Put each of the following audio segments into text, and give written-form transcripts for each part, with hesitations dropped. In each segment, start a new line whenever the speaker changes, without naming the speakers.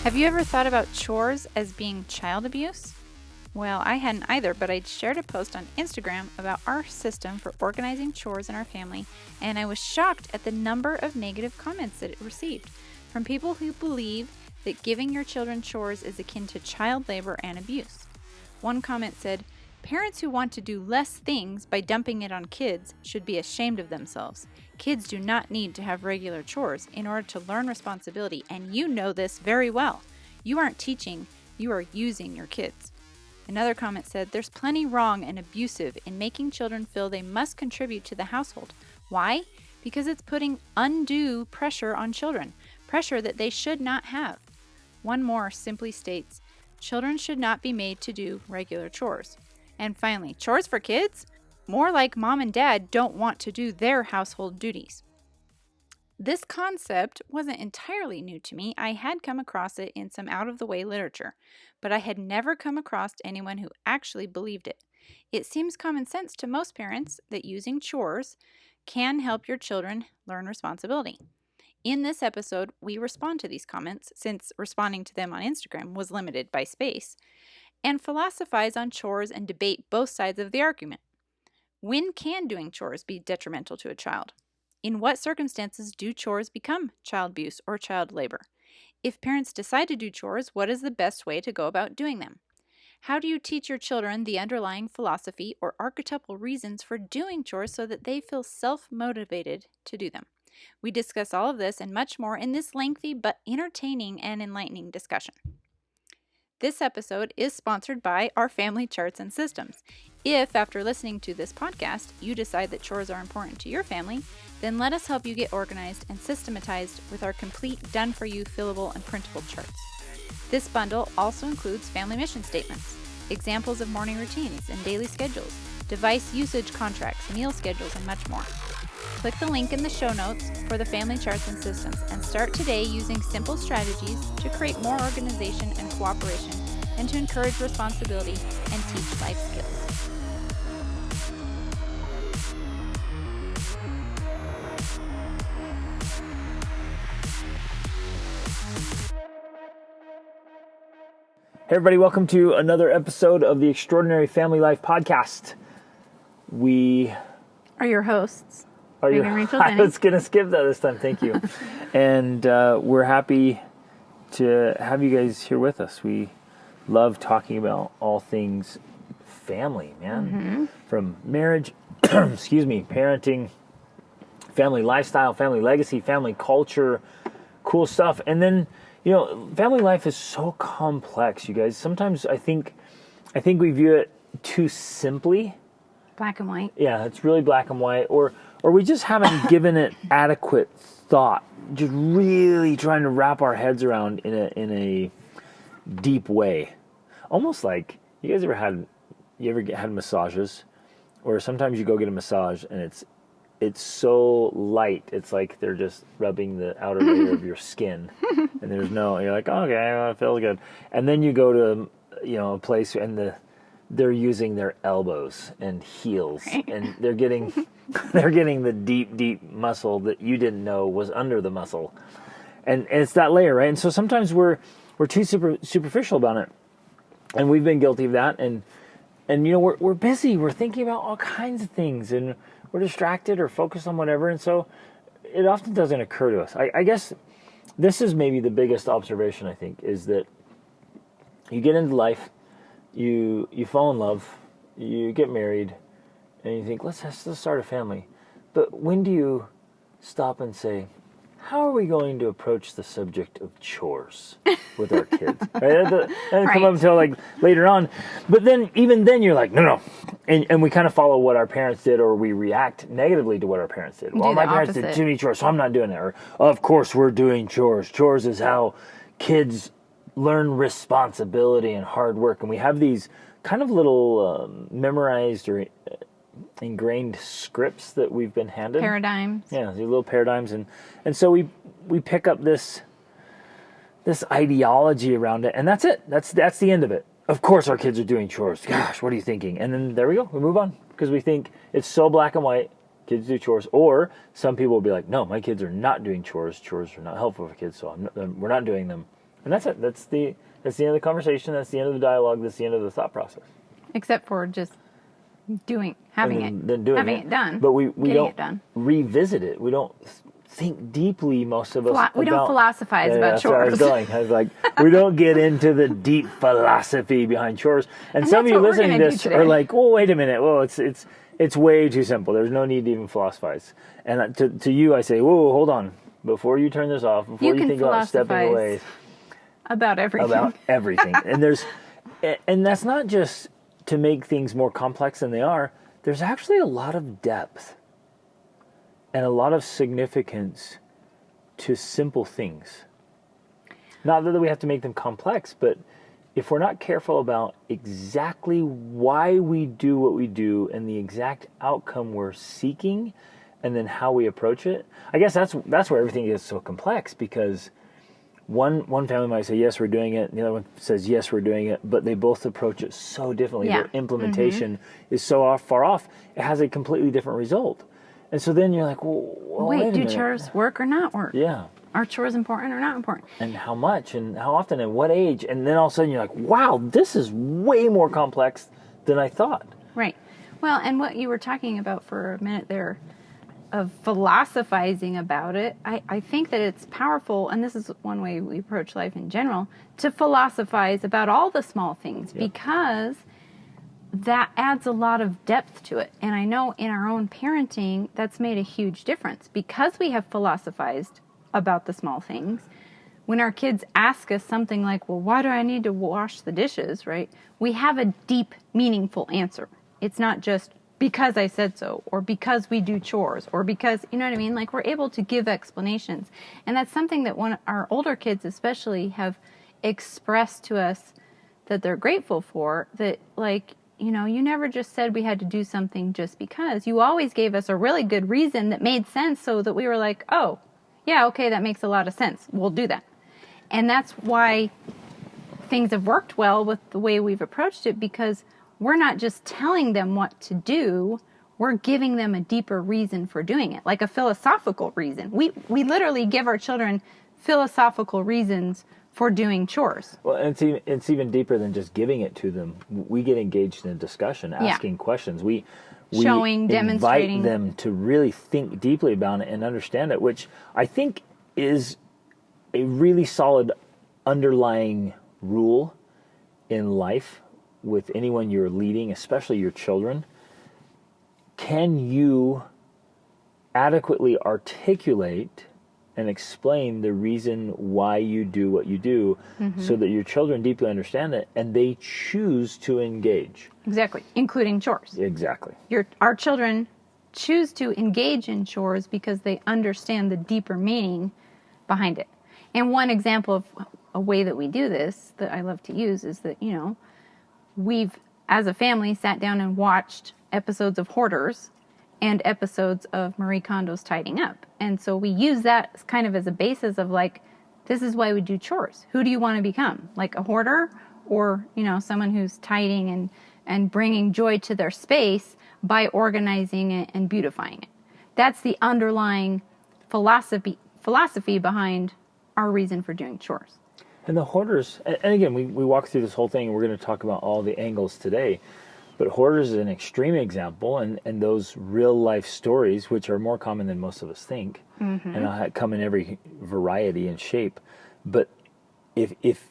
Have you ever thought about chores as being child abuse? Well, I hadn't either, but I shared a post on Instagram about our system for organizing chores in our family, and I was shocked at the number of negative comments that it received from people who believe that giving your children chores is akin to child labor and abuse. One comment said, "Parents who want to do less things by dumping it on kids should be ashamed of themselves. Kids do not need to have regular chores in order to learn responsibility, and you know this very well. You aren't teaching, you are using your kids." Another comment said, "There's plenty wrong and abusive in making children feel they must contribute to the household. Why? Because it's putting undue pressure on children, pressure that they should not have." One more simply states, "Children should not be made to do regular chores." And finally, chores for kids? More like mom and dad don't want to do their household duties. This concept wasn't entirely new to me. I had come across it in some out-of-the-way literature, but I had never come across anyone who actually believed it. It seems common sense to most parents that using chores can help your children learn responsibility. In this episode, we respond to these comments, since responding to them on Instagram was limited by space, and philosophize on chores and debate both sides of the argument. When can doing chores be detrimental to a child? In what circumstances do chores become child abuse or child labor? If parents decide to do chores, what is the best way to go about doing them? How do you teach your children the underlying philosophy or archetypal reasons for doing chores so that they feel self-motivated to do them? We discuss all of this and much more in this lengthy but entertaining and enlightening discussion. This episode is sponsored by our family charts and systems. If, after listening to this podcast, you decide that chores are important to your family, then let us help you get organized and systematized with our complete done-for-you fillable and printable charts. This bundle also includes family mission statements, examples of morning routines and daily schedules, device usage contracts, meal schedules, and much more. Click the link in the show notes for the family charts and systems and start today using simple strategies to create more organization and cooperation and to encourage responsibility and teach life skills.
Hey everybody, welcome to another episode of the Extraordinary Family Life Podcast. We
are your hosts.
I was going to skip that this time, thank you. And we're happy to have you guys here with us. We love talking about all things family, man. Mm-hmm. From marriage, parenting, family lifestyle, family legacy, family culture, cool stuff. And then, you know, family life is so complex, you guys. Sometimes I think we view it too simply.
Black and white.
Yeah, it's really black and white. Or we just haven't given it adequate thought. Just really trying to wrap our heads around in a deep way. Almost like, you ever had massages? Or sometimes you go get a massage and it's so light. It's like they're just rubbing the outer layer of your skin. And you're like, oh, okay, well, it feels good. And then you go to, a place and they're using their elbows and heels, right. And they're getting the deep muscle that you didn't know was under the muscle. And it's that layer, right? And so sometimes we're too superficial about it. And we've been guilty of that. And we're busy. We're thinking about all kinds of things, and we're distracted or focused on whatever, and so it often doesn't occur to us. I guess this is maybe the biggest observation, I think, is that you get into life, you fall in love, you get married, and you think, let's start a family. But when do you stop and say, how are we going to approach the subject of chores with our kids? Right? That doesn't come up until like later on. But then, even then, you're like, no. And we kind of follow what our parents did, or we react negatively to what our parents did. Well, my parents did too many chores, so I'm not doing that. Or, of course, we're doing chores. Chores is how kids learn responsibility and hard work. And we have these kind of little memorized or ingrained scripts that we've been handed.
Paradigms.
Yeah, these little paradigms. And so we pick up this ideology around it, and that's it. That's the end of it. Of course our kids are doing chores. Gosh, what are you thinking? And then there we go. We move on because we think it's so black and white. Kids do chores. Or some people will be like, no, my kids are not doing chores. Chores are not helpful for kids, so we're not doing them. And that's it. That's the end of the conversation. That's the end of the dialogue. That's the end of the thought process.
Except for just having it done.
But we don't
it done.
revisit it. We don't think deeply, most of us.
We don't philosophize about
that's
chores.
Where I was going. I was like, we don't get into the deep philosophy behind chores. And some of you listening to this are like, "Oh, wait a minute. Well, it's way too simple. There's no need to even philosophize." And to you, I say, "Whoa, hold on. Before you turn this off, before you think about stepping away,
about everything,
and that's not just to make things more complex than they are. There's actually a lot of depth and a lot of significance to simple things. Not that we have to make them complex, but if we're not careful about exactly why we do what we do and the exact outcome we're seeking, and then how we approach it, I guess that's where everything gets so complex, because one family might say, yes, we're doing it, and the other one says, yes, we're doing it, but they both approach it so differently.
Yeah.
Their implementation is so far off, it has a completely different result. And so then you're like, well, wait
do chores work or not work?
Yeah.
Are chores important or not important?
And how much, and how often, and what age? And then all of a sudden you're like, wow, this is way more complex than I thought.
Right. Well, and what you were talking about for a minute there, of philosophizing about it, I think that it's powerful, and this is one way we approach life in general, to philosophize about all the small things, because that adds a lot of depth to it. And I know in our own parenting, that's made a huge difference, because we have philosophized about the small things. When our kids ask us something like, well, why do I need to wash the dishes, right? We have a deep, meaningful answer. It's not just because I said so, or because we do chores, or because, you know what I mean? Like, we're able to give explanations. And that's something that our older kids especially have expressed to us that they're grateful for, that, like, you know, you never just said we had to do something just because. You always gave us a really good reason that made sense, so that we were like, oh, yeah, okay, that makes a lot of sense. We'll do that. And that's why things have worked well with the way we've approached it, because we're not just telling them what to do, we're giving them a deeper reason for doing it, like a philosophical reason. We literally give our children philosophical reasons for doing chores.
Well, and it's even deeper than just giving it to them. We get engaged in a discussion, asking questions. We
showing, demonstrating,
invite them to really think deeply about it and understand it, which I think is a really solid underlying rule in life with anyone you're leading, especially your children. Can you adequately articulate and explain the reason why you do what you do, so that your children deeply understand it and they choose to engage?
Exactly, including chores.
Exactly.
Our children choose to engage in chores because they understand the deeper meaning behind it. And one example of a way that we do this that I love to use is that, you know, we've, as a family, sat down and watched episodes of Hoarders and episodes of Marie Kondo's Tidying Up. And so we use that kind of as a basis of, like, this is why we do chores. Who do you want to become? Like a hoarder, or, you know, someone who's tidying and bringing joy to their space by organizing it and beautifying it. That's the underlying philosophy behind our reason for doing chores.
And the hoarders, and again, we walk through this whole thing, and we're going to talk about all the angles today, but hoarders is an extreme example, and those real life stories, which are more common than most of us think, and come in every variety and shape. But if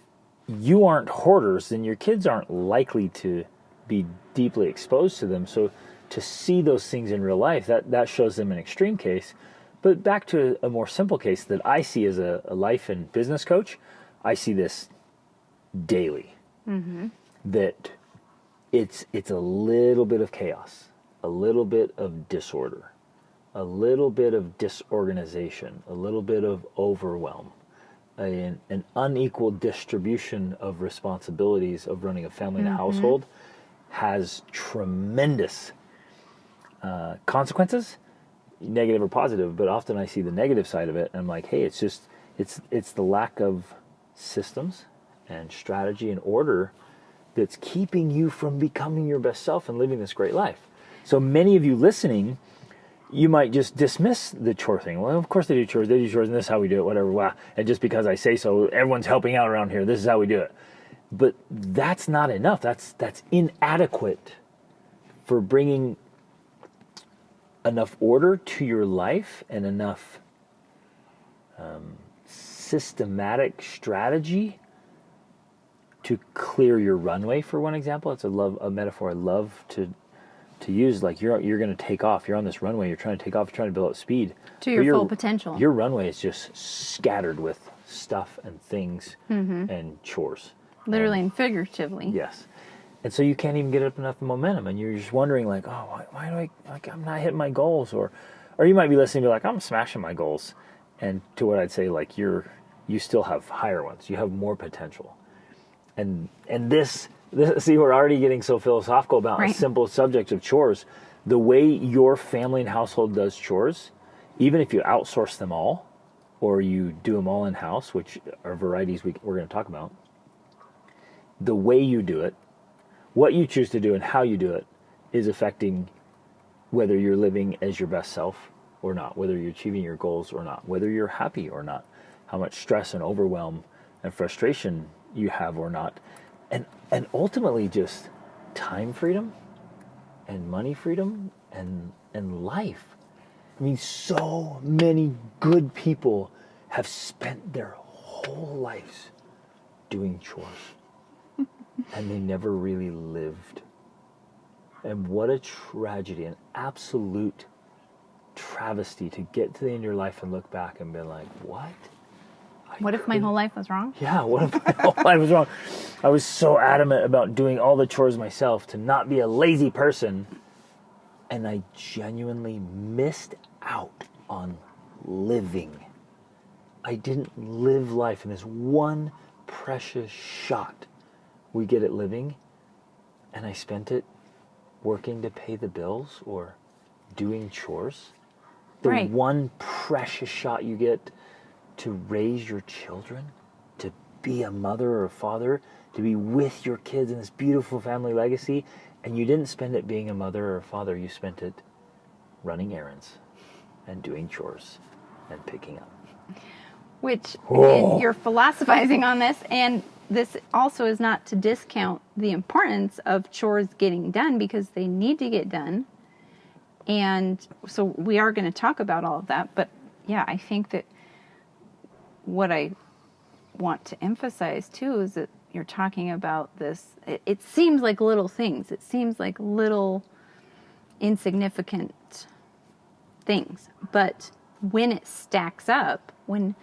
you aren't hoarders, then your kids aren't likely to be deeply exposed to them. So to see those things in real life, that shows them an extreme case. But back to a more simple case that I see as a life and business coach, I see this daily, that it's a little bit of chaos, a little bit of disorder, a little bit of disorganization, a little bit of overwhelm, an unequal distribution of responsibilities of running a family and a household has tremendous consequences, negative or positive. But often I see the negative side of it, and I'm like, hey, it's the lack of systems and strategy and order that's keeping you from becoming your best self and living this great life. So many of you listening, you might just dismiss the chore thing. Well, of course they do chores, and this is how we do it, whatever. Wow. And just because I say so, everyone's helping out around here. This is how we do it. But that's not enough. That's inadequate for bringing enough order to your life and enough systematic strategy to clear your runway, for one example. It's a metaphor I love to use. Like you're going to take off. You're on this runway. You're trying to take off. You're trying to build up speed
to your full potential.
Your runway is just scattered with stuff and things and chores.
Literally and figuratively.
Yes. And so you can't even get up enough momentum, and you're just wondering, like, oh, why do I'm not hitting my goals, or you might be listening to like, I'm smashing my goals, and to what I'd say, like, you still have higher ones, you have more potential, and this see, we're already getting so philosophical about a simple subject of chores. The way your family and household does chores, even if you outsource them all, or you do them all in house, which are varieties we're going to talk about, the way you do it, what you choose to do and how you do it is affecting whether you're living as your best self or not, whether you're achieving your goals or not, whether you're happy or not, how much stress and overwhelm and frustration you have or not, and ultimately just time freedom and money freedom and life. I mean, so many good people have spent their whole lives doing chores. And they never really lived. And what a tragedy, an absolute travesty to get to the end of your life and look back and be like, what?
What if my whole life was wrong?
Yeah, what if my whole life was wrong? I was so adamant about doing all the chores myself to not be a lazy person. And I genuinely missed out on living. I didn't live life in this one precious shot we get at living, and I spent it working to pay the bills or doing chores. The one precious shot you get to raise your children, to be a mother or a father, to be with your kids in this beautiful family legacy, and you didn't spend it being a mother or a father, you spent it running errands and doing chores and picking up.
Which, and you're philosophizing on this, and this also is not to discount the importance of chores getting done, because they need to get done. And so we are going to talk about all of that. But yeah, I think that what I want to emphasize too is that you're talking about this. It seems like little things. It seems like little insignificant things. But when it stacks up, when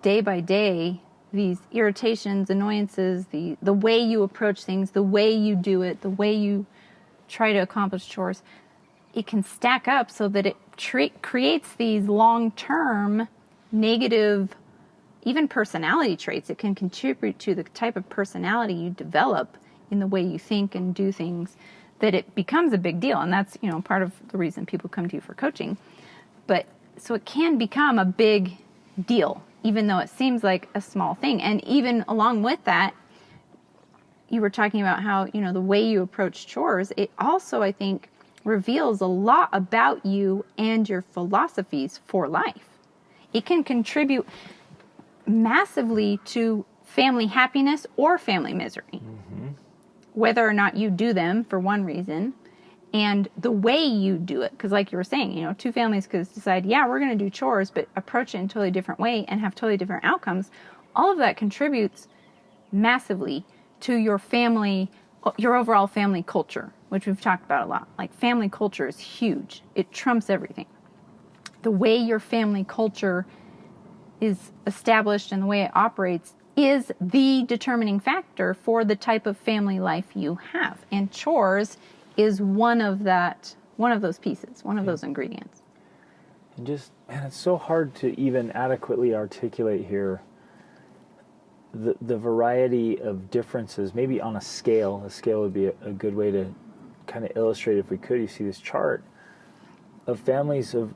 day by day, these irritations, annoyances, the way you approach things, the way you do it, the way you try to accomplish chores, it can stack up so that it creates these long-term negative, even personality traits. It can contribute to the type of personality you develop in the way you think and do things, that it becomes a big deal. And that's, part of the reason people come to you for coaching. But so it can become a big deal, even though it seems like a small thing. And even along with that, you were talking about how, the way you approach chores, it also, I think, reveals a lot about you and your philosophies for life. It can contribute massively to family happiness or family misery, whether or not you do them for one reason, and the way you do it. Because like you were saying, two families could decide, yeah, we're going to do chores, but approach it in a totally different way and have totally different outcomes. All of that contributes massively to your family, your overall family culture, which we've talked about a lot. Like, family culture is huge. It trumps everything. The way your family culture is established and the way it operates is the determining factor for the type of family life you have. And chores is one of those pieces, one of those ingredients.
And it's so hard to even adequately articulate here the variety of differences, maybe on a scale. A scale would be a good way to kind of illustrate, if we could. You see this chart of families of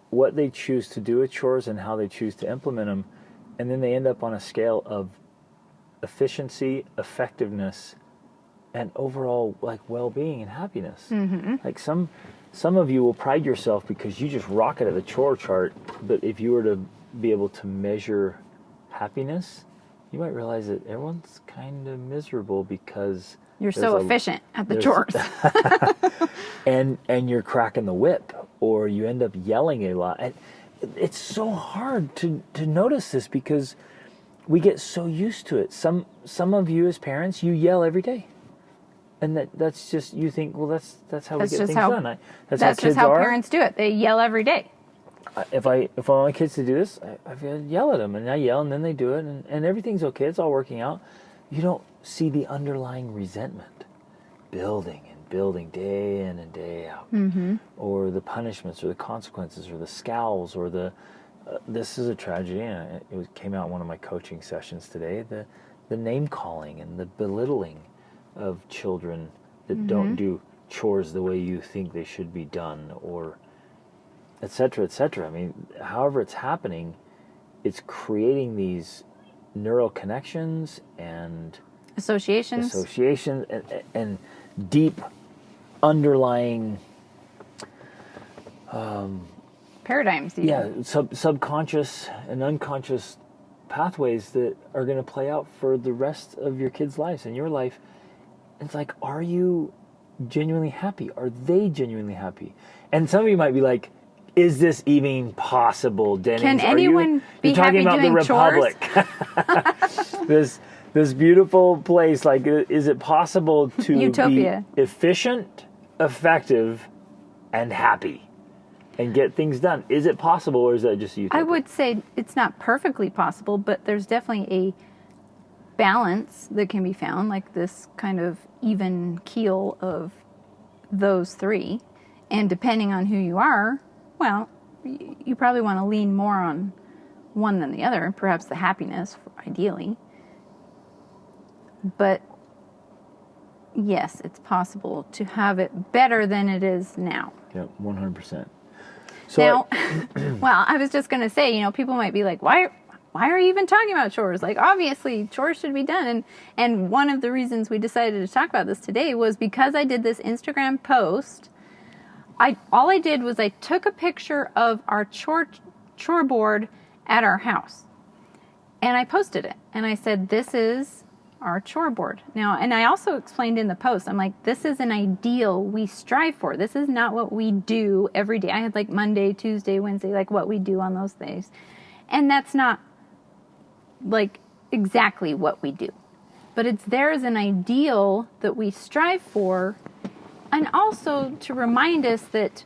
what they choose to do with chores and how they choose to implement them, and then they end up on a scale of efficiency, effectiveness, and overall like well-being and happiness. Like some of you will pride yourself because you just rock it at the chore chart, but if you were to be able to measure happiness, you might realize that everyone's kind of miserable because
you're so efficient at the chores.
and you're cracking the whip, or you end up yelling a lot. And it's so hard to notice this because we get so used to it. Some of you as parents, you yell every day. And that's just, you think, well, that's how we get things done.
That's just how parents do it. They yell every day.
If I want my kids to do this, I yell at them, and I yell, and then they do it, and everything's okay. It's all working out. You don't see the underlying resentment building and building day in and day out, or the punishments, or the consequences, or the scowls, or the this is a tragedy. And it came out in one of my coaching sessions today. The name calling and the belittling of children that don't do chores the way you think they should be done, or et cetera, et cetera. I mean, however it's happening, it's creating these neural connections and
associations
and deep underlying
paradigms. Even.
Yeah, subconscious and unconscious pathways that are going to play out for the rest of your kids' lives and your life. It's like, are you genuinely happy? Are they genuinely happy? And some of you might be like, is this even possible, Dennis?
Can anyone be happy doing
the Republic? this beautiful place. Like, is it possible to
Utopia.
Be efficient, effective, and happy, and get things done? Is it possible, or is that just utopia?
I would say it's not perfectly possible, but there's definitely a balance that can be found, like this kind of even keel of those three. And depending on who you are, well, you probably want to lean more on one than the other, perhaps the happiness, ideally. But yes, it's possible to have it better than it is now.
Yeah, 100%. So
now, well, I was just going to say, people might be like, why are you even talking about chores? Like, obviously, chores should be done. And one of the reasons we decided to talk about this today was because I did this Instagram post. All I did was I took a picture of our chore board at our house. And I posted it. And I said, this is our chore board. Now, and I also explained in the post, I'm like, this is an ideal we strive for. This is not what we do every day. I had like Monday, Tuesday, Wednesday, like what we do on those days. And that's not like exactly what we do. But it's there as an ideal that we strive for, and also to remind us that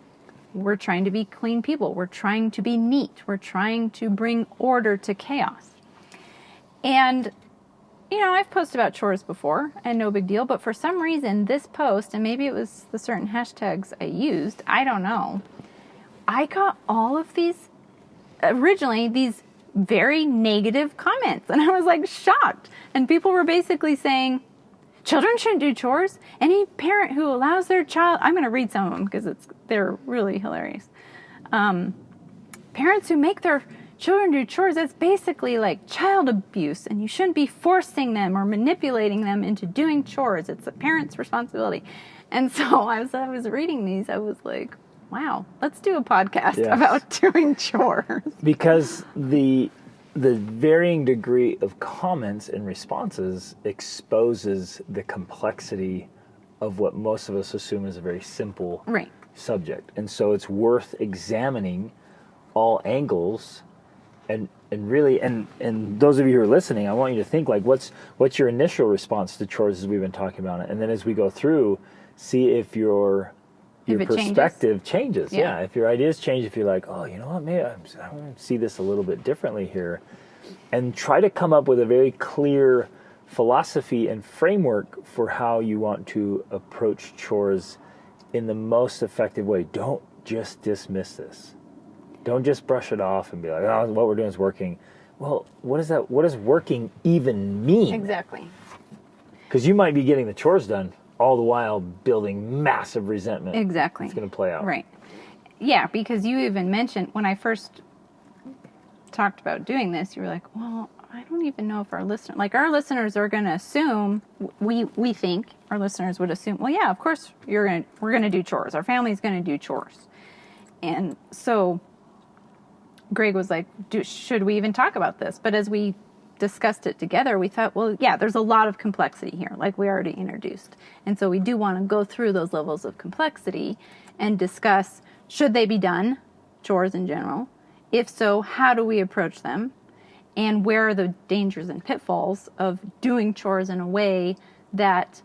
we're trying to be clean people. We're trying to be neat. We're trying to bring order to chaos. And, I've posted about chores before, and no big deal, but for some reason, this post, and maybe it was the certain hashtags I used, I don't know, I got all of these very negative comments, and I was like shocked. And people were basically saying, children shouldn't do chores. Any parent who allows their child, I'm going to read some of them because they're really hilarious. Parents who make their children do chores, that's basically like child abuse, and you shouldn't be forcing them or manipulating them into doing chores. It's a parent's responsibility. And so as I was reading these, I was like, wow, let's do a podcast about doing chores.
Because the varying degree of comments and responses exposes the complexity of what most of us assume is a very simple subject. And so it's worth examining all angles and really, and those of you who are listening, I want you to think like, what's your initial response to chores as we've been talking about it? And then as we go through, see if your perspective changes. Yeah. If your ideas change, if you're like, oh, you know what, maybe I want to see this a little bit differently here, and try to come up with a very clear philosophy and framework for how you want to approach chores in the most effective way. Don't just dismiss this. Don't just brush it off and be like, oh, what we're doing is working. Well, what does working even mean?
Exactly.
Because you might be getting the chores done all the while building massive resentment.
Exactly.
It's going to play out.
Right. Yeah, because you even mentioned when I first talked about doing this, you were like, well, I don't even know if our listeners are going to assume, we think our listeners would assume, well, yeah, of course we're going to do chores. Our family's going to do chores. And so Greg was like, should we even talk about this? But as we discussed it together, we thought, well, yeah, there's a lot of complexity here, like we already introduced. And so we do want to go through those levels of complexity and discuss, should they be done, chores in general? If so, how do we approach them? And where are the dangers and pitfalls of doing chores in a way that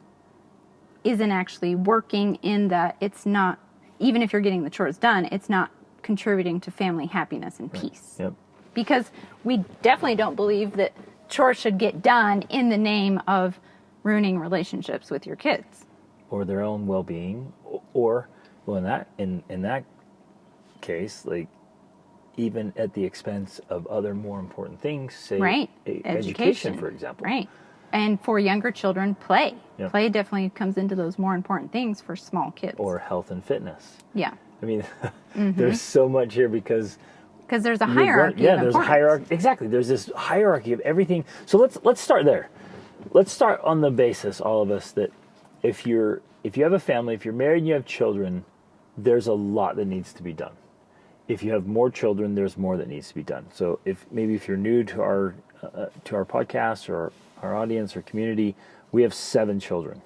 isn't actually working, in that it's not, even if you're getting the chores done, it's not contributing to family happiness and peace.
Yep.
Because we definitely don't believe that chores should get done in the name of ruining relationships with your kids.
Or their own well-being, or, well, in that case, like, even at the expense of other more important things, say
right.
Education, for example.
Right. And for younger children, play.
Yep.
Play definitely comes into those more important things for small kids.
Or health and fitness.
Yeah.
I mean, there's so much here because
there's a hierarchy.
There's a hierarchy. Exactly. There's this hierarchy of everything. So let's start there. Let's start on the basis, all of us, that if you have a family, if you're married and you have children, there's a lot that needs to be done. If you have more children, there's more that needs to be done. So if you're new to our podcast or our audience or community, we have 7 children,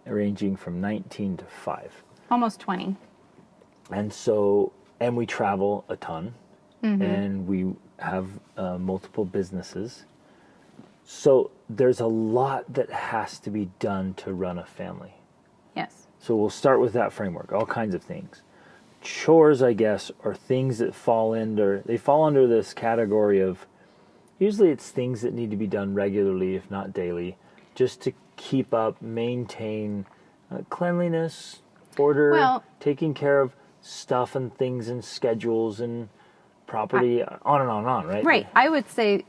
ranging from 19 to 5.
Almost 20.
And we travel a ton, and we have multiple businesses. So there's a lot that has to be done to run a family.
Yes.
So we'll start with that framework, all kinds of things. Chores, I guess, are things that fall under this category of, usually it's things that need to be done regularly, if not daily, just to keep up, maintain cleanliness, order, taking care of stuff and things and schedules and property, on and on and on, right?
Right. I would say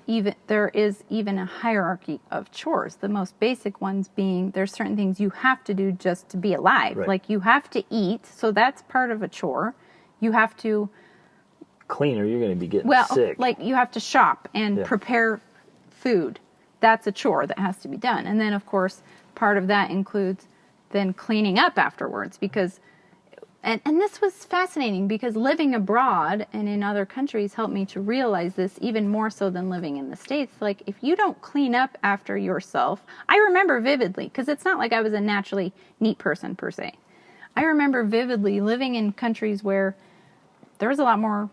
there is even a hierarchy of chores. The most basic ones being, there's certain things you have to do just to be alive.
Right.
Like you have to eat, so that's part of a chore. You have to
clean or you're going to be getting sick.
Like you have to shop and prepare food. That's a chore that has to be done. And then, of course, part of that includes then cleaning up afterwards, because and this was fascinating because living abroad and in other countries helped me to realize this even more so than living in the States. Like, if you don't clean up after yourself, I remember vividly, because it's not like I was a naturally neat person per se. I remember vividly living in countries where there were a lot more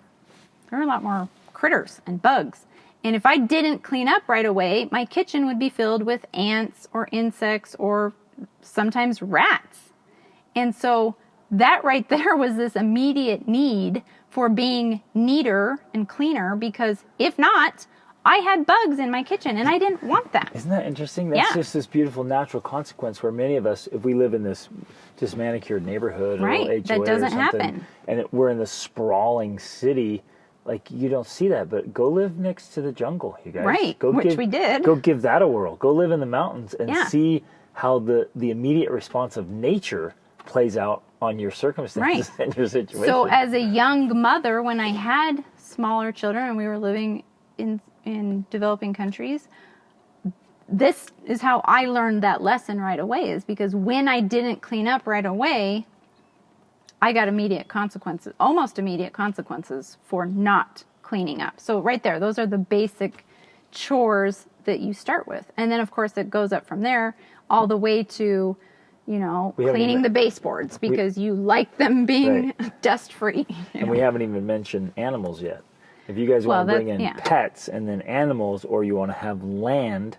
critters and bugs. And if I didn't clean up right away, my kitchen would be filled with ants or insects or sometimes rats. And so that right there was this immediate need for being neater and cleaner, because if not, I had bugs in my kitchen and I didn't want that.
Isn't that interesting? That's just this beautiful natural consequence where many of us, if we live in this just manicured neighborhood or HOA
that doesn't
or something,
happen.
And we're in the sprawling city, like, you don't see that, but go live next to the jungle, you guys.
Right, we did.
Go give that a whirl. Go live in the mountains and see how the immediate response of nature plays out on your circumstances and your situation.
So as a young mother, when I had smaller children and we were living in developing countries, this is how I learned that lesson right away, is because when I didn't clean up right away, I got almost immediate consequences for not cleaning up. So right there, those are the basic chores that you start with. And then, of course, it goes up from there all the way to, cleaning the baseboards because you like them being dust-free.
And we haven't even mentioned animals yet. If you guys want to bring in pets and then animals, or you want to have land,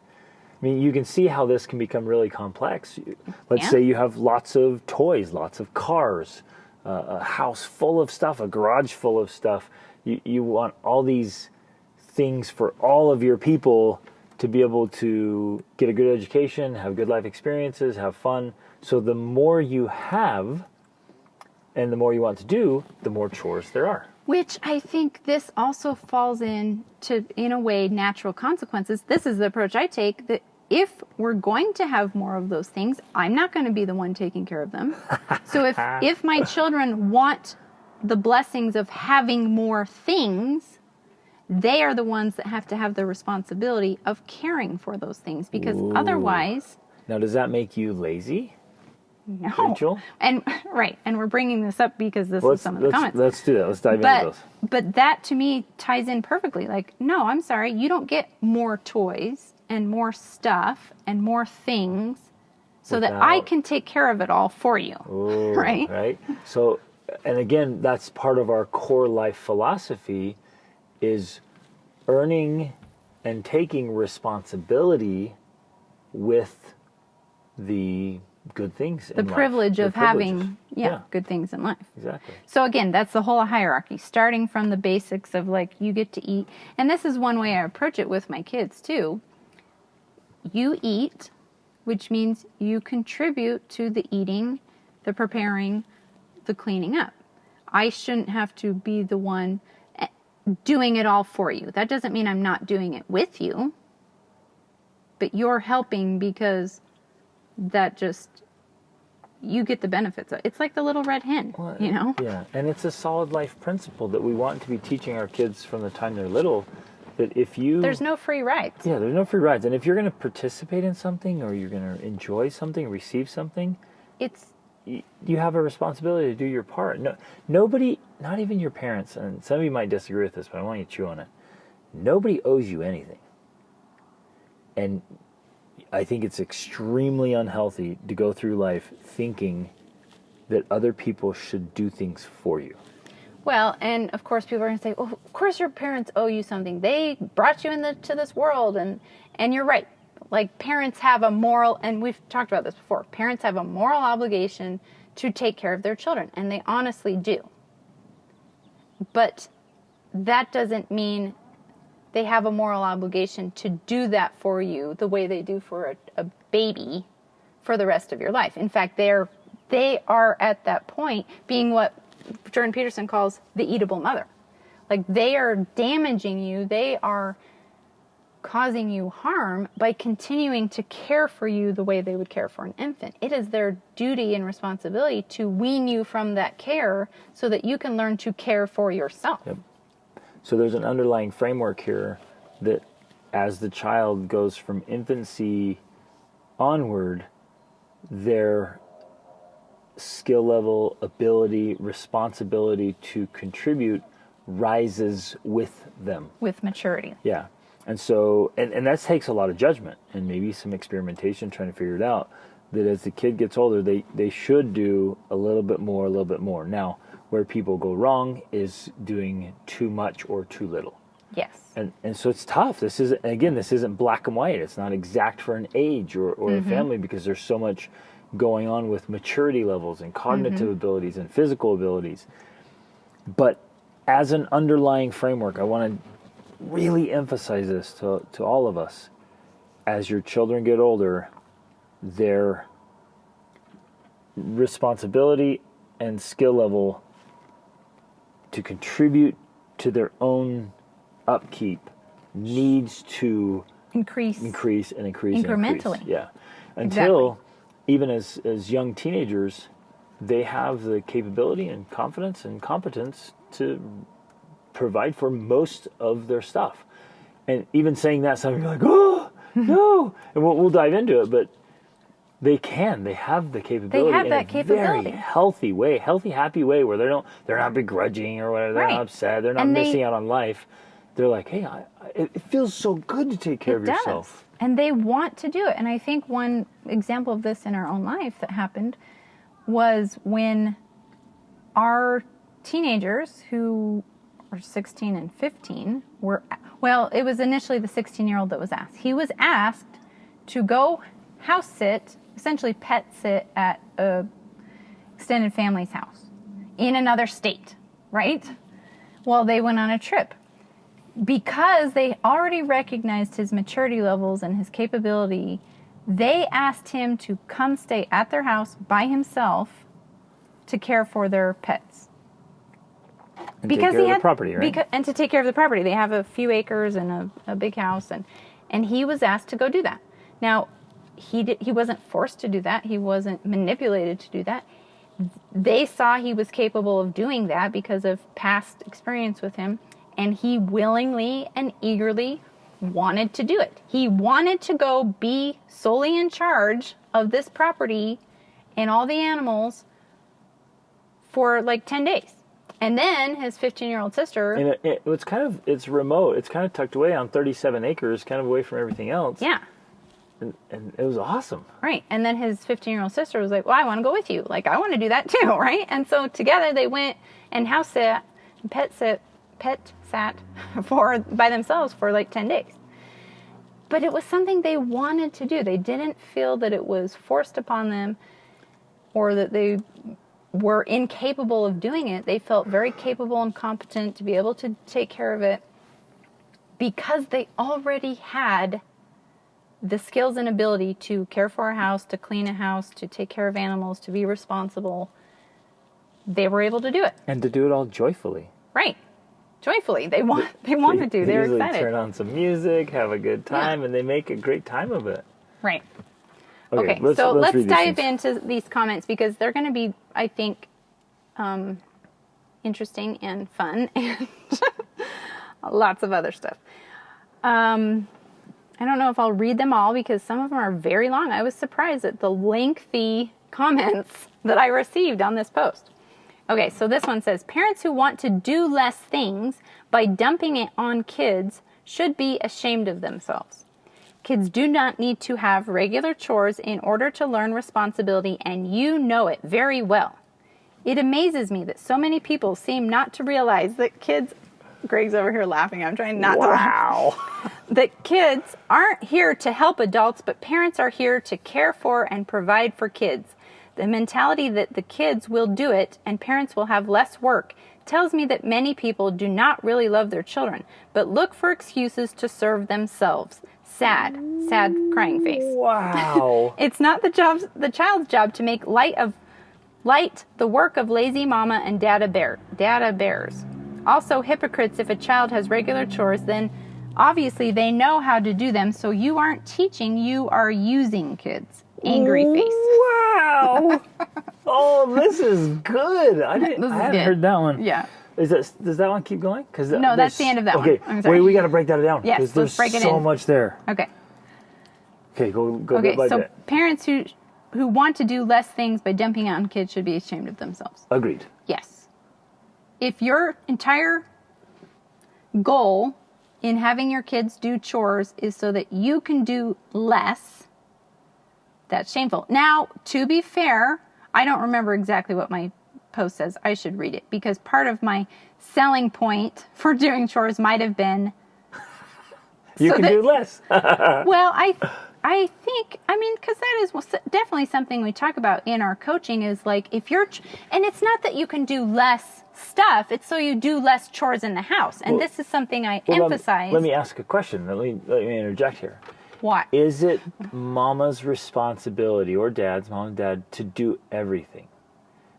I mean, you can see how this can become really complex. Let's say you have lots of toys, lots of cars, a house full of stuff, a garage full of stuff. You want all these things for all of your people to be able to get a good education, have good life experiences, have fun. So the more you have and the more you want to do, the more chores there are.
Which I think this also falls into, in a way, natural consequences. This is the approach I take, that if we're going to have more of those things, I'm not going to be the one taking care of them. So if my children want the blessings of having more things, they are the ones that have to have the responsibility of caring for those things, because
Ooh.
otherwise...
Now, does that make you lazy?
No.
Rachel?
And we're bringing this up because this is some of the comments.
Let's do that. Let's dive into those.
But that, to me, ties in perfectly. Like, no, I'm sorry, you don't get more toys and more stuff and more things so that I can take care of it all for you.
Ooh,
right?
Right? So, and again, that's part of our core life philosophy, is earning and taking responsibility with the good things in life.
The privilege of having good things in life.
Exactly.
So again, that's the whole hierarchy, starting from the basics of like, you get to eat. And this is one way I approach it with my kids too. You eat, which means you contribute to the eating, the preparing, the cleaning up. I shouldn't have to be the one doing it all for you. That doesn't mean I'm not doing it with you, but you're helping because that just, you get the benefits. It's like the little red hen, you know?
Yeah, and it's a solid life principle that we want to be teaching our kids from the time they're little, that if you...
There's no free rides.
Yeah, there's no free rides. And if you're going to participate in something, or you're going to enjoy something, receive something, you have a responsibility to do your part. No, nobody, not even your parents, and some of you might disagree with this, but I want you to chew on it. Nobody owes you anything. And I think it's extremely unhealthy to go through life thinking that other people should do things for you.
Well, and of course people are going to say, oh, of course your parents owe you something. They brought you to this world, and you're right. Like, parents have a moral, and we've talked about this before, parents have a moral obligation to take care of their children, and they honestly do. But that doesn't mean they have a moral obligation to do that for you the way they do for a baby for the rest of your life. In fact, they are at that point being what Jordan Peterson calls the eatable mother. Like, they are damaging you. They are causing you harm by continuing to care for you the way they would care for an infant. It is their duty and responsibility to wean you from that care so that you can learn to care for yourself.
Yep. So there's an underlying framework here that as the child goes from infancy onward, their skill level, ability, responsibility to contribute rises with them.
With maturity.
Yeah. And so, and that takes a lot of judgment and maybe some experimentation trying to figure it out, that as the kid gets older, they should do a little bit more. Now, where people go wrong is doing too much or too little.
Yes.
And so it's tough. This isn't black and white. It's not exact for an age or a family, because there's so much going on with maturity levels and cognitive abilities and physical abilities. But as an underlying framework, I want to really emphasize this to all of us. As your children get older, their responsibility and skill level to contribute to their own upkeep needs to increase incrementally. Yeah. Until even as young teenagers, they have the capability and confidence and competence to provide for most of their stuff. And even saying that, some of you are like, oh, no. And we'll dive into it, but they have the capability.
They have that capability.
Very healthy way, happy way, where they're not begrudging or whatever, they're not upset, they're not missing out on life. They're like, hey, it feels so good to take care of yourself.
And they want to do it. And I think one example of this in our own life that happened was when our teenagers, who are 16 and 15, it was initially the 16-year-old that was asked. He was asked to go house sit, essentially pet sit, at a extended family's house in another state, right? While they went on a trip. Because they already recognized his maturity levels and his capability, they asked him to come stay at their house by himself to care for their pets.
And because take care of the property, right?
And to take care of the property. They have a few acres and a big house, and he was asked to go do that. Now, he wasn't forced to do that. He wasn't manipulated to do that. They saw he was capable of doing that because of past experience with him, And he willingly and eagerly wanted to do it. He wanted to go be solely in charge of this property and all the animals for like 10 days. And then his 15-year-old sister...
And it's remote. It's kind of tucked away on 37 acres, kind of away from everything else.
Yeah.
And it was awesome.
Right. And then his 15-year-old sister was like, well, I want to go with you. Like, I want to do that too, right? And so together they went and pet sat by themselves for like 10 days. But it was something they wanted to do. They didn't feel that it was forced upon them or that they were incapable of doing it. They felt very capable and competent to be able to take care of it because they already had the skills and ability to care for a house, to clean a house, to take care of animals, to be responsible. They were able to do it.
And to do it all joyfully.
Right. Joyfully. They wanted to. They were
usually
excited.
Turn on some music, have a good time, and they make a great time of it.
Right.
Okay,
let's dive into these comments because they're going to be, I think, interesting and fun and lots of other stuff. I don't know if I'll read them all because some of them are very long. I was surprised at the lengthy comments that I received on this post. Okay, so this one says, parents who want to do less things by dumping it on kids should be ashamed of themselves. Kids do not need to have regular chores in order to learn responsibility, and you know it very well. It amazes me that so many people seem not to realize that kids... Greg's over here laughing. I'm trying not to laugh. That kids aren't here to help adults, but parents are here to care for and provide for kids. The mentality that the kids will do it and parents will have less work tells me that many people do not really love their children, but look for excuses to serve themselves. Sad crying face.
Wow.
It's not the child's job to make light the work of lazy mama and dada bears. Also hypocrites. If a child has regular chores, then obviously they know how to do them, so you aren't teaching, you are using kids. Angry face.
Wow. Oh, this is good. I hadn't heard that one.
Yeah.
Does that one keep going?
No, that's the end of that one.
Okay, wait, we got to break that down.
Yes, let's break it in.
There's so much there.
Okay.
Okay, go
Okay,
bit by
so
bit.
parents who want to do less things by dumping it on kids should be ashamed of themselves.
Agreed.
Yes. If your entire goal in having your kids do chores is so that you can do less, that's shameful. Now, to be fair, I don't remember exactly what my post says. I should read it because part of my selling point for doing chores might have been
you can do less.
Well, I think, because that is definitely something we talk about in our coaching is like if you're, and it's not that you can do less stuff, it's so you do less chores in the house. And this is something I emphasize.
Let me ask a question. Let me interject here.
What?
Is it mama's responsibility or mom and dad to do everything?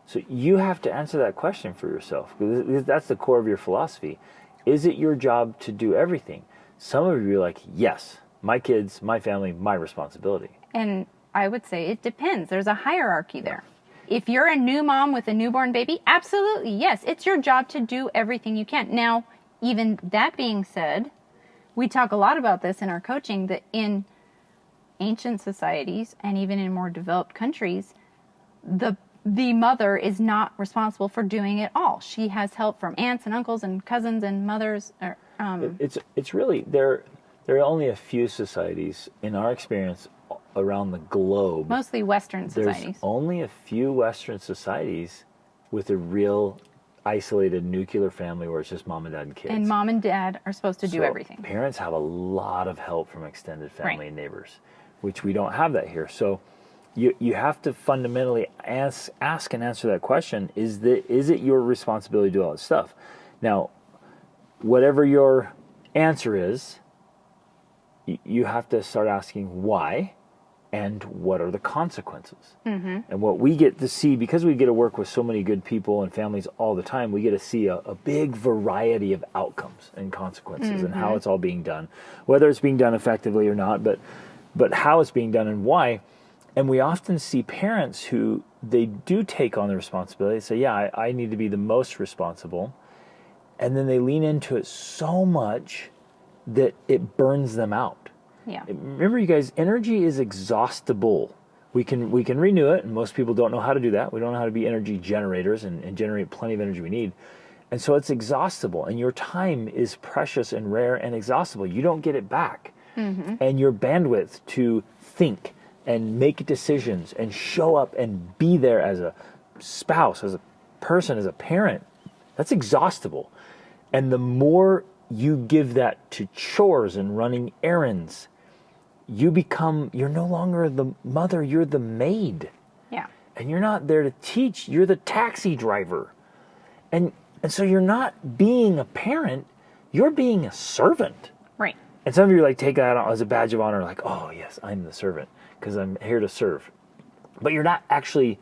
So you have to answer that question for yourself because that's the core of your philosophy. Is it your job to do everything? Some of you are like, yes, my kids, my family, my responsibility. And
I would say it depends. There's a hierarchy there. If you're a new mom with a newborn baby, absolutely, yes. It's your job to do everything you can. Now, even that being said, we talk a lot about this in our coaching, that in ancient societies and even in more developed countries, the mother is not responsible for doing it all. She has help from aunts and uncles and cousins and mothers.
It's really, there are only a few societies, in our experience, around the globe.
Mostly Western societies.
There's only a few Western societies with a real isolated nuclear family where it's just mom and dad and kids.
And mom and dad are supposed to do everything.
Parents have a lot of help from extended family and neighbors, which we don't have that here. So you have to fundamentally ask and answer that question. Is it your responsibility to do all this stuff? Now, whatever your answer is, you have to start asking why and what are the consequences. Mm-hmm. And what we get to see, because we get to work with so many good people and families all the time, we get to see a big variety of outcomes and consequences and how it's all being done, whether it's being done effectively or not, but how it's being done and why. And we often see parents who they do take on the responsibility, say, yeah, I need to be the most responsible. and then they lean into it so much that it burns them out.
Yeah.
Remember, you guys, energy is exhaustible. We can renew it, and most people don't know how to do that. We don't know how to be energy generators and generate plenty of energy we need. And so it's exhaustible, and your time is precious and rare and exhaustible. You don't get it back. And your bandwidth to think and make decisions and show up and be there as a spouse, as a person, as a parent, that's exhaustible. And the more you give that to chores and running errands, you're no longer the mother, you're the maid.
Yeah.
And you're not there to teach, you're the taxi driver. And so you're not being a parent, you're being a servant.
Right.
And some of you like take that as a badge of honor, like, oh yes, I'm the servant because I'm here to serve. But you're not actually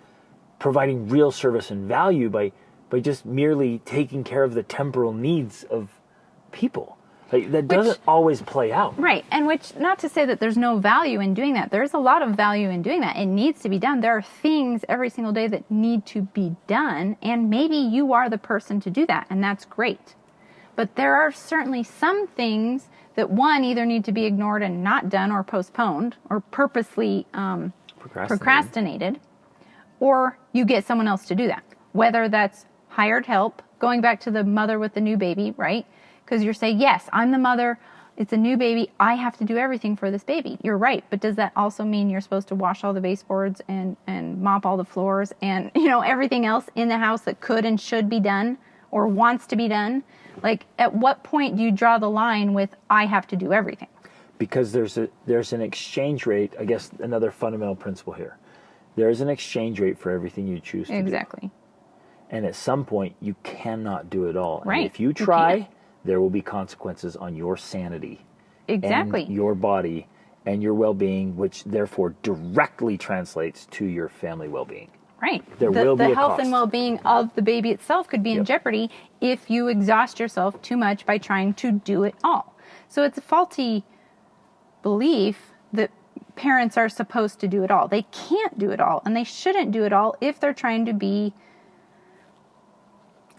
providing real service and value by just merely taking care of the temporal needs of people. Like, that doesn't always play out.
Right. And which, not to say that there's no value in doing that. There's a lot of value in doing that. It needs to be done. There are things every single day that need to be done. And maybe you are the person to do that. And that's great. But there are certainly some things that, one, either need to be ignored and not done or postponed or purposely procrastinated, or you get someone else to do that. Whether that's hired help, going back to the mother with the new baby, right? Because you're saying, yes, I'm the mother, it's a new baby, I have to do everything for this baby. You're right, but does that also mean you're supposed to wash all the baseboards and mop all the floors and, everything else in the house that could and should be done or wants to be done? Like, at what point do you draw the line with, I have to do everything?
Because there's an exchange rate, I guess another fundamental principle here. There is an exchange rate for everything you choose to do.
Exactly.
And at some point, you cannot do it all.
Right.
And if you try, there will be consequences on your sanity.
Exactly.
And your body and your well-being, which therefore directly translates to your family well-being.
Right.
There will be a
the health
cost.
and well-being of the baby itself could be in jeopardy if you exhaust yourself too much by trying to do it all. So it's a faulty belief that parents are supposed to do it all. They can't do it all, and they shouldn't do it all if they're trying to be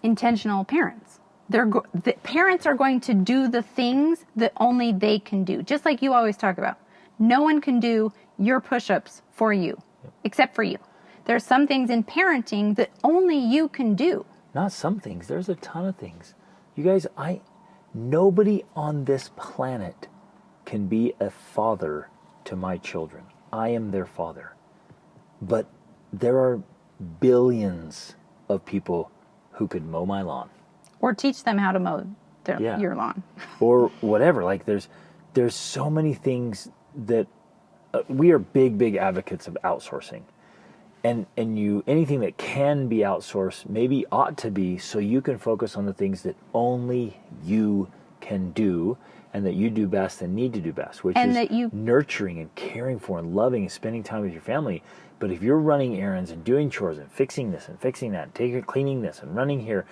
intentional parents. The parents are going to do the things that only they can do. Just like you always talk about. No one can do your push-ups for you, except for you. There are some things in parenting that only you can do.
Not some things. There's a ton of things. You guys, nobody on this planet can be a father to my children. I am their father. But there are billions of people who could mow my lawn.
Or teach them how to mow your lawn.
Or whatever. Like, there's so many things that we are big advocates of outsourcing. And anything that can be outsourced maybe ought to be, so you can focus on the things that only you can do and that you do best and need to do best, which is nurturing and caring for and loving and spending time with your family. But if you're running errands and doing chores and fixing this and fixing that, cleaning this and running here,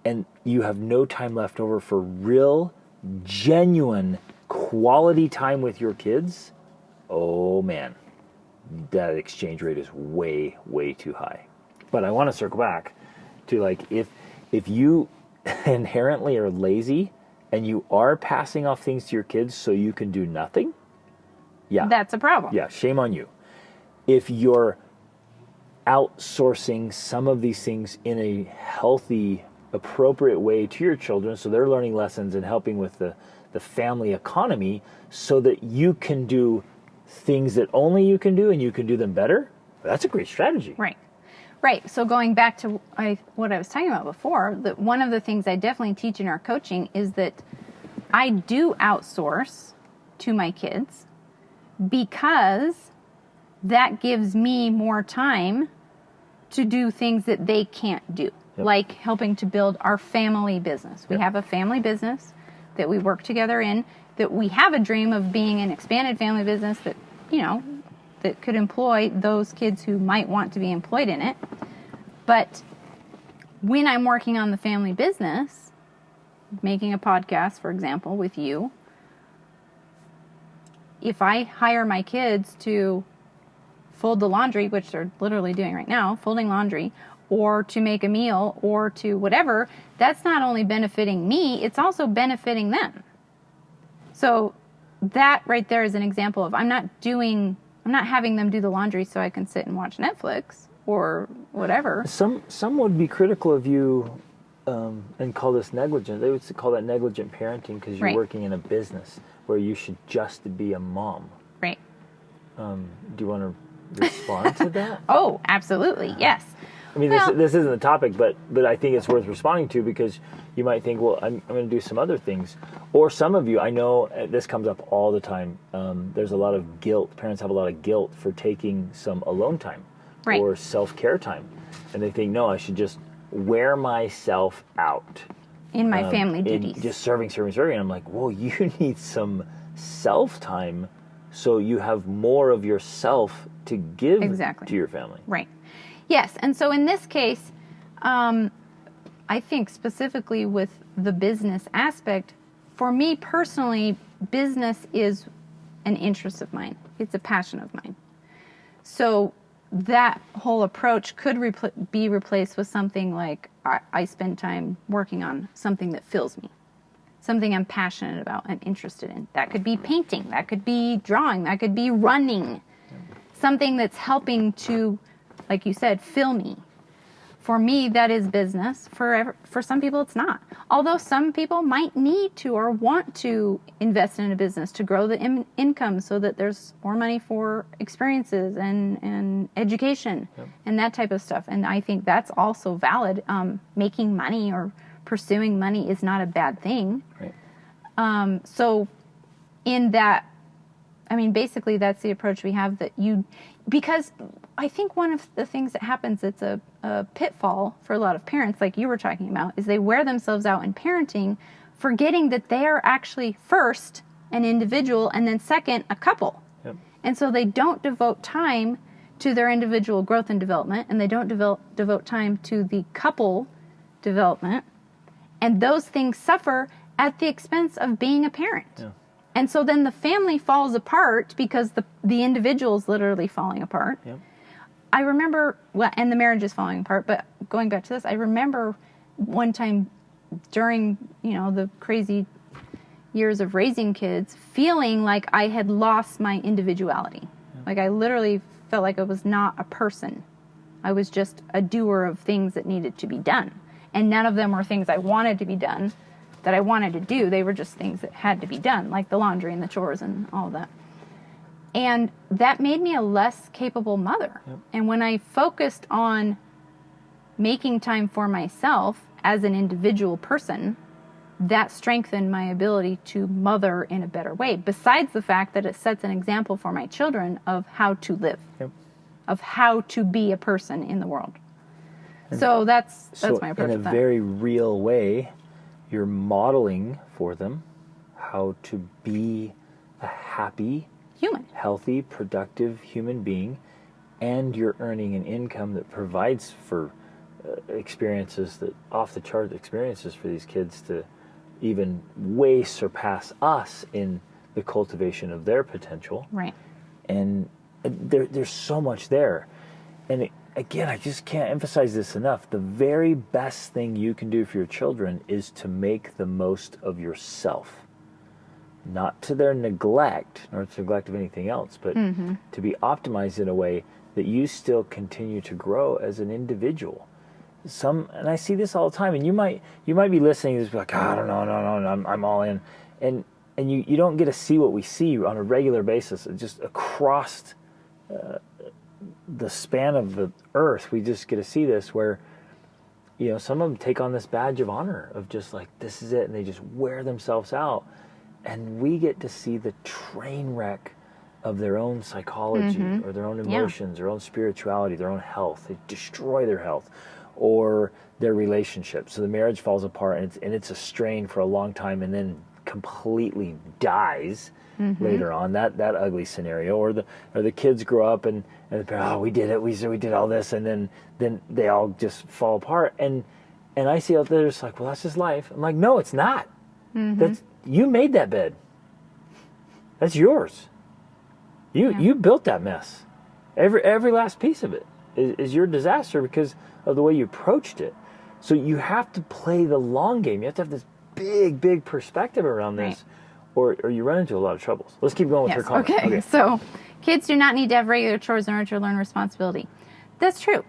and you have no time left over for real, genuine, quality time with your kids, oh man, that exchange rate is way too high. But I want to circle back to, like, if you inherently are lazy and you are passing off things to your kids so you can do nothing,
that's a problem.
Yeah, shame on you. If you're outsourcing some of these things in a healthy, appropriate way to your children so they're learning lessons and helping with the family economy so that you can do things that only you can do and you can do them better, that's a great strategy.
Right. So going back to what I was talking about before, that one of the things I definitely teach in our coaching is that I do outsource to my kids because that gives me more time to do things that they can't do, like helping to build our family business. We have a family business that we work together in, that we have a dream of being an expanded family business that, that could employ those kids who might want to be employed in it. But when I'm working on the family business, making a podcast, for example, with you, if I hire my kids to fold the laundry, which they're literally doing right now, folding laundry, or to make a meal or to whatever, that's not only benefiting me, it's also benefiting them. So that right there is an example of I'm not having them do the laundry so I can sit and watch Netflix or whatever.
Some would be critical of you and call this negligent. They would call that negligent parenting because you're working in a business where you should just be a mom.
Right.
Do you want to respond to that?
Oh, absolutely. Yes.
I mean, this isn't the topic, but I think it's worth responding to because you might think, well, I'm going to do some other things. Or some of you, I know this comes up all the time. There's a lot of guilt. Parents have a lot of guilt for taking some alone time or self-care time. And they think, no, I should just wear myself out.
In my family duties.
Just serving. And I'm like, whoa, you need some self-time so you have more of yourself to give to your family.
Right. Yes, and so in this case, I think specifically with the business aspect, for me personally, business is an interest of mine. It's a passion of mine. So that whole approach could be replaced with something like I spend time working on something that fills me, something I'm passionate about and interested in. That could be painting, that could be drawing, that could be running, something that's helping to, like you said, fill me. For me, that is business. For some people, it's not. Although some people might need to or want to invest in a business to grow the income so that there's more money for experiences and education and that type of stuff. And I think that's also valid. Making money or pursuing money is not a bad thing. Right. So in that, I mean, basically that's the approach we have because I think one of the things that happens, it's a pitfall for a lot of parents, like you were talking about, is they wear themselves out in parenting, forgetting that they are actually first an individual and then second a couple. Yep. And so they don't devote time to their individual growth and development, and they don't devote time to the couple development. And those things suffer at the expense of being a parent. Yeah. And so then the family falls apart because the individual is literally falling apart. Yep. I remember, and the marriage is falling apart, but going back to this, I remember one time during, the crazy years of raising kids, feeling like I had lost my individuality. Yep. Like I literally felt like I was not a person. I was just a doer of things that needed to be done. And none of them were things I wanted to be done, that I wanted to do. They were just things that had to be done, like the laundry and the chores and all of that. And that made me a less capable mother. Yep. And when I focused on making time for myself as an individual person, that strengthened my ability to mother in a better way, besides the fact that it sets an example for my children of how to live, of how to be a person in the world. And so that's my approach.
In a very real way, you're modeling for them how to be a happy, healthy, productive human being, and you're earning an income that provides for experiences that off-the-chart experiences for these kids to even way surpass us in the cultivation of their potential.
Right.
And there's so much there. And again, I just can't emphasize this enough. The very best thing you can do for your children is to make the most of yourself. Not to their neglect, nor to neglect of anything else, but to be optimized in a way that you still continue to grow as an individual. And I see this all the time, and you might be listening and just be like, I don't know, no, I'm all in. And you don't get to see what we see on a regular basis, just across the span of the earth. We just get to see this where, some of them take on this badge of honor of just like, this is it, and they just wear themselves out. And we get to see the train wreck of their own psychology or their own emotions, their own spirituality, their own health. They destroy their health or their relationship. So the marriage falls apart and it's a strain for a long time and then completely dies later on. That ugly scenario. Or the kids grow up and the parents, we did it. We did all this, and then they all just fall apart. And I see out there, it's like, well, that's just life. I'm like, no, it's not. You made that bed. That's yours. You built that mess. Every last piece of it is your disaster because of the way you approached it. So you have to play the long game. You have to have this big perspective around this, or you run into a lot of troubles. Let's keep going with her comment.
Okay. So kids do not need to have regular chores in order to learn responsibility. That's true.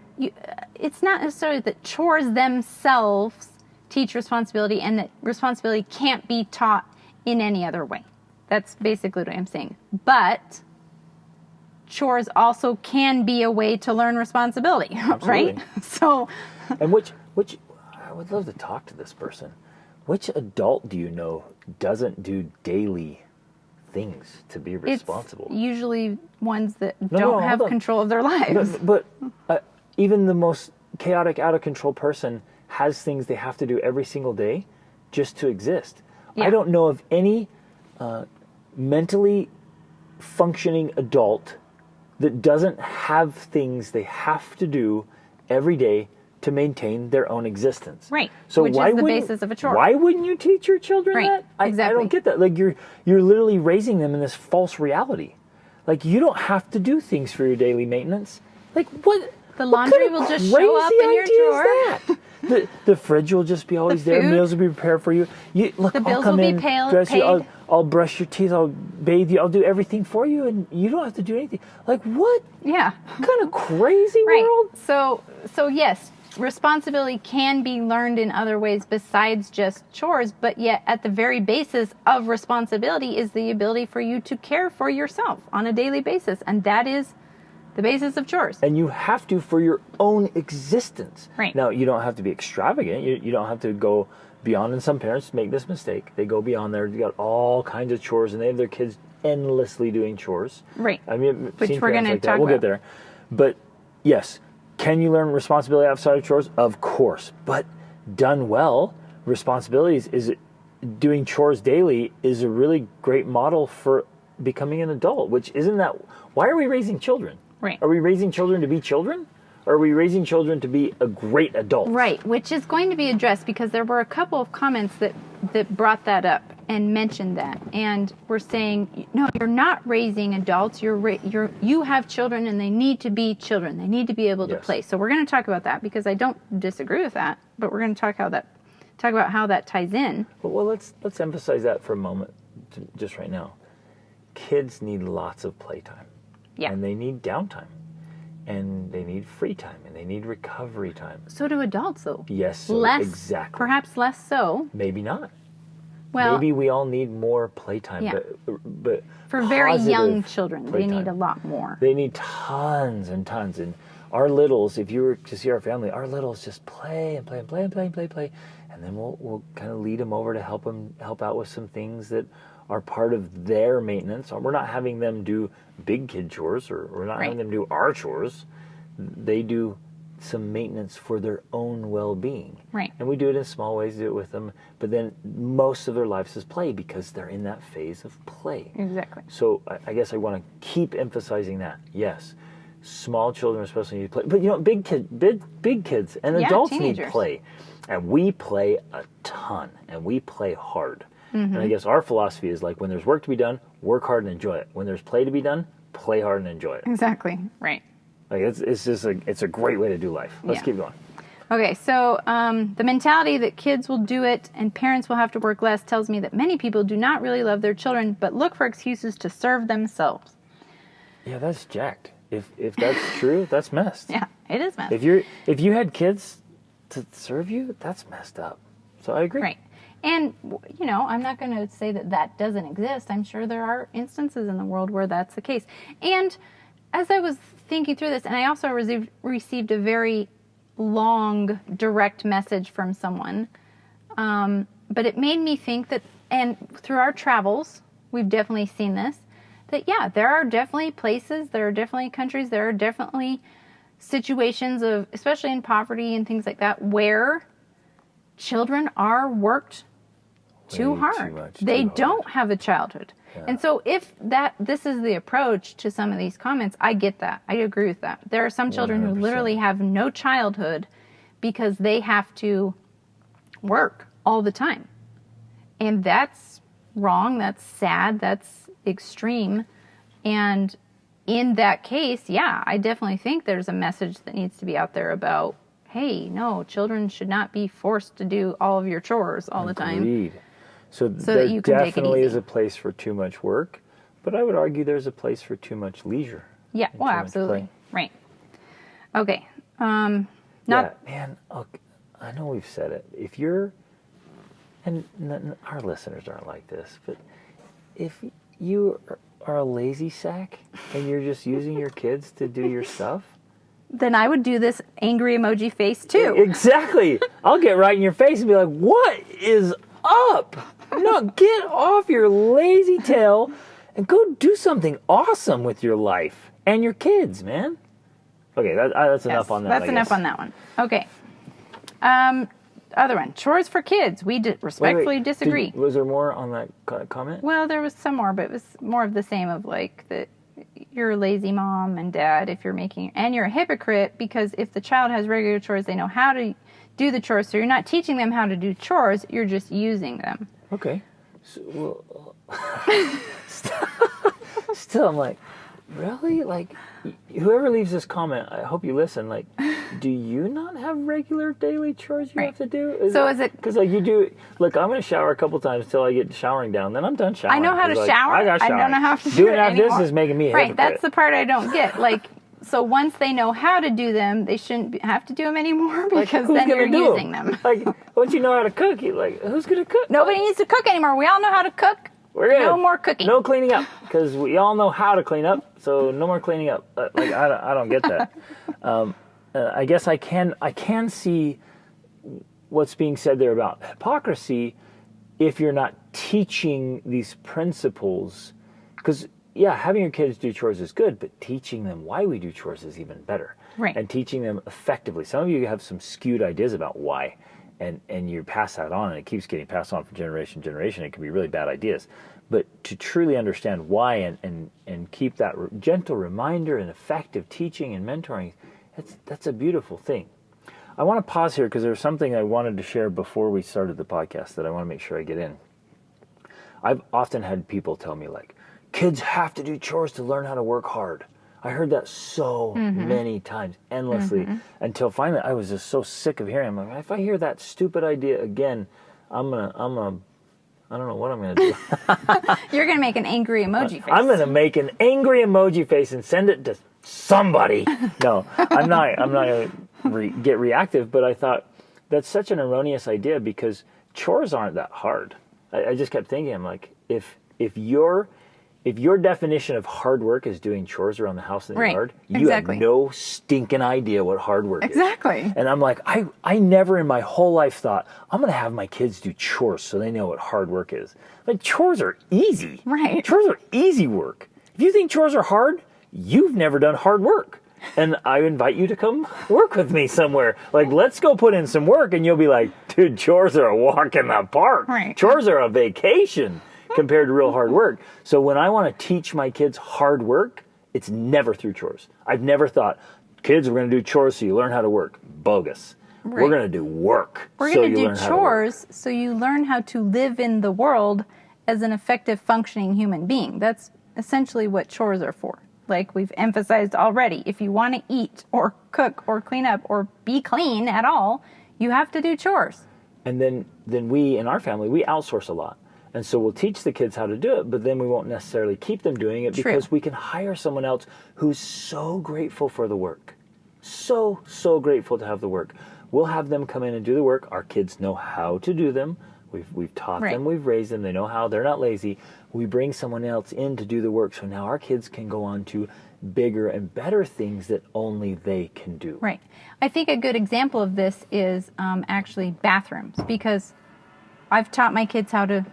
It's not necessarily that chores themselves teach responsibility and that responsibility can't be taught in any other way. That's basically what I'm saying. But chores also can be a way to learn responsibility, right? So,
and which I would love to talk to this person. Which adult do you know doesn't do daily things to be responsible?
It's usually ones that don't have control of their lives.
But even the most chaotic, out of control person has things they have to do every single day just to exist. Yeah. I don't know of any mentally functioning adult that doesn't have things they have to do every day to maintain their own existence.
Right.
So
which is the basis of a chore.
Why wouldn't you teach your children that?
Exactly.
I don't get that. Like you're literally raising them in this false reality. Like you don't have to do things for your daily maintenance. Like what?
The laundry will just show up in your drawer.
The fridge will just be always there. Meals will be prepared for you. Look,
the bills
I'll come
will
in,
be
dress you. I'll brush your teeth. I'll bathe you. I'll do everything for you, and you don't have to do anything. Like what?
Yeah.
What kind of crazy world?
So yes, responsibility can be learned in other ways besides just chores, but yet at the very basis of responsibility is the ability for you to care for yourself on a daily basis, and that is the basis of chores.
And you have to for your own existence.
Right.
Now, you don't have to be extravagant. You don't have to go beyond, and some parents make this mistake. They go beyond there. They got all kinds of chores, and they have their kids endlessly doing chores.
Right.
I mean,
which we're going to talk about.
We'll get there. But, yes, can you learn responsibility outside of chores? Of course. But done well, responsibilities is doing chores daily is a really great model for becoming an adult, which isn't that... Why are we raising children?
Right.
Are we raising children to be children? Or are we raising children to be a great adult?
Right, which is going to be addressed because there were a couple of comments that brought that up and mentioned that. And we're saying, no, you're not raising adults. You have children and they need to be children. They need to be able to play. So we're going to talk about that because I don't disagree with that, but we're going to talk about how that ties in.
Well, let's emphasize that for a moment, just right now. Kids need lots of playtime.
Yeah.
And they need downtime. And they need free time. And they need recovery time.
So do adults, though.
Yes, exactly.
Perhaps less so.
Maybe not.
Well,
maybe we all need more playtime.
Yeah.
But
for very young children, they need a lot more.
They need tons and tons. And our littles, if you were to see our family, our littles just play and play and play and play and play and play. And then we'll kind of lead them over to help out with some things that are part of their maintenance. We're not having them do big kid chores, or we're not having them do our chores. They do some maintenance for their own well-being.
Right.
And we do it in small ways, do it with them, but then most of their lives is play because they're in that phase of play.
Exactly.
So I guess I want to keep emphasizing that. Yes, small children especially need to play, but big kids and adults
teenagers
need play. And we play a ton, and we play hard. And I guess our philosophy is like when there's work to be done, work hard and enjoy it. When there's play to be done, play hard and enjoy it.
Exactly. Right.
Like it's just it's a great way to do life. Let's keep going.
Okay, so the mentality that kids will do it and parents will have to work less tells me that many people do not really love their children, but look for excuses to serve themselves.
Yeah, that's jacked. If that's true, that's messed.
Yeah, it is messed.
If you had kids to serve you, that's messed up. So I agree.
Right. And, I'm not going to say that doesn't exist. I'm sure there are instances in the world where that's the case. And as I was thinking through this, and I also received a very long, direct message from someone, but it made me think that, and through our travels, we've definitely seen this, that, there are definitely places, there are definitely countries, there are definitely situations of, especially in poverty and things like that, where children are worked too hard. They don't have a childhood. Yeah. And so if this is the approach to some of these comments, I get that. I agree with that. There are some children 100%. Who literally have no childhood because they have to work all the time. And that's wrong. That's sad. That's extreme. And in that case, I definitely think there's a message that needs to be out there about, hey, no, children should not be forced to do all of your chores all the time.
Agreed. So
that
there
you can take it
definitely
easy.
is a place for too much work, but I would argue there's a place for too much leisure.
Yeah,
and
well,
too much
absolutely.
play.
Right. Okay. Not
Yeah, man, okay, I know we've said it. If you're, and our listeners aren't like this, but if you are a lazy sack and you're just using your kids to do your stuff,
then I would do this angry emoji face too.
Exactly. I'll get right in your face and be like, what is up? No, get off your lazy tail and go do something awesome with your life and your kids, man. Okay, that's enough on that.
That's enough on that one. Okay. Other one, chores for kids. We respectfully disagree.
Was there more on that comment?
Well, there was some more, but it was more of the same of like that you're a lazy mom and dad if you're making, and you're a hypocrite because if the child has regular chores, they know how to do the chores. So you're not teaching them how to do chores, you're just using them.
Okay. So, still, I'm like, really? Like, whoever leaves this comment, I hope you listen. Like, do you not have regular daily chores you have to do? Is it because like you do? Look, I'm gonna shower a couple times till I get showering down. Then I'm done showering.
I know how to shower.
I got showering.
I don't know how to do
Doing
it
after
anymore.
this is making me a
right.
hypocrite.
That's the part I don't get. Like, so once they know how to do them, they shouldn't have to do them anymore because
who's
then
gonna
you're
do
using them.
Like, once you know how to cook, you like, who's gonna cook?
Nobody needs to cook anymore. We all know how to cook.
We're good.
No more cooking.
No cleaning up, because we all know how to clean up. So no more cleaning up. Like I don't get that. I guess I can see what's being said there about hypocrisy if you're not teaching these principles. Because yeah, having your kids do chores is good, but teaching them why we do chores is even better.
Right.
And teaching them effectively. Some of you have some skewed ideas about why. And you pass that on, and it keeps getting passed on from generation to generation. It can be really bad ideas. But to truly understand why and keep that gentle reminder and effective teaching and mentoring, that's a beautiful thing. I want to pause here because there's something I wanted to share before we started the podcast that I want to make sure I get in. I've often had people tell me, like, kids have to do chores to learn how to work hard. I heard that so many times, endlessly, until finally I was just so sick of hearing it. I'm like, if I hear that stupid idea again, I don't know what I'm gonna do.
You're gonna make an angry emoji face.
I'm gonna make an angry emoji face and send it to somebody. No, I'm not gonna get reactive. But I thought that's such an erroneous idea because chores aren't that hard. I just kept thinking, I'm like, if your definition of hard work is doing chores around the house in the yard, you have no stinking idea what hard work is.
Exactly.
And I'm like, I never in my whole life thought, I'm going to have my kids do chores so they know what hard work is. Like, chores are easy.
Right.
Chores are easy work. If you think chores are hard, you've never done hard work. And I invite you to come work with me somewhere. Like, let's go put in some work, and you'll be like, dude, chores are a walk in the park.
Right.
Chores are a vacation compared to real hard work. So when I want to teach my kids hard work, it's never through chores. I've never thought, kids, we're going to do chores so you learn how to work. Bogus.
Right.
We're going to do work.
We're going to do chores so you learn how to live in the world as an effective functioning human being. That's essentially what chores are for. Like we've emphasized already, if you want to eat or cook or clean up or be clean at all, you have to do chores.
And then we, in our family, we outsource a lot. And so we'll teach the kids how to do it, but then we won't necessarily keep them doing it because we can hire someone else who's so grateful for the work. So grateful to have the work. We'll have them come in and do the work. Our kids know how to do them. We've taught them, we've raised them, they know how, they're not lazy. We bring someone else in to do the work, so now our kids can go on to bigger and better things that only they can do.
Right. I think a good example of this is actually bathrooms, because I've taught my kids how to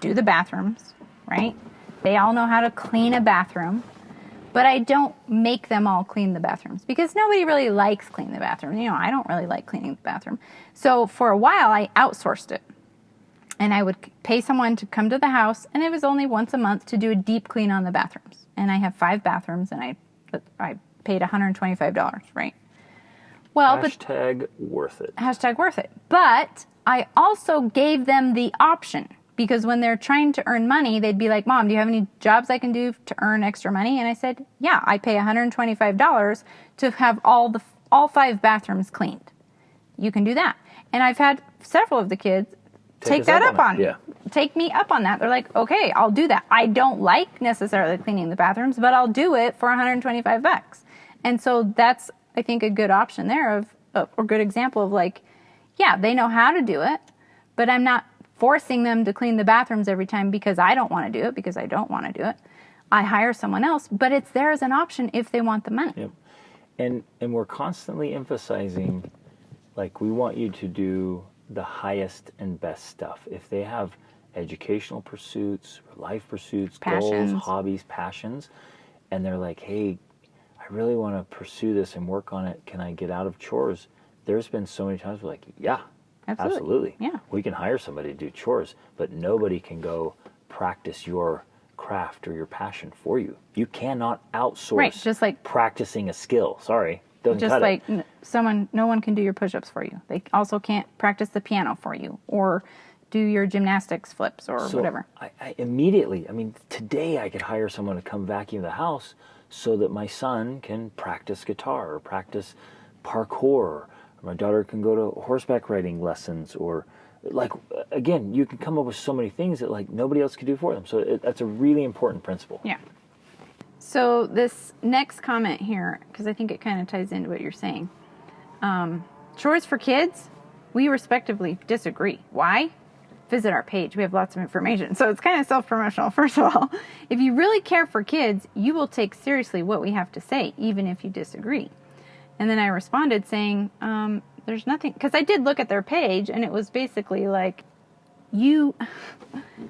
do the bathrooms, right? They all know how to clean a bathroom, but I don't make them all clean the bathrooms because nobody really likes cleaning the bathroom. You know, I don't really like cleaning the bathroom. So for a while, I outsourced it. And I would pay someone to come to the house, and it was only once a month to do a deep clean on the bathrooms. And I have 5 bathrooms, and I paid $125, right? Well,
hashtag worth it.
Hashtag worth it. But I also gave them the option, because when they're trying to earn money, they'd be like, Mom, do you have any jobs I can do to earn extra money? And I said, yeah, I pay $125 to have all 5 bathrooms cleaned. you can do that. And I've had several of the kids take that up on me.
Yeah.
Take me up on that. They're like, okay, I'll do that. I don't like necessarily cleaning the bathrooms, but I'll do it for $125. And so that's, I think, a good option there or good example of like, yeah, they know how to do it, but I'm not forcing them to clean the bathrooms every time because I don't want to do it, because I don't want to do it. I hire someone else, but it's there as an option if they want the money.
Yep. And we're constantly emphasizing, like, we want you to do the highest and best stuff. If they have educational pursuits, life pursuits,
Passions.
goals, hobbies, passions, and they're like, hey, I really want to pursue this and work on it. Can I get out of chores? There's been so many times we're like, yeah, absolutely.
Yeah.
We can hire somebody to do chores, but nobody can go practice your craft or your passion for you. You cannot outsource
Right, just like
practicing a skill. Sorry, doesn't
just
cut
like
it.
no one can do your push-ups for you. They also can't practice the piano for you or do your gymnastics flips or whatever.
I immediately, today I could hire someone to come vacuum the house so that my son can practice guitar or practice parkour, or my daughter can go to horseback riding lessons, or like, again, you can come up with so many things that like nobody else could do for them. So that's a really important principle.
Yeah. So this next comment here, because I think it kind of ties into what you're saying. Chores for kids, we respectively disagree. Why? Visit our page. We have lots of information. So it's kind of self-promotional. First of all, if you really care for kids, you will take seriously what we have to say, even if you disagree. And then I responded saying, there's nothing, because I did look at their page and it was basically like, you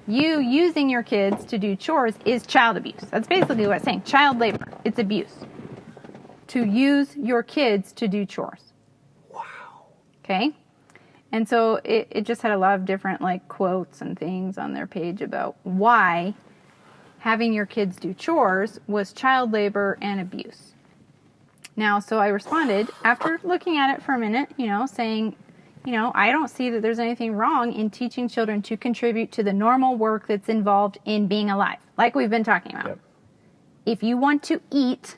using your kids to do chores is child abuse. That's basically what it's saying. Child labor. It's abuse. To use your kids to do chores.
Wow.
Okay? And so it just had a lot of different like quotes and things on their page about why having your kids do chores was child labor and abuse. Now, so I responded after looking at it for a minute, saying, I don't see that there's anything wrong in teaching children to contribute to the normal work that's involved in being alive, like we've been talking about.
Yep.
If you want to eat,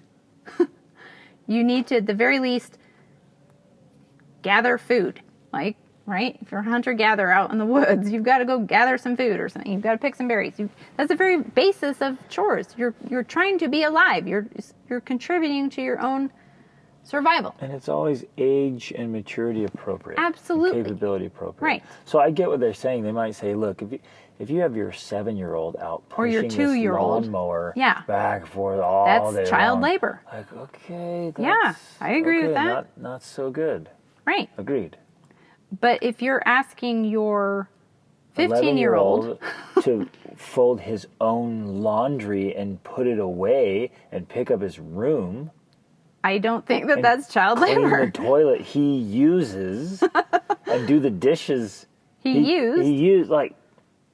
you need to, at the very least, gather food. Like, right? If you're a hunter-gatherer out in the woods, you've got to go gather some food or something. You've got to pick some berries. That's the very basis of chores. You're trying to be alive. You're contributing to your own survival.
And it's always age and maturity appropriate.
Absolutely.
Capability appropriate.
Right.
So I get what they're saying. They might say, look, if you have your 7-year-old out
or your
pushing this
2-year-old
lawnmower
back
and forth all day
that's child
long,
labor.
like, okay,
I agree with that.
Not so good.
Right.
Agreed.
But if you're asking your 15-year-old
to fold his own laundry and put it away and pick up his room,
I don't think that's child labor.
Clean the toilet he uses and do the dishes
he used.
Like,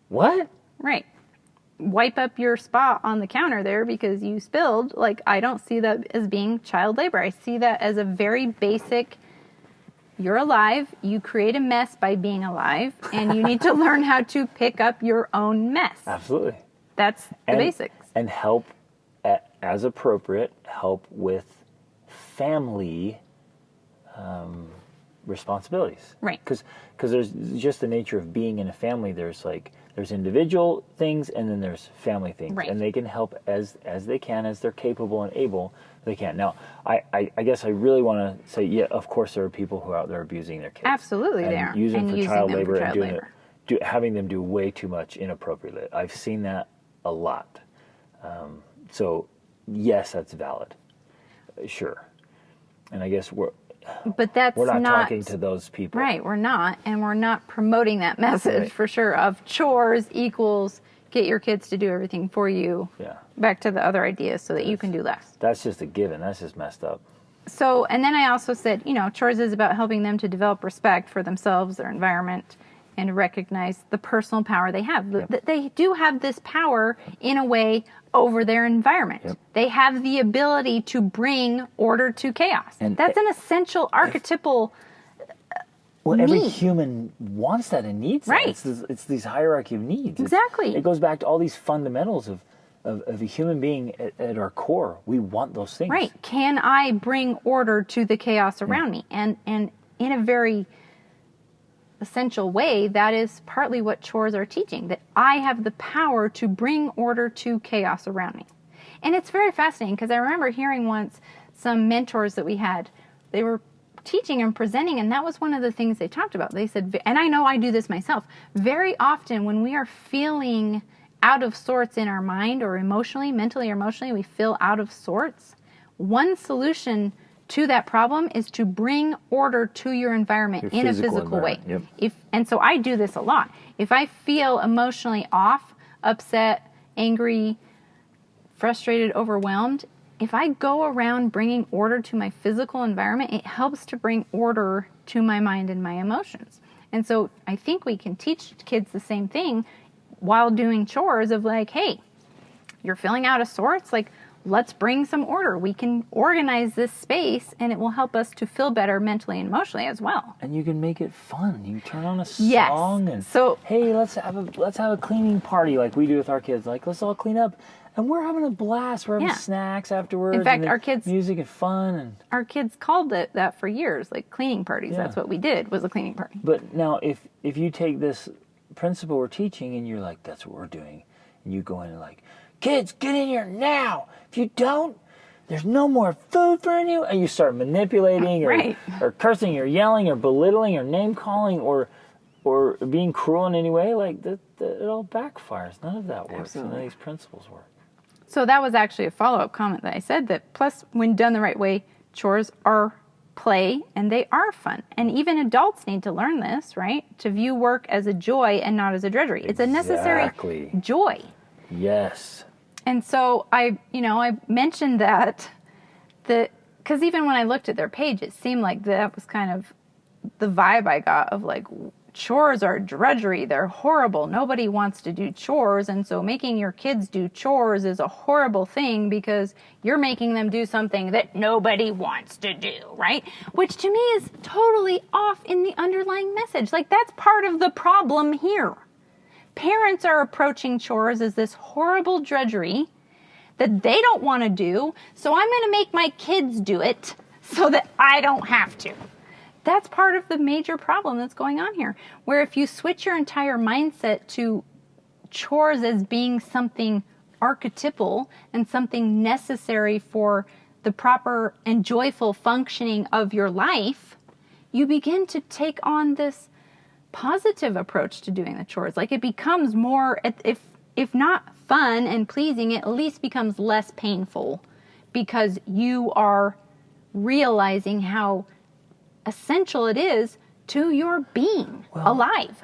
what?
Right. Wipe up your spot on the counter there because you spilled. Like, I don't see that as being child labor. I see that as a very basic, you're alive, you create a mess by being alive, and you need to learn how to pick up your own mess.
Absolutely.
That's the basics.
And help, as appropriate, help with family responsibilities.
Right.
Because there's just the nature of being in a family. There's individual things and then there's family things.
Right.
And they can help as they can, as they're capable and able, they can. Now, I guess I really want to say, yeah, of course there are people who are out there abusing their kids.
Absolutely they are.
Using
and
for
using
child
them
labor
for child
and doing
labor.
having them do way too much inappropriately. I've seen that a lot. So, yes, that's valid. Sure. And I guess we're not talking to those people.
Right, we're not. And we're not promoting that message for sure of chores equals get your kids to do everything for you.
Yeah.
Back to the other ideas so that you can do less.
That's just a given. That's just messed up.
So, and then I also said, chores is about helping them to develop respect for themselves, their environment, and recognize the personal power they have.
Yep.
They do have this power in a way over their environment.
Yep.
They have the ability to bring order to chaos.
And
that's an essential archetypal
every
need.
Human wants that and needs that.
Right.
It's these hierarchy of needs.
Exactly.
It goes back to all these fundamentals of a human being at our core. We want those things.
Right. Can I bring order to the chaos around me? And in a very essential way, that is partly what chores are teaching, that I have the power to bring order to chaos around me. And it's very fascinating because I remember hearing once some mentors that we had, they were teaching and presenting, and that was one of the things they talked about. They said, and I know I do this myself, very often when we are feeling out of sorts in our mind or emotionally, mentally or emotionally, we feel out of sorts, one solution to that problem is to bring order to your environment in a physical way.
Yep.
And so I do this a lot. If I feel emotionally off, upset, angry, frustrated, overwhelmed, if I go around bringing order to my physical environment, it helps to bring order to my mind and my emotions. And so I think we can teach kids the same thing while doing chores of like, hey, you're feeling out of sorts, like, let's bring some order. We can organize this space, and it will help us to feel better mentally and emotionally as well.
And you can make it fun. You turn on a song and hey, let's have a cleaning party like we do with our kids. Like, let's all clean up, and we're having a blast. We're having snacks afterwards.
In fact, our kids,
music and fun, and
our kids called it that for years, like cleaning parties. That's what we did, was a cleaning party.
But now, if you take this principle we're teaching, and you're like, that's what we're doing, and you go in and like, kids, get in here now. If you don't, there's no more food for anyone. And you start manipulating or cursing or yelling or belittling or name calling or being cruel in any way, like that it all backfires. None of that works.
Absolutely.
None of these principles work.
So that was actually a follow-up comment that I said, that plus when done the right way, chores are play and they are fun. And even adults need to learn this, right? To view work as a joy and not as a drudgery. It's a necessary joy.
Yes.
And so I mentioned that because even when I looked at their page, it seemed like that was kind of the vibe I got of like, chores are drudgery. They're horrible. Nobody wants to do chores. And so making your kids do chores is a horrible thing because you're making them do something that nobody wants to do, right? Which to me is totally off in the underlying message. Like, that's part of the problem here. Parents are approaching chores as this horrible drudgery that they don't want to do, so I'm going to make my kids do it so that I don't have to. That's part of the major problem that's going on here, where if you switch your entire mindset to chores as being something archetypal and something necessary for the proper and joyful functioning of your life, you begin to take on this positive approach to doing the chores. Like, it becomes more, if not fun and pleasing, it at least becomes less painful because you are realizing how essential it is to your being alive.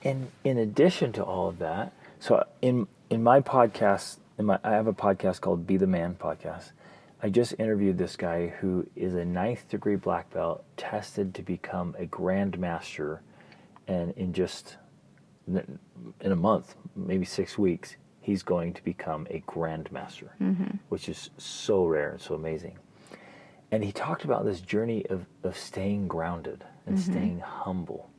And in addition to all of that, so in my podcast, I have a podcast called Be the Man podcast. I just interviewed this guy who is a 9th degree black belt, tested to become a grandmaster. And in a month, maybe 6 weeks, he's going to become a grandmaster, which is so rare and so amazing. And he talked about this journey of staying grounded and staying humble.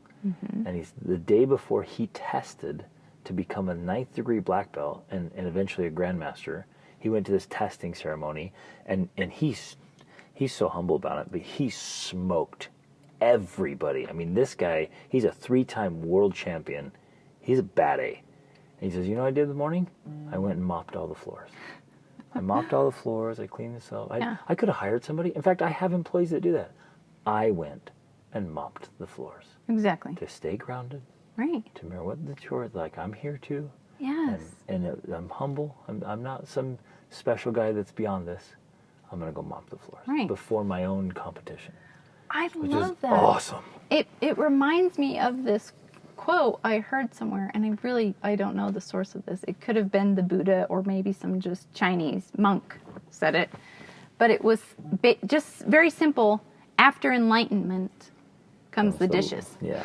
And the day before he tested to become a 9th degree black belt and eventually a grandmaster, he went to this testing ceremony, and he's so humble about it, but he smoked everybody. I mean, this guy, he's a 3-time world champion. He's a bad A. And he says, you know what I did in the morning? I went and mopped all the floors. I mopped all the floors. I cleaned this up. I could have hired somebody. In fact, I have employees that do that. I went and mopped the floors.
Exactly.
To stay grounded.
Right.
To mirror what the chores, like, I'm here too.
Yes.
And I'm humble. I'm not some special guy that's beyond this. I'm going to go mop the floors before my own competition.
I love that.
Awesome.
It reminds me of this quote I heard somewhere, and I don't know the source of this. It could have been the Buddha or maybe some just Chinese monk said it. But it was just very simple. After enlightenment comes the dishes.
Yeah.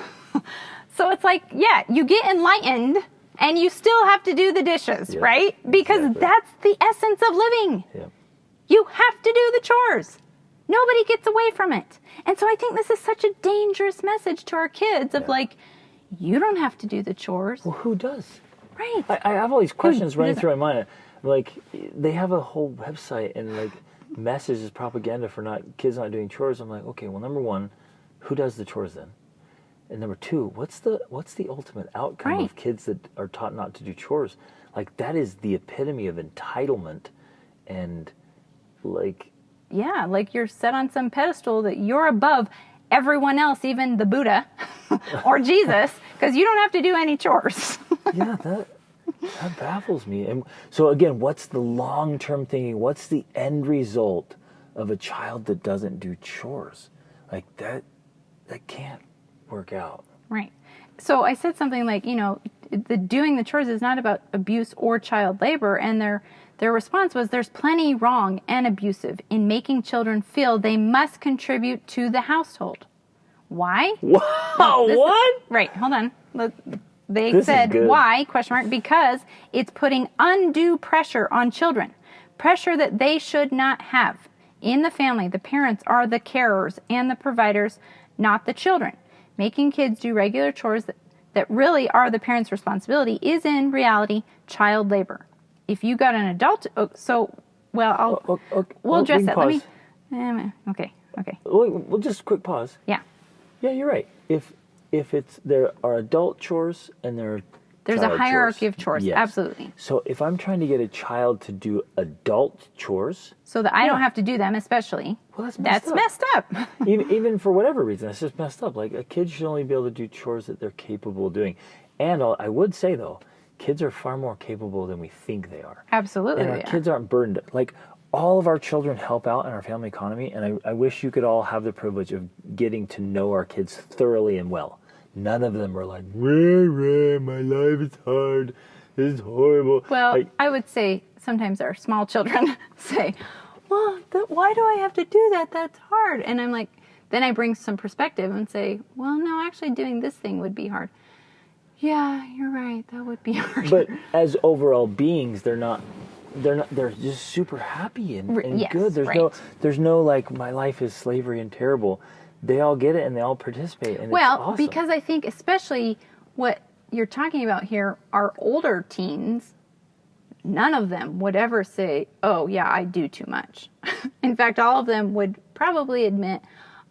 So it's like, you get enlightened and you still have to do the dishes, right? Because that's the essence of living.
Yep.
You have to do the chores. Nobody gets away from it. And so I think this is such a dangerous message to our kids of like, you don't have to do the chores.
Well, who does?
Right.
I have all these questions running through my mind. Like, they have a whole website and like message is propaganda for kids not doing chores. I'm like, okay, well, number one, who does the chores then? And number two, what's the ultimate outcome
Right.
of kids that are taught not to do chores? Like, that is the epitome of entitlement, and like,
Yeah, like you're set on some pedestal that you're above everyone else, even the Buddha or Jesus, because you don't have to do any chores.
yeah, that baffles me. And so again, what's the long-term thinking? What's the end result of a child that doesn't do chores? Like, that can't work out.
Right. So I said something like, the doing the chores is not about abuse or child labor, and their response was, there's plenty wrong and abusive in making children feel they must contribute to the household. Why?
Wow, what?
Right, hold on. They
This is
said,
good.
why, ? Because it's putting undue pressure on children. Pressure that they should not have. In the family, the parents are the carers and the providers, not the children. Making kids do regular chores that really are the parents' responsibility is in reality child labor. If you got an adult, we'll address that. Let me. Okay.
Well, just a quick pause.
Yeah.
Yeah, you're right. If there are adult chores and there's
a hierarchy of chores.
Yes.
Absolutely.
So if I'm trying to get a child to do adult chores,
so that I don't have to do them, especially.
Well,
that's messed up.
even for whatever reason, it's just messed up. Like, a kid should only be able to do chores that they're capable of doing. And I would say, though, kids are far more capable than we think they are.
Absolutely.
And our kids aren't burdened. Like, all of our children help out in our family economy, and I wish you could all have the privilege of getting to know our kids thoroughly and well. None of them are like, my life is hard, this is horrible.
Well, I would say sometimes our small children say, well, why do I have to do that? That's hard. And I'm like, then I bring some perspective and say, well, no, actually doing this thing would be hard. Yeah, you're right. That would be hard.
But as overall beings, they're just super happy and
yes,
good. There's no like, my life is slavery and terrible. They all get it and they all participate, and it's awesome.
Because I think especially what you're talking about here are older teens. None of them would ever say, oh yeah, I do too much. In fact, all of them would probably admit,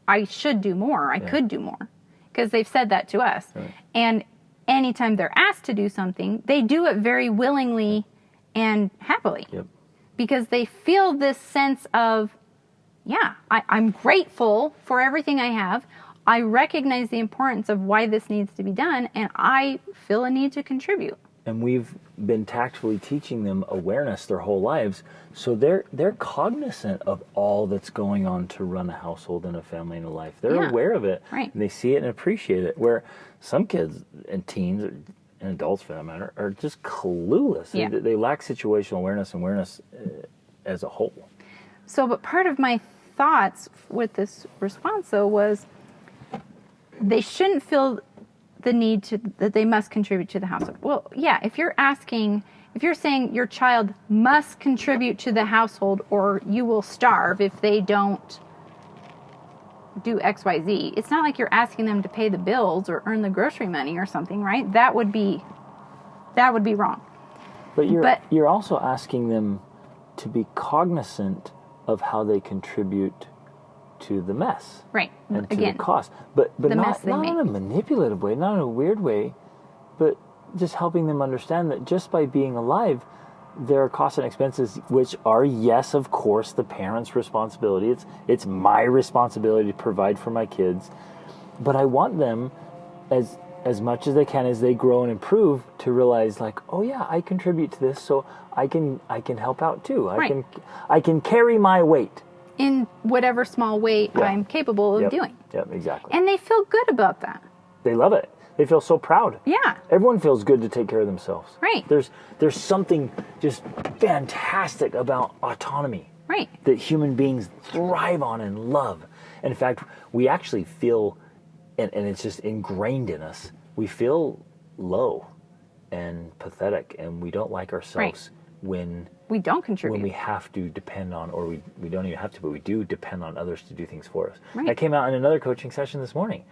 I should do more. I could do more. Because they've said that to us.
Right.
And anytime they're asked to do something, they do it very willingly and happily.
Yep.
Because they feel this sense of, I'm grateful for everything I have. I recognize the importance of why this needs to be done, and I feel a need to contribute.
And we've been tactfully teaching them awareness their whole lives, so they're cognizant of all that's going on to run a household and a family and a life. They're aware of it,
right.
And they see it and appreciate it. Where some kids and teens and adults, for that matter, are just clueless.
Yeah.
They lack situational awareness as a whole.
So, but part of my thoughts with this response, though, was they shouldn't feel the need that they must contribute to the household. Well, yeah, if you're saying your child must contribute to the household or you will starve if they don't do XYZ, it's not like you're asking them to pay the bills or earn the grocery money or something, right? That would be wrong.
But you're also asking them to be cognizant of how they contribute to the mess,
right?
And to
Again,
the cost, but not
in
a manipulative way, not in a weird way, but just helping them understand that just by being alive, there are costs and expenses which are, yes, of course, the parent's responsibility. It's my responsibility to provide for my kids, but I want them as much as they can as they grow and improve to realize, like, oh yeah, I contribute to this, so I can help out too.
Right.
I can carry my weight
in whatever small way I'm capable of doing.
Yep, exactly.
And they feel good about that.
They love it. They feel so proud.
Yeah.
Everyone feels good to take care of themselves.
Right.
There's something just fantastic about autonomy.
Right.
That human beings thrive on and love. And in fact, we actually feel, and it's just ingrained in us, we feel low and pathetic, and we don't like ourselves when
we don't contribute.
When we have to depend on, or we don't even have to, but we do depend on others to do things for us.
Right.
I came out in another coaching session this morning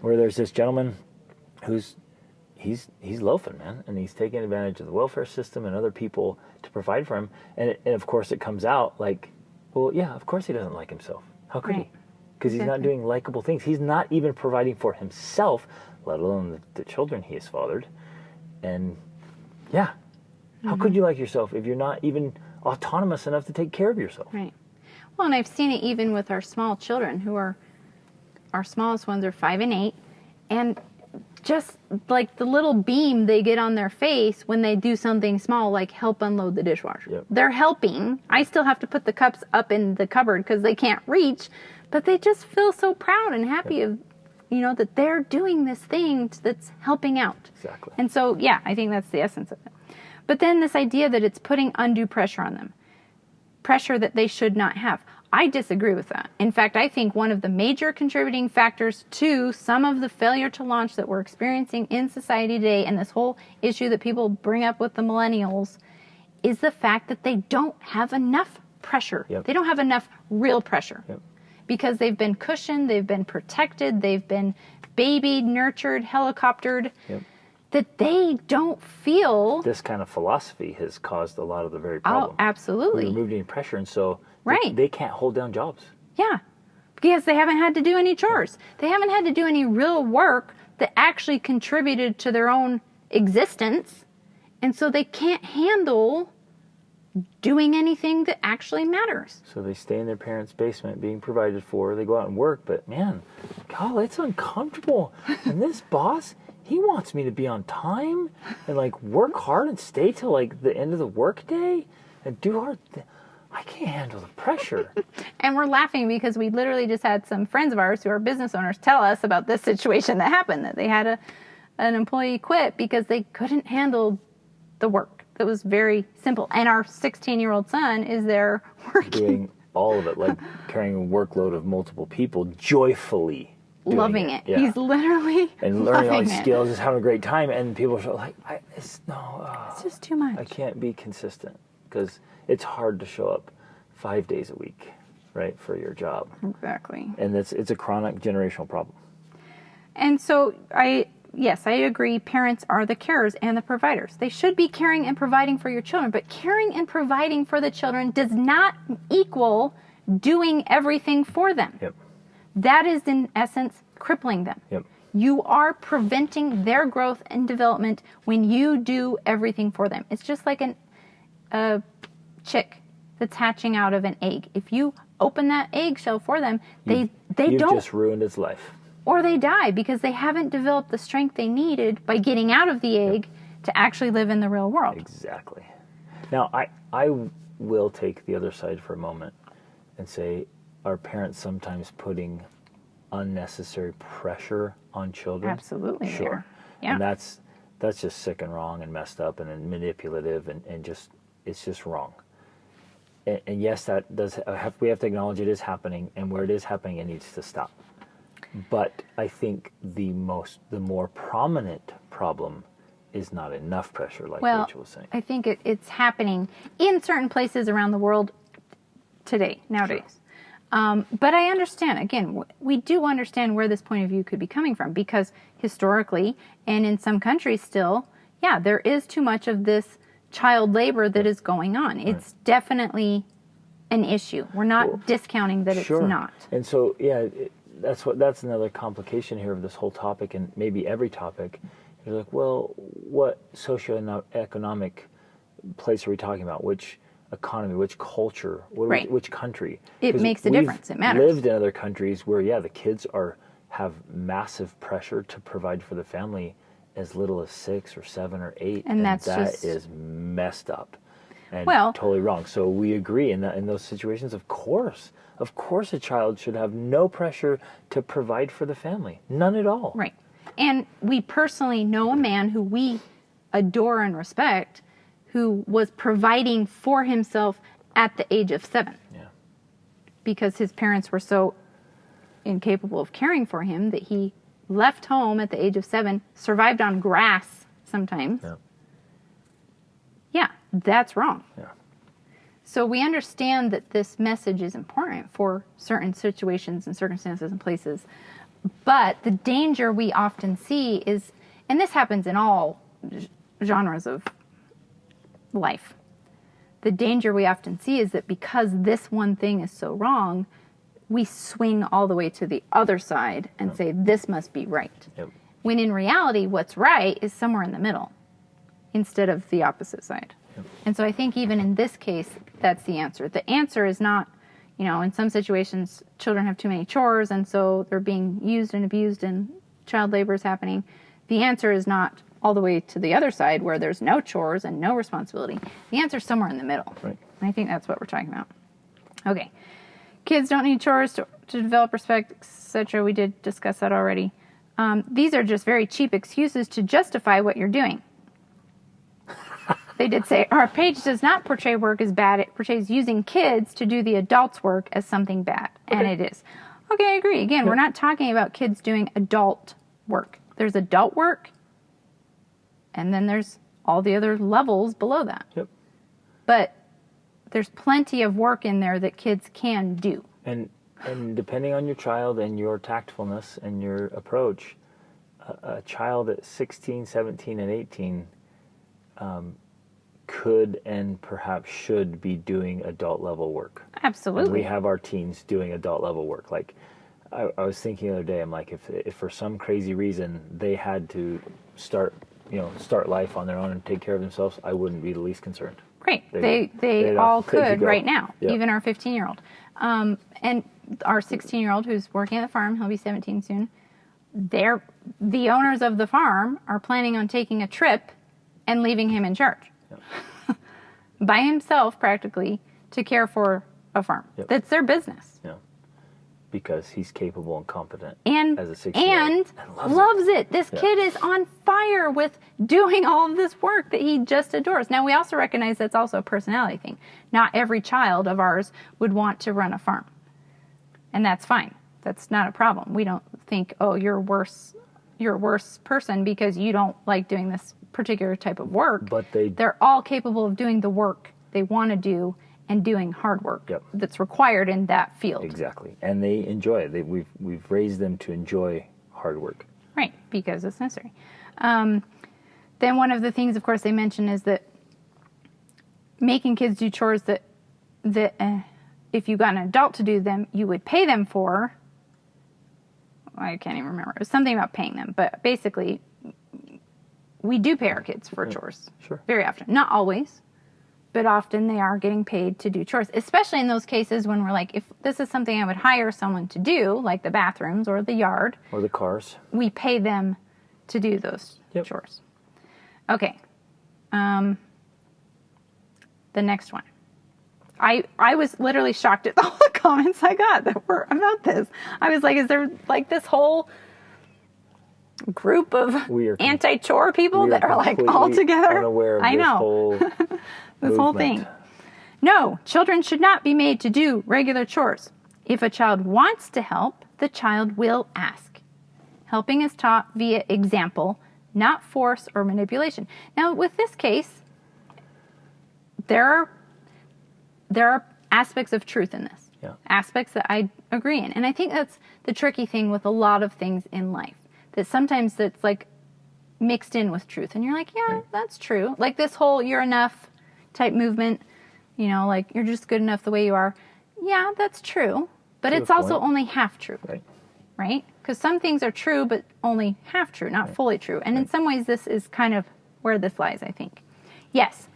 where there's this gentleman he's loafing, man, and he's taking advantage of the welfare system and other people to provide for him. And of course it comes out like, well, yeah, of course he doesn't like himself. How could he? because he's not doing likable things. He's not even providing for himself, let alone the children he has fathered. And yeah, how could you like yourself if you're not even autonomous enough to take care of yourself?
Right. Well, and I've seen it even with our small children, who are, our smallest ones are 5 and 8, and just like the little beam they get on their face when they do something small, like help unload the dishwasher.
Yep.
They're helping. I still have to put the cups up in the cupboard because they can't reach, but they just feel so proud and happy of, you know, that they're doing this thing that's helping out.
Exactly.
And so, yeah, I think that's the essence of it. But then this idea that it's putting undue pressure on them, pressure that they should not have. I disagree with that. In fact, I think one of the major contributing factors to some of the failure to launch that we're experiencing in society today, and this whole issue that people bring up with the millennials, is the fact that they don't have enough pressure.
Yep.
They don't have enough real pressure.
Yep.
Because they've been cushioned, they've been protected, they've been babied, nurtured, helicoptered,
Yep.
that they don't feel...
This kind of philosophy has caused a lot of the very problem.
Oh, absolutely.
We removed any pressure, and so
Right.
they can't hold down jobs.
Yeah, because they haven't had to do any chores. They haven't had to do any real work that actually contributed to their own existence, and so they can't handle doing anything that actually matters.
So they stay in their parents' basement being provided for. They go out and work, but man, God, it's uncomfortable. And this boss, he wants me to be on time and like work hard and stay till like the end of the workday and do hard I can't handle the pressure.
And we're laughing because we literally just had some friends of ours who are business owners tell us about this situation that happened, that they had an employee quit because they couldn't handle the work. That was very simple. And our 16-year-old son is there working.
Doing all of it, like carrying a workload of multiple people joyfully.
Loving it.
Yeah.
He's literally
and learning all these
it.
skills, just having a great time. And people are like, it's
just too much.
I can't be consistent because it's hard to show up 5 days a week, right, for your job.
Exactly.
And it's a chronic generational problem.
And so I agree, parents are the carers and the providers. They should be caring and providing for your children, but caring and providing for the children does not equal doing everything for them.
Yep.
That is, in essence, crippling them.
Yep.
You are preventing their growth and development when you do everything for them. It's just like a chick that's hatching out of an egg. If you open that eggshell for them, they don't.
You've just ruined its life.
Or they die because they haven't developed the strength they needed by getting out of the egg to actually live in the real world.
Exactly. Now, I will take the other side for a moment and say, are parents sometimes putting unnecessary pressure on children?
Absolutely.
Sure.
Yeah.
And that's just sick and wrong and messed up and manipulative and just, it's just wrong. And yes, that does we have to acknowledge it is happening, and where it is happening, it needs to stop. But I think the more prominent problem is not enough pressure, like Rachel was saying.
I think it's happening in certain places around the world nowadays. Sure. But I understand, again, we do understand where this point of view could be coming from, because historically, and in some countries still, there is too much of this child labor that is going on. It's definitely an issue. We're not discounting that it's not. And
so, that's another complication here of this whole topic, and maybe every topic. You're like, well, what socioeconomic place are we talking about? Which economy? Which culture? Which country?
It makes a difference. It matters.
Lived in other countries where, the kids have massive pressure to provide for the family as little as 6 or 7 or 8, and that is messed up and totally wrong. So we agree in those situations. Of course, a child should have no pressure to provide for the family, none at all.
Right. And we personally know a man who we adore and respect, who was providing for himself at the age of 7.
Yeah. Because
his parents were so incapable of caring for him that he left home at the age of 7, survived on grass sometimes. Yeah, that's wrong.
Yeah.
So we understand that this message is important for certain situations and circumstances and places. But the danger we often see is, and this happens in all genres of life, the danger we often see is that because this one thing is so wrong, we swing all the way to the other side and say, this must be right.
Yep.
When in reality, what's right is somewhere in the middle instead of the opposite side.
Yep.
And so I think even in this case, that's the answer. The answer is not, you know, in some situations, children have too many chores, and so they're being used and abused and child labor is happening. The answer is not all the way to the other side where there's no chores and no responsibility. The answer is somewhere in the middle.
Right.
And I think that's what we're talking about. Okay. Kids don't need chores to develop respect, etc. We did discuss that already. These are just very cheap excuses to justify what you're doing. They did say, our page does not portray work as bad. It portrays using kids to do the adults' work as something bad. Okay. And it is. Okay, I agree. Again, we're not talking about kids doing adult work. There's adult work, and then there's all the other levels below that.
Yep.
But there's plenty of work in there that kids can do. And
depending on your child and your tactfulness and your approach, a child at 16, 17, and 18 could and perhaps should be doing adult level work.
Absolutely.
And we have our teens doing adult level work. Like I was thinking the other day, I'm like, if for some crazy reason they had to start life on their own and take care of themselves, I wouldn't be the least concerned.
Right. They all could right now, even our 15-year-old. And our 16-year-old who's working at the farm, he'll be 17 soon, the owners of the farm are planning on taking a trip and leaving him in charge. Yep. By himself, practically, to care for a farm. Yep. That's their business.
Yeah. Because he's capable and competent
and,
as a 16-year-old.
And loves it. This kid is on fire with doing all of this work that he just adores. Now, we also recognize that's also a personality thing. Not every child of ours would want to run a farm. And that's fine. That's not a problem. We don't think, oh, you're a worse person because you don't like doing this particular type of work.
But
they're all capable of doing the work they want to do and doing hard work that's required in that field.
Exactly. And they enjoy it. We've raised them to enjoy hard work.
Right, because it's necessary. Then one of the things, of course, they mention is that making kids do chores that if you got an adult to do them, you would pay them for. I can't even remember. It was something about paying them. But basically, we do pay our kids for chores.
Sure.
Very often. Not always. But often they are getting paid to do chores, especially in those cases when we're like, if this is something I would hire someone to do, like the bathrooms or the yard.
Or the cars.
We pay them to do those chores. Okay. The next one. I was literally shocked at all the comments I got that were about this. I was like, is there like this whole group of anti-chore people that are like all together?
Unaware of this whole
this whole thing. No, children should not be made to do regular chores. If a child wants to help, the child will ask. Helping is taught via example, not force or manipulation. Now, with this case, there are aspects of truth in this.
Yeah.
Aspects that I agree in. And I think that's the tricky thing with a lot of things in life. That sometimes it's like mixed in with truth. And you're like, yeah, that's true. Like this whole you're enough type movement, you know, like you're just good enough the way you are. Yeah, that's true. But it's also only half true. Right? Because some things are true, but only half true, not fully true. And in some ways, this is kind of where this lies, I think. Yes,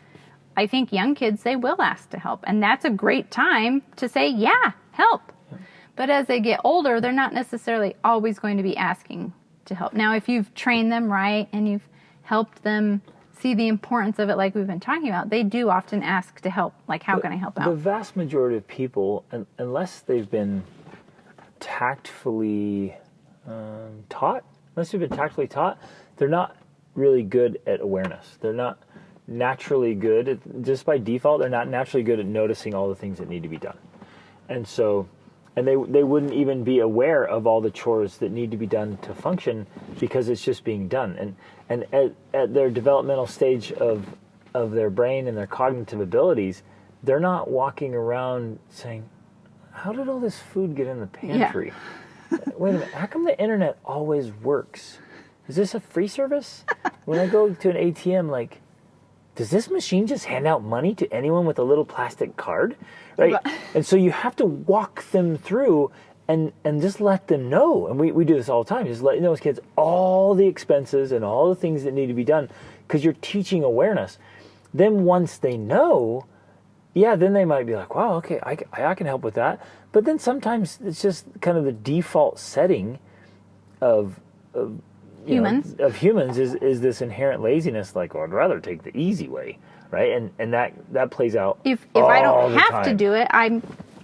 I think young kids, they will ask to help. And that's a great time to say, yeah, help. Yeah. But as they get older, they're not necessarily always going to be asking to help. Now, if you've trained them right and you've helped them see the importance of it like we've been talking about, they do often ask to help. Like, how can I help out?
The vast majority of people, unless they've been tactfully taught, they're not really good at awareness. They're not naturally good just by default. They're not naturally good at noticing all the things that need to be done, and so they wouldn't even be aware of all the chores that need to be done to function because it's just being done. And at their developmental stage of their brain and their cognitive abilities, they're not walking around saying, how did all this food get in the pantry? Wait a minute, how come the internet always works? Is this a free service? When I go to an ATM, like, does this machine just hand out money to anyone with a little plastic card? Right? And so you have to walk them through and just let them know. And we do this all the time. Just letting those kids all the expenses and all the things that need to be done, because you're teaching awareness. Then once they know, then they might be like, wow, okay, I can help with that. But then sometimes it's just kind of the default setting of
humans.
Of humans is this inherent laziness, like, well, I'd rather take the easy way, right? And that plays out.
If I don't have to do it,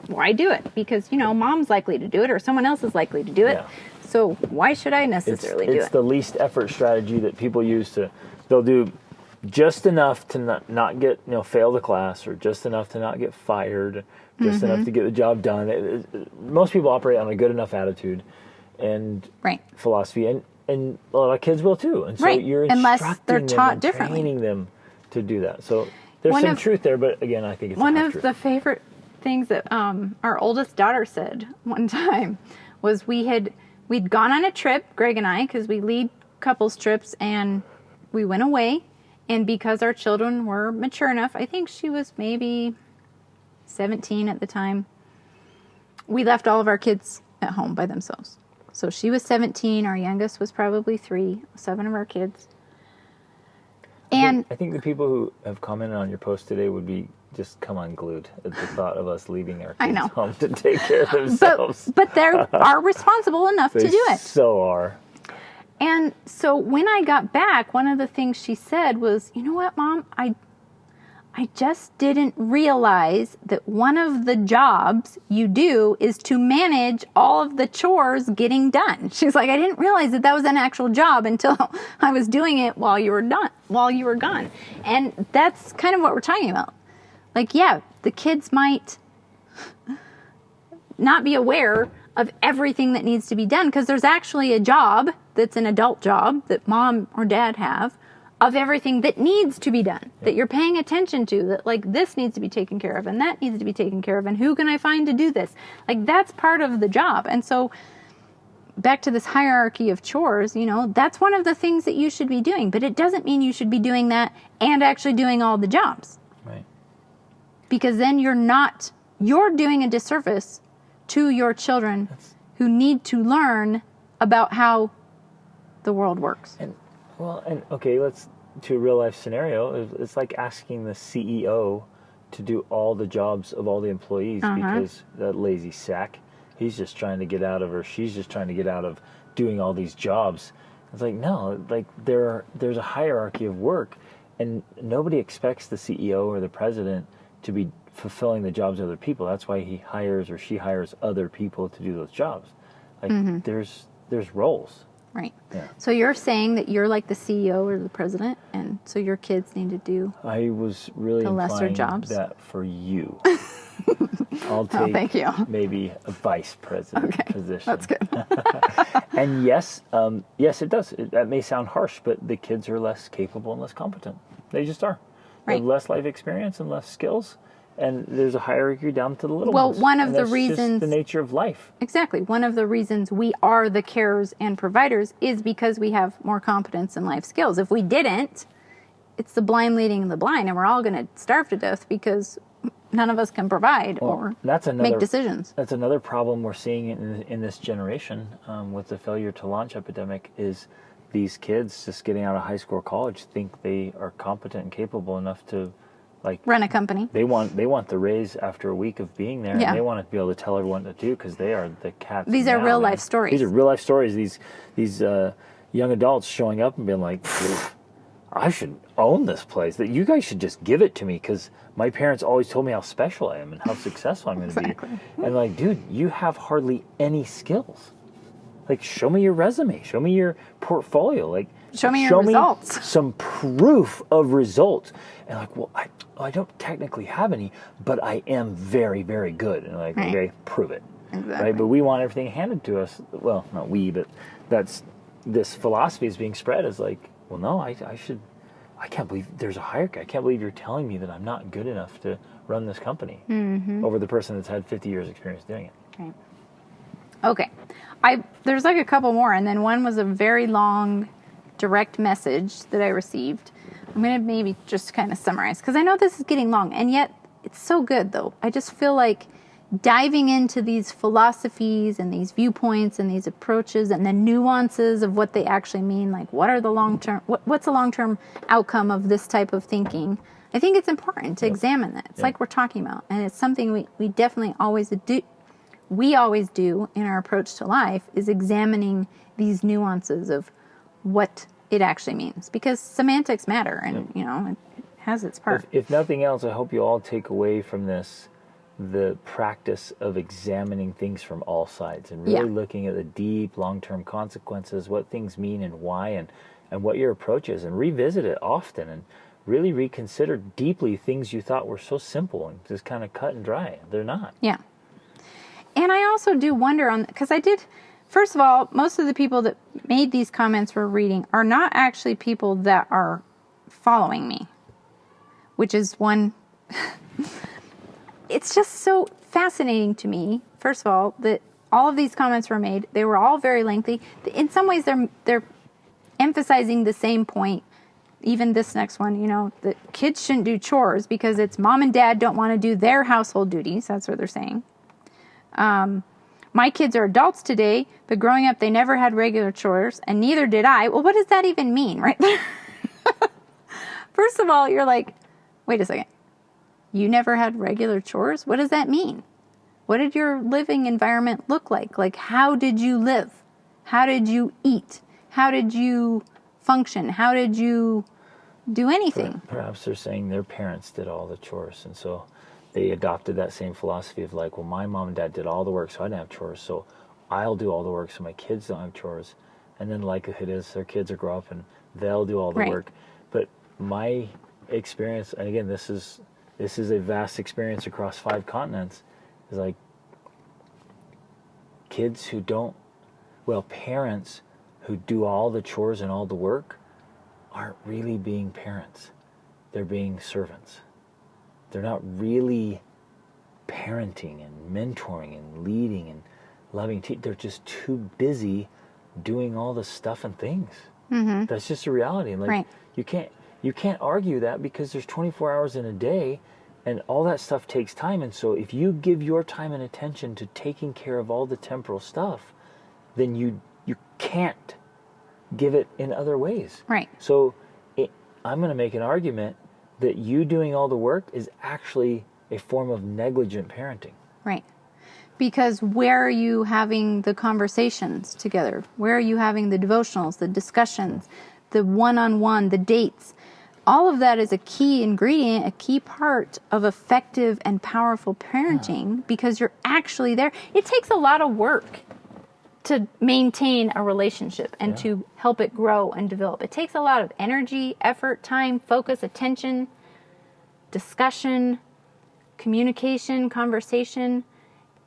why do it? Because, mom's likely to do it, or someone else is likely to do it.
Yeah.
So why should I necessarily do it?
It's the least effort strategy that people use they'll do just enough to not get, fail the class, or just enough to not get fired, just enough to get the job done. Most people operate on a good enough attitude and philosophy, and a lot of kids will too. And so you're instructing
they're taught
them,
differently,
training them to do that. So there's some truth there, but again, I think it's
one of the favorite things that our oldest daughter said one time was we'd gone on a trip, Greg and I, because we lead couples trips, and we went away, and because our children were mature enough, I think she was maybe 17 at the time, we left all of our kids at home by themselves. So she was 17, our youngest was probably 3, 7 of our kids. And
I think the people who have commented on your post today would be just come unglued at the thought of us leaving our kids home to take care of themselves.
But they are responsible enough to do it.
So are.
And so when I got back, one of the things she said was, you know what, Mom, I just didn't realize that one of the jobs you do is to manage all of the chores getting done. She's like, I didn't realize that was an actual job until I was doing it while you were gone. And that's kind of what we're talking about. Like, the kids might not be aware of everything that needs to be done, because there's actually a job that's an adult job that mom or dad have of everything that needs to be done, that you're paying attention to, that like this needs to be taken care of and that needs to be taken care of, and who can I find to do this? Like, that's part of the job. And so back to this hierarchy of chores, that's one of the things that you should be doing, but it doesn't mean you should be doing that and actually doing all the jobs.
Right.
Because then you're doing a disservice to your children who need to learn about how the world works.
Let's to a real life scenario. It's like asking the CEO to do all the jobs of all the employees because that lazy sack, he's just trying to get out of, or she's just trying to get out of doing all these jobs. It's like, no, like there's a hierarchy of work, and nobody expects the CEO or the president to be fulfilling the jobs of other people. That's why he hires or she hires other people to do those jobs. Like there's roles.
Right.
Yeah.
So you're saying that you're like the CEO or the president, and so your kids need to do
I was really
the lesser jobs.
That for you. I'll take
thank you.
Maybe a vice president position.
That's good.
And yes, it does. That may sound harsh, but the kids are less capable and less competent. They just are. They have less life experience and less skills. And there's a hierarchy down to the little ones.
Well, one of the
that's
reasons...
just the nature of life.
Exactly. One of the reasons we are the carers and providers is because we have more competence and life skills. If we didn't, it's the blind leading the blind, and we're all going to starve to death because none of us can provide make decisions.
That's another problem we're seeing in this generation with the failure to launch epidemic is these kids just getting out of high school or college think they are competent and capable enough to
run a company.
They want the raise after a week of being there, and they want to be able to tell everyone what to do because they are the cats.
These are real life stories.
These are real life stories. These young adults showing up and being like, I should own this place. That you guys should just give it to me because my parents always told me how special I am and how successful I'm going to be. And like, dude, you have hardly any skills. Like, show me your resume. Show me your portfolio. Like,
show me your results.
Some proof of results. And like, well, I don't technically have any, but I am very, very good. And like, okay, prove it.
Exactly.
Right? But we want everything handed to us. Well, not we, but this philosophy is being spread as like, well, no, I can't believe there's a hierarchy. I can't believe you're telling me that I'm not good enough to run this company over the person that's had 50 years experience doing it.
Right. Okay. There's like a couple more, and then one was a very long direct message that I received. I'm going to maybe just kind of summarize, because I know this is getting long, and yet it's so good, though. I just feel like diving into these philosophies and these viewpoints and these approaches and the nuances of what they actually mean, like what are the long-term, what's the long-term outcome of this type of thinking, I think it's important to examine that. It's like we're talking about, and it's something we definitely always do. We always do in our approach to life, is examining these nuances of what it actually means, because semantics matter, and you know, it has its part.
If nothing else, I hope you all take away from this the practice of examining things from all sides and really looking at the deep long-term consequences, what things mean and why, and what your approach is, and revisit it often and really reconsider deeply things you thought were so simple and just kind of cut and dry. They're not.
Yeah. And I also do wonder because first of all, most of the people that made these comments we're reading are not actually people that are following me, which is one. It's just so fascinating to me, first of all, that all of these comments were made. They were all very lengthy. In some ways, they're emphasizing the same point. Even this next one, you know, that kids shouldn't do chores because it's mom and dad don't want to do their household duties. That's what they're saying. My kids are adults today, but growing up, they never had regular chores, and neither did I. Well, what does that even mean, right there? First of all, you're like, wait a second. You never had regular chores? What does that mean? What did your living environment look like? Like, how did you live? How did you eat? How did you function? How did you do anything?
Perhaps they're saying their parents did all the chores, and so they adopted that same philosophy of like, well, my mom and dad did all the work, so I didn't have chores, so I'll do all the work so my kids don't have chores. And then likelihood is their kids will grow up and they'll do all the work. But my experience, and again, this is a vast experience across 5 continents, is like parents who do all the chores and all the work aren't really being parents. They're being servants. They're not really parenting and mentoring and leading and loving. They're just too busy doing all the stuff and things. Mm-hmm. That's just a reality. And like you can't argue that, because there's 24 hours in a day, and all that stuff takes time. And so if you give your time and attention to taking care of all the temporal stuff, then you can't give it in other ways.
Right.
So I'm going to make an argument that you doing all the work is actually a form of negligent parenting.
Right. Because where are you having the conversations together? Where are you having the devotionals, the discussions, the one-on-one, the dates? All of that is a key ingredient, a key part of effective and powerful parenting, because you're actually there. It takes a lot of work to maintain a relationship and to help it grow and develop. It takes a lot of energy, effort, time, focus, attention, discussion, communication, conversation.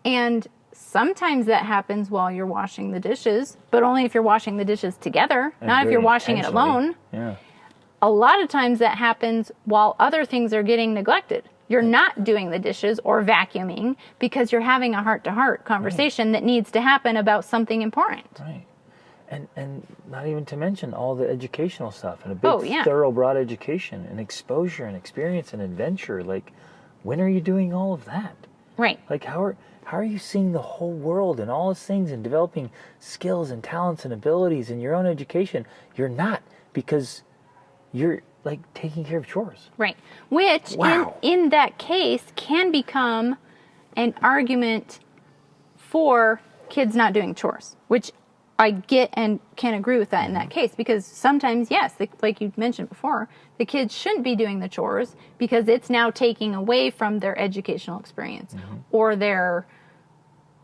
And sometimes that happens while you're washing the dishes, but only if you're washing the dishes together, and not if you're washing it alone.
Yeah.
A lot of times that happens while other things are getting neglected. You're not doing the dishes or vacuuming because you're having a heart-to-heart conversation that needs to happen about something important.
Right. And not even to mention all the educational stuff and a big, thorough, broad education and exposure and experience and adventure. Like, when are you doing all of that?
Right.
Like, how are you seeing the whole world and all those things and developing skills and talents and abilities in your own education? You're not, because you're like taking care of chores.
Right. Which in that case can become an argument for kids not doing chores, which I get and can agree with that in that case, because sometimes, yes, like you mentioned before, the kids shouldn't be doing the chores because it's now taking away from their educational experience or their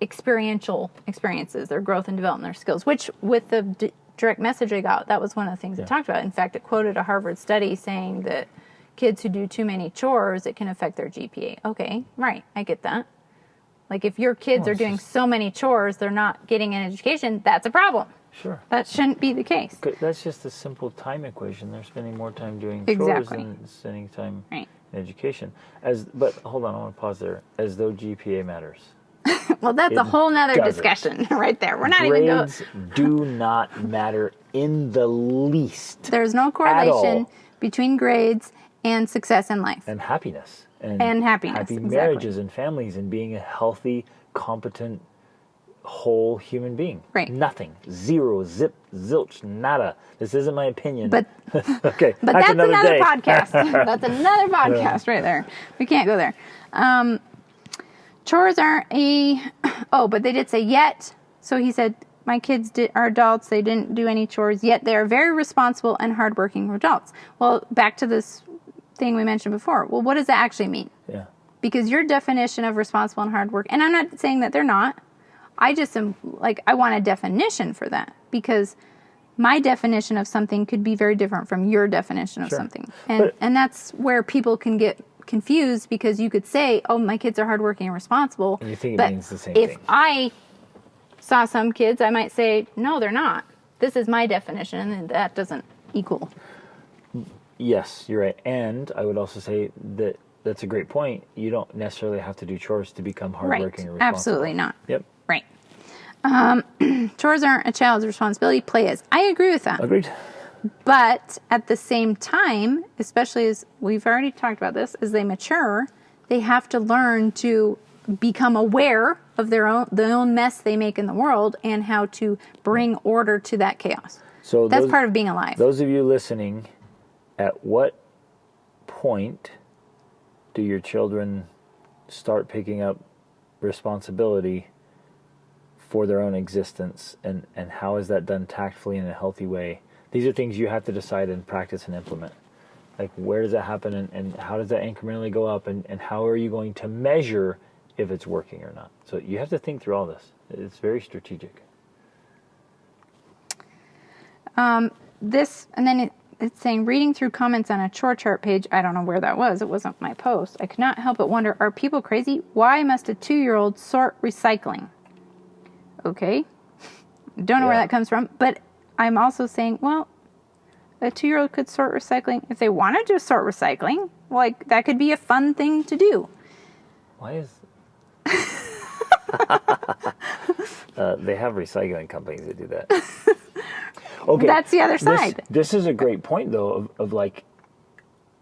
experiential experiences, their growth and development, their skills, which with the direct message I got, that was one of the things it talked about. In fact, it quoted a Harvard study saying that kids who do too many chores, it can affect their GPA. Okay, right, I get that. Like, if your kids are doing so many chores, they're not getting an education, that's a problem.
Sure.
That shouldn't be the case.
That's just a simple time equation. They're spending more time doing chores than spending time in education. But hold on, I want to pause there. As though GPA matters.
Well, that's a whole nother
doesn't.
discussion right there. We're not even going.
Grades do not matter in the least.
There's no correlation between grades and success in life.
And happiness.
And happiness,
Happy
exactly.
marriages and families and being a healthy, competent, whole human being.
Right.
Nothing. Zero. Zip. Zilch. Nada. This isn't my opinion.
But
okay.
But that's another
day.
podcast. That's another podcast right there. We can't go there. Chores aren't but they did say yet. So he said, my kids are adults. They didn't do any chores, yet they are very responsible and hardworking adults. Well, back to this thing we mentioned before. Well, what does that actually mean?
Yeah.
Because your definition of responsible and hard work, and I'm not saying that they're not. I just am like, I want a definition for that, because my definition of something could be very different from your definition of something. And that's where people can get confused, because you could say, oh, my kids are hardworking and responsible.
And you think it means the same
if
thing.
I saw some kids, I might say, no, they're not. This is my definition, and that doesn't equal.
Yes, you're right. And I would also say that that's a great point. You don't necessarily have to do chores to become hardworking or responsible.
Absolutely not.
Yep.
Right. Chores aren't a child's responsibility. Play is. I agree with that.
Agreed.
But at the same time, especially as we've already talked about this, as they mature, they have to learn to become aware of the own mess they make in the world and how to bring order to that chaos. So that's part of being alive.
Those of you listening, at what point do your children start picking up responsibility for their own existence, and how is that done tactfully in a healthy way? These are things you have to decide and practice and implement. Like, where does that happen, and how does that incrementally go up, and how are you going to measure if it's working or not? So you have to think through all this. It's very strategic.
And then it's saying, reading through comments on a chore chart page, I don't know where that was. It wasn't my post. I could not help but wonder, are people crazy? Why must a 2-year-old sort recycling? Okay. Don't know where that comes from. But I'm also saying, well, a 2-year-old could sort recycling. If they wanted to sort recycling, like, that could be a fun thing to do.
Why is... they have recycling companies that do that. Okay,
that's the other side.
This is a great point, though, of like,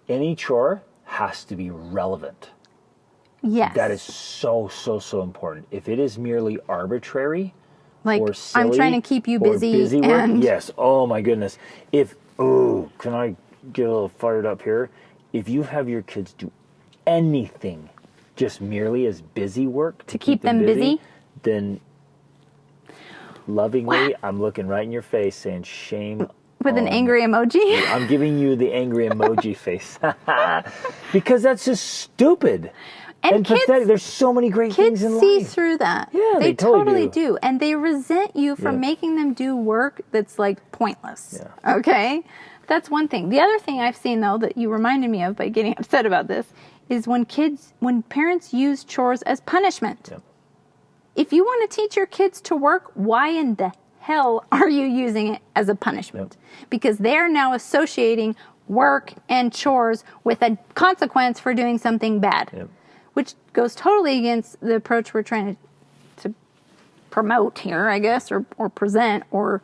any chore has to be relevant.
Yes.
That is so important. If it is merely arbitrary,
like,
or silly,
I'm trying to keep you busy
work,
and...
yes, oh my goodness. Can I get a little fired up here? If you have your kids do anything just merely as busy work to keep them busy, then lovingly, I'm looking right in your face saying, shame.
With an angry emoji?
I'm giving you the angry emoji face. Because that's just stupid. And kids, pathetic. There's so many great things in life.
Kids see through that.
Yeah,
they totally do. And they resent you for making them do work that's, like, pointless. Yeah. Okay? That's one thing. The other thing I've seen, though, that you reminded me of by getting upset about this, is when parents use chores as punishment. Yep. If you want to teach your kids to work, why in the hell are you using it as a punishment? Yep. Because they're now associating work and chores with a consequence for doing something bad. Yep. Which goes totally against the approach we're trying to promote here, I guess, or present or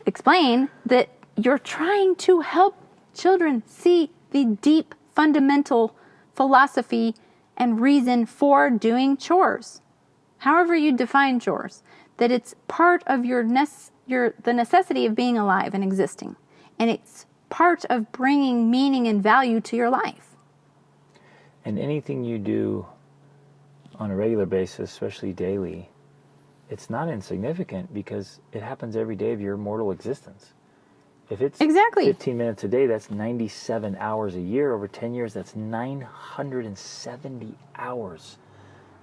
explain, that you're trying to help children see the deep fundamental philosophy and reason for doing chores. However you define chores, that it's part of the necessity of being alive and existing. And it's part of bringing meaning and value to your life.
And anything you do on a regular basis, especially daily, it's not insignificant, because it happens every day of your mortal existence. If it's 15 minutes a day, that's 97 hours a year. Over 10 years, that's 970 hours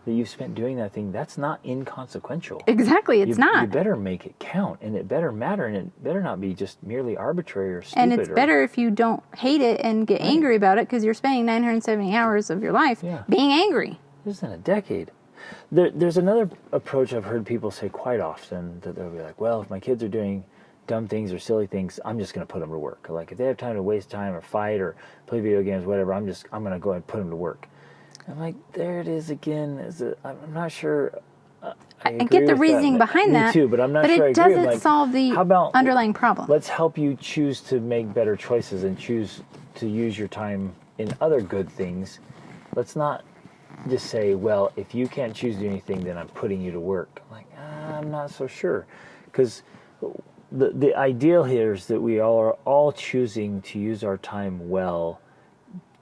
that you've spent doing that thing. That's not inconsequential.
Exactly, it's not.
You better make it count, and it better matter, and it better not be just merely arbitrary or stupid.
And it's better if you don't hate it and get angry about it, because you're spending 970 hours of your life being angry.
This isn't a decade. There's another approach I've heard people say quite often, that they'll be like, well, if my kids are doing dumb things or silly things, I'm just going to put them to work. Like, if they have time to waste time or fight or play video games, whatever, I'm going to go ahead and put them to work. I'm like, there it is again. I'm not sure.
I get the reasoning behind that.
Me too, but I'm not
but
sure I
it
agree.
doesn't solve the
how about
underlying problem.
Let's help you choose to make better choices and choose to use your time in other good things. Let's not just say, well, if you can't choose to do anything, then I'm putting you to work. I'm like, I'm not so sure. Because the ideal here is that we are all choosing to use our time well,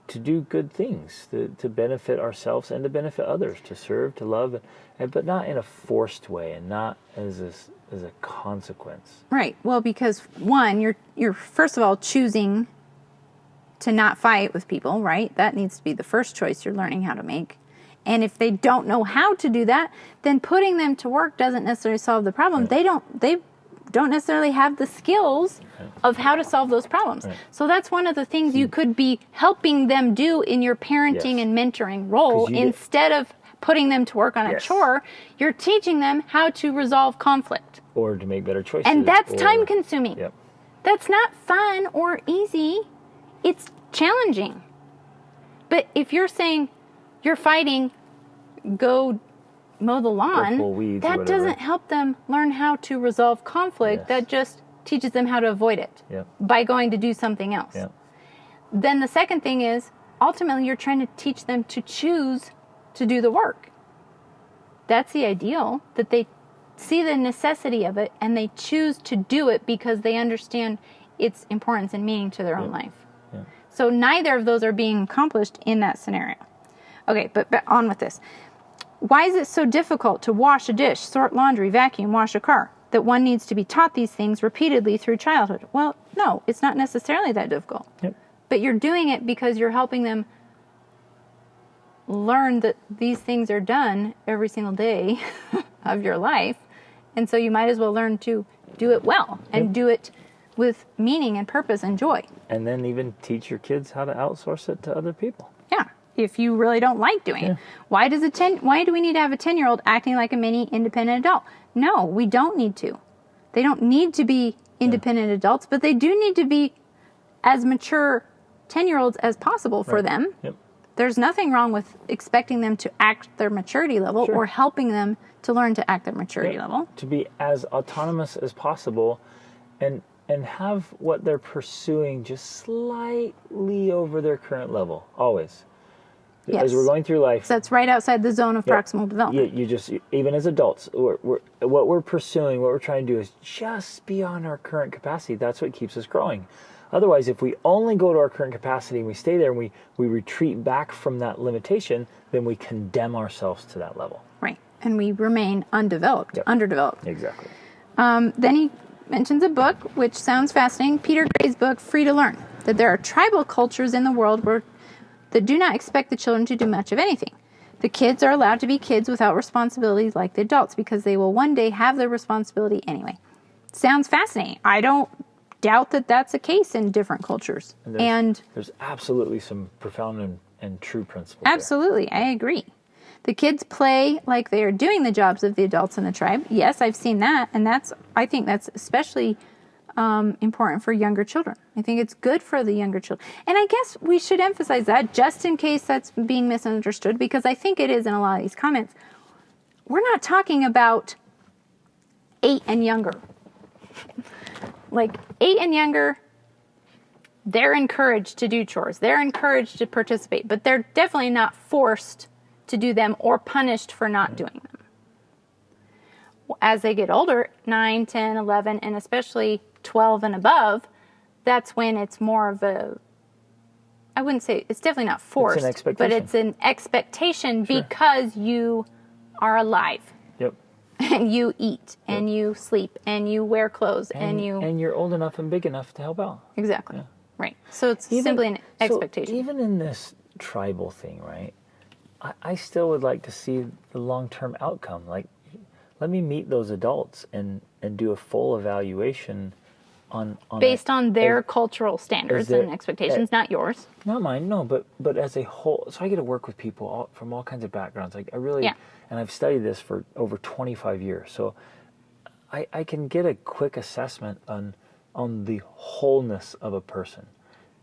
to do good things, to benefit ourselves and to benefit others, to serve, to love, but not in a forced way and not as a consequence.
Right. Well, because one, you're first of all choosing to not fight with people, right? That needs to be the first choice you're learning how to make. And if they don't know how to do that, then putting them to work doesn't necessarily solve the problem. Right. They don't necessarily have the skills of how to solve those problems. Right. So that's one of the things you could be helping them do in your parenting and mentoring role. Instead of putting them to work on a chore, you're teaching them how to resolve conflict.
Or to make better choices.
And that's time consuming.
Yep.
That's not fun or easy. It's challenging. But if you're saying you're fighting, go mow the lawn, that doesn't help them learn how to resolve conflict. That just teaches them how to avoid it by going to do something else. Then the second thing is, ultimately, you're trying to teach them to choose to do the work. That's the ideal, that they see the necessity of it and they choose to do it because they understand its importance and meaning to their own life. So neither of those are being accomplished in that scenario. Okay, but on with this. Why is it so difficult to wash a dish, sort laundry, vacuum, wash a car? That one needs to be taught these things repeatedly through childhood? Well, no, it's not necessarily that difficult. But you're doing it because you're helping them learn that these things are done every single day of your life. And so you might as well learn to do it well and do it with meaning and purpose and joy. And
then even teach your kids how to outsource it to other people.
Yeah. If you really don't like doing it. Why do we need to have a 10-year-old acting like a mini independent adult? No, we don't need to. They don't need to be independent adults, but they do need to be as mature 10-year-olds as possible for them. There's nothing wrong with expecting them to act their maturity level or helping them to learn to act their maturity level.
To be as autonomous as possible and have what they're pursuing just slightly over their current level, always. As we're going through life.
So that's right outside the zone of proximal development.
You just, even as adults, what we're pursuing, what we're trying to do is just beyond our current capacity. That's what keeps us growing. Otherwise, if we only go to our current capacity and we stay there and we retreat back from that limitation, then we condemn ourselves to that level.
Right. And we remain underdeveloped.
Exactly.
Then he mentions a book, which sounds fascinating, Peter Gray's book, Free to Learn, that there are tribal cultures in the world that do not expect the children to do much of anything. The kids are allowed to be kids without responsibilities like the adults because they will one day have their responsibility anyway. Sounds fascinating. I don't doubt that that's the case in different cultures. And
there's absolutely some profound and true principles.
Absolutely,
there.
I agree. The kids play like they are doing the jobs of the adults in the tribe. Yes, I've seen that, and I think that's especially important for younger children. I think it's good for the younger children. And I guess we should emphasize that just in case that's being misunderstood, because I think it is in a lot of these comments. We're not talking about 8 and younger. Like 8 and younger, they're encouraged to do chores. They're encouraged to participate, but they're definitely not forced to do them or punished for not doing them. As they get older, 9, 10, 11, and especially 12 and above, that's when it's more of I wouldn't say, it's definitely not forced,
it's an expectation.
But it's an expectation because you are alive. And you eat, and you sleep, and you wear clothes, and
you're old enough and big enough to help out.
Exactly. Right. So it's simply an expectation.
So even in this tribal thing, right, I still would like to see the long-term outcome. Like, let me meet those adults and do a full evaluation
based on their cultural standards and expectations, not yours.
Not mine, no, but as a whole. So I get to work with people from all kinds of backgrounds. Like, I really, and I've studied this for over 25 years. So I can get a quick assessment on the wholeness of a person.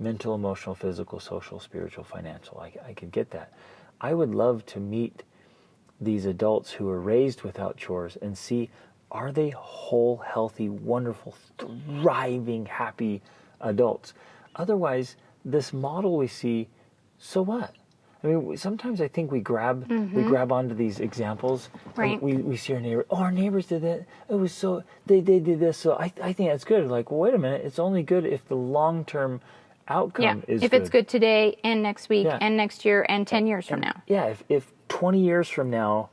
Mental, emotional, physical, social, spiritual, financial. I can get that. I would love to meet these adults who are raised without chores and see, are they whole, healthy, wonderful, thriving, happy adults? Otherwise, this model we see, so what? I mean, sometimes I think we grab onto these examples.
Right.
We see our neighbor. Oh, our neighbors did that. It was so they did this. So I think that's good. Like, well, wait a minute. It's only good if the long-term outcome is
if
good.
it's good today and next week and next year and 10 years from now.
Yeah. If 20 years from now,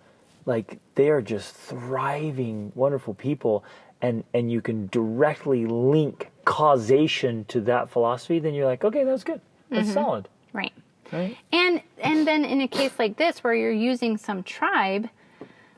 like, they are just thriving, wonderful people, and you can directly link causation to that philosophy, then you're like, okay, that's good. That's solid.
Right.
Right.
And then in a case like this where you're using some tribe,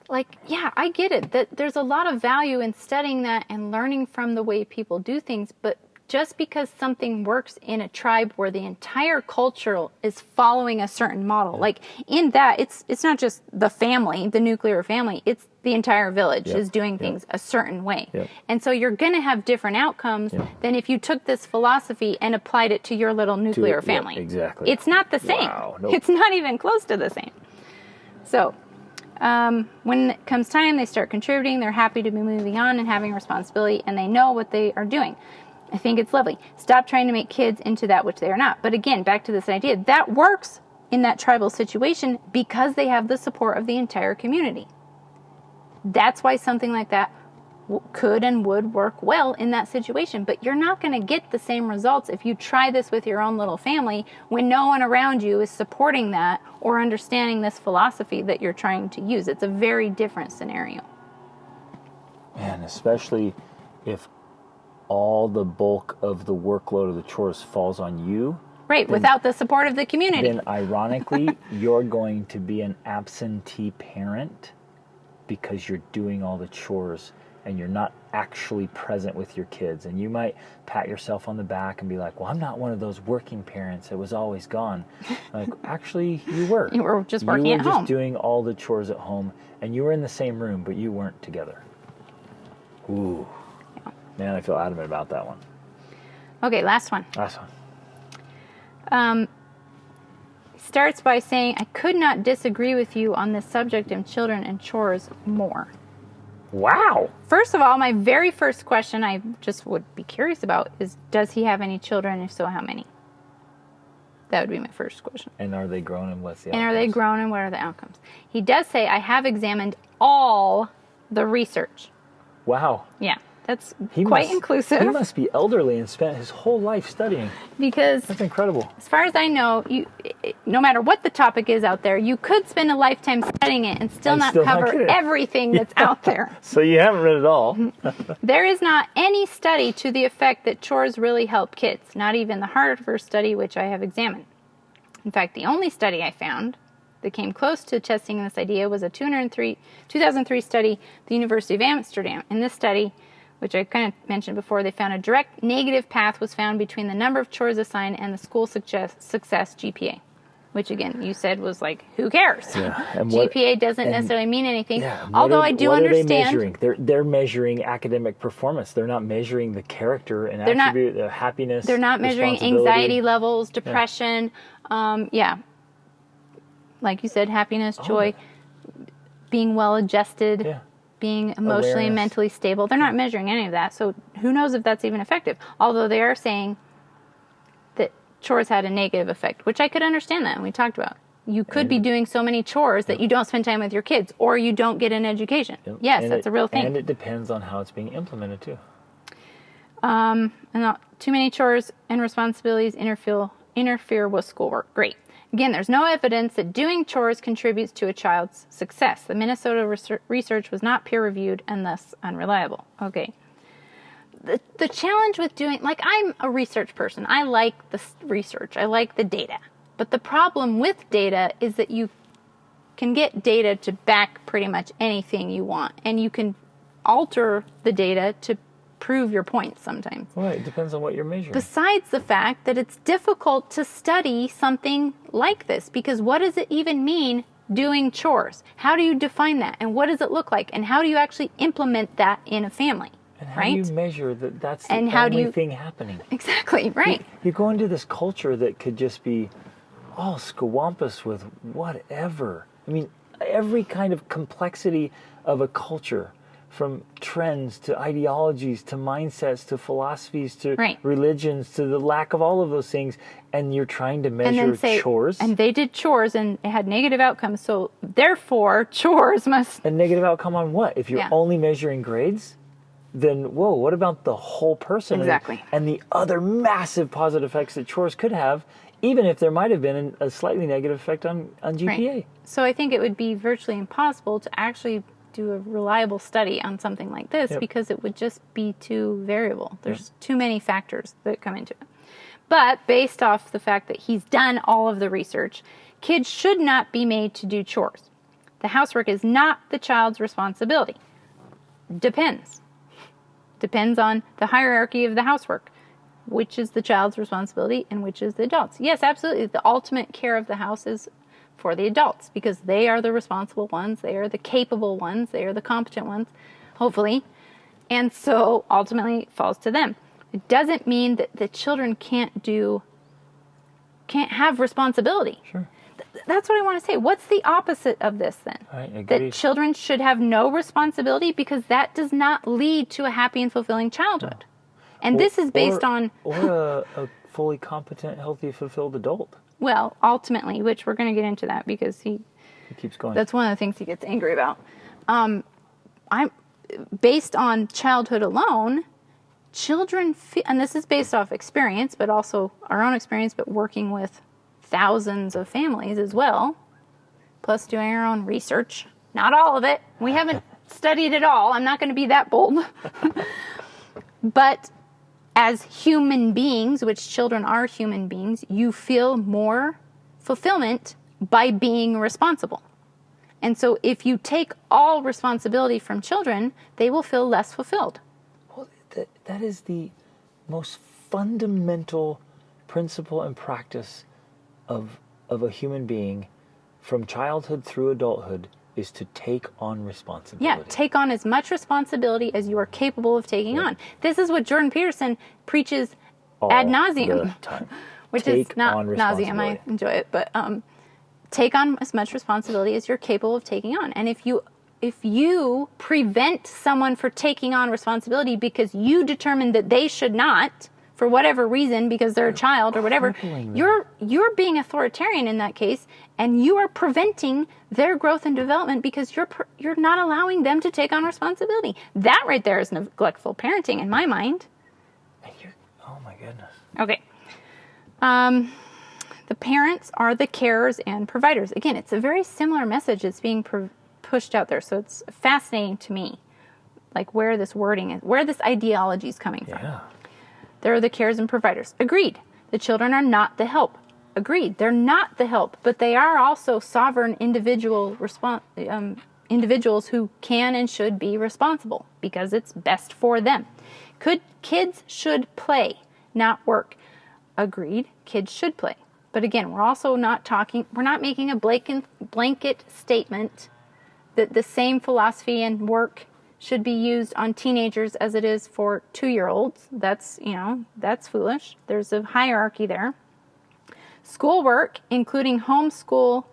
like, yeah, I get it. That there's a lot of value in studying that and learning from the way people do things, but just because something works in a tribe where the entire culture is following a certain model, like in that, it's not just the family, the nuclear family, it's the entire village is doing things a certain way. And so you're going to have different outcomes than if you took this philosophy and applied it to your little nuclear family.
Exactly.
It's not the same.
Wow, nope.
It's not even close to the same. So when it comes time, they start contributing, they're happy to be moving on and having responsibility, and they know what they are doing. I think it's lovely. Stop trying to make kids into that which they are not. But again, back to this idea, that works in that tribal situation because they have the support of the entire community. That's why something like that could and would work well in that situation. But you're not going to get the same results if you try this with your own little family when no one around you is supporting that or understanding this philosophy that you're trying to use. It's a very different scenario.
Man, especially if all the bulk of the workload of the chores falls on you.
Right, without the support of the community.
Then ironically, you're going to be an absentee parent because you're doing all the chores and you're not actually present with your kids. And you might pat yourself on the back and be like, well, I'm not one of those working parents that was always gone. Like, actually, you were.
You were just working at home.
You were just doing all the chores at home, and you were in the same room, but you weren't together. Ooh. Man, I feel adamant about that one.
Okay, last one. Starts by saying, I could not disagree with you on this subject of children and chores more.
Wow.
First of all, my very first question I just would be curious about is, does he have any children? If so, how many? That would be my first question.
And are they grown, and what's the outcomes?
And are they grown, and what are the outcomes? He does say, I have examined all the research.
Wow.
Yeah. That's quite inclusive.
He must be elderly and spent his whole life studying.
Because
that's incredible.
As far as I know, no matter what the topic is out there, you could spend a lifetime studying it and still not cover everything that's out there.
So you haven't read it all.
There is not any study to the effect that chores really help kids, not even the Harvard study, which I have examined. In fact, the only study I found that came close to testing this idea was a 2003 study at the University of Amsterdam. In this study, which I kind of mentioned before, they found a direct negative path was found between the number of chores assigned and the school success GPA, which again, you said was like, who cares?
Yeah. And
GPA doesn't necessarily mean anything.
Yeah,
although I do understand.
What are they measuring? They're measuring academic performance. They're not measuring the character and attribute, the happiness.
They're not measuring anxiety levels, depression. Yeah. Like you said, happiness, joy, being well adjusted. Yeah. Being emotionally and mentally stable. They're not measuring any of that, so who knows if that's even effective. Although they are saying that chores had a negative effect, which I could understand that, and we talked about. You could be doing so many chores that you don't spend time with your kids, or you don't get an education. Yes, that's a real thing.
And it depends on how it's being implemented, too.
And too many chores and responsibilities interfere with schoolwork. Great. Again, there's no evidence that doing chores contributes to a child's success. The Minnesota research was not peer-reviewed and thus unreliable. Okay. The challenge with doing, like, I'm a research person. I like the research. I like the data. But the problem with data is that you can get data to back pretty much anything you want. And you can alter the data to prove your points sometimes.
Well, it depends on what you're measuring.
Besides the fact that it's difficult to study something like this, because what does it even mean doing chores? How do you define that? And what does it look like? And how do you actually implement that in a family?
And how do you measure that that's the only thing happening?
Exactly, right.
You go into this culture that could just be, all scawampus with whatever. I mean, every kind of complexity of a culture, from trends to ideologies to mindsets to philosophies to religions to the lack of all of those things, and you're trying to measure chores.
And they did chores and it had negative outcomes, so therefore chores must...
A negative outcome on what? If you're only measuring grades, then whoa, what about the whole person?
Exactly.
And the other massive positive effects that chores could have, even if there might have been a slightly negative effect on GPA.
Right. So I think it would be virtually impossible to actually do a reliable study on something like this because it would just be too variable. There's too many factors that come into it. But based off the fact that he's done all of the research, kids should not be made to do chores. The housework is not the child's responsibility. Depends. Depends on the hierarchy of the housework. Which is the child's responsibility and which is the adult's. Yes, absolutely. The ultimate care of the house is for the adults because they are the responsible ones. They are the capable ones. They are the competent ones, hopefully. And so ultimately it falls to them. It doesn't mean that the children can't have responsibility.
Sure.
That's what I want to say. What's the opposite of this then?
I agree.
That children should have no responsibility because that does not lead to a happy and fulfilling childhood. No. And this is based on...
Or a fully competent, healthy, fulfilled adult.
Well, ultimately, which we're going to get into that because he
keeps going.
That's one of the things he gets angry about. I'm based on childhood alone, children feel, and this is based off experience, but also our own experience, but working with thousands of families as well, plus doing our own research. Not all of it. We haven't studied it all. I'm not going to be that bold. But as human beings, which children are human beings, you feel more fulfillment by being responsible. And so if you take all responsibility from children, they will feel less fulfilled.
Well, that is the most fundamental principle and practice of a human being from childhood through adulthood, is to take on responsibility.
Yeah, take on as much responsibility as you are capable of taking on. This is what Jordan Peterson preaches ad nauseum, which is not nauseum. I enjoy it, but take on as much responsibility as you're capable of taking on. And if you prevent someone from taking on responsibility because you determine that they should not, for whatever reason, because they're a child or whatever, you're being authoritarian in that case, and you are preventing their growth and development because you're not allowing them to take on responsibility. That right there is neglectful parenting in my mind.
Oh my goodness.
Okay. The parents are the carers and providers. Again, it's a very similar message that's being pushed out there, so it's fascinating to me, like where this wording is, where this ideology is coming from.
Yeah.
They're the carers and providers. Agreed. The children are not the help. Agreed. They're not the help, but they are also sovereign individuals who can and should be responsible because it's best for them. Kids should play, not work. Agreed. Kids should play. But again, we're not making a blanket statement that the same philosophy and work should be used on teenagers as it is for 2-year-olds. That's foolish. There's a hierarchy there. Schoolwork, including homeschool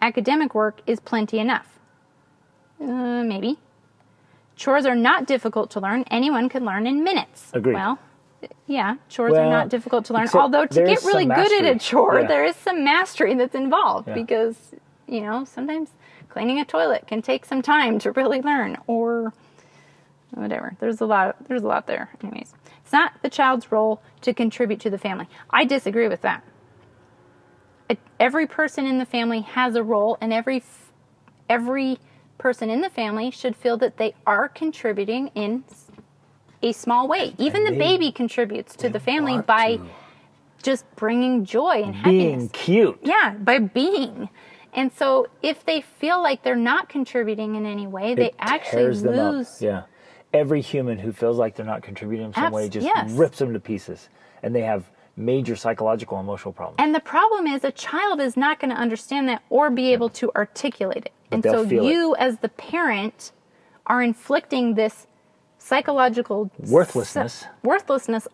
academic work, is plenty enough. Maybe. Chores are not difficult to learn. Anyone can learn in minutes.
Agreed.
Well, yeah, chores are not difficult to learn. Although to get really good at a chore, there is some mastery that's involved because, sometimes cleaning a toilet can take some time to really learn, or whatever. There's a lot there. Anyways, it's not the child's role to contribute to the family. I disagree with that. Every person in the family has a role, and every person in the family should feel that they are contributing in a small way. Even the baby contributes to the family by just bringing joy and happiness.
Being cute.
Yeah, by being. And so if they feel like they're not contributing in any way, they actually lose.
Yeah. Every human who feels like they're not contributing in some way just rips them to pieces. And they have major psychological and emotional problems.
And the problem is a child is not going to understand that or be able to articulate it.
But
and so you as the parent are inflicting this psychological
worthlessness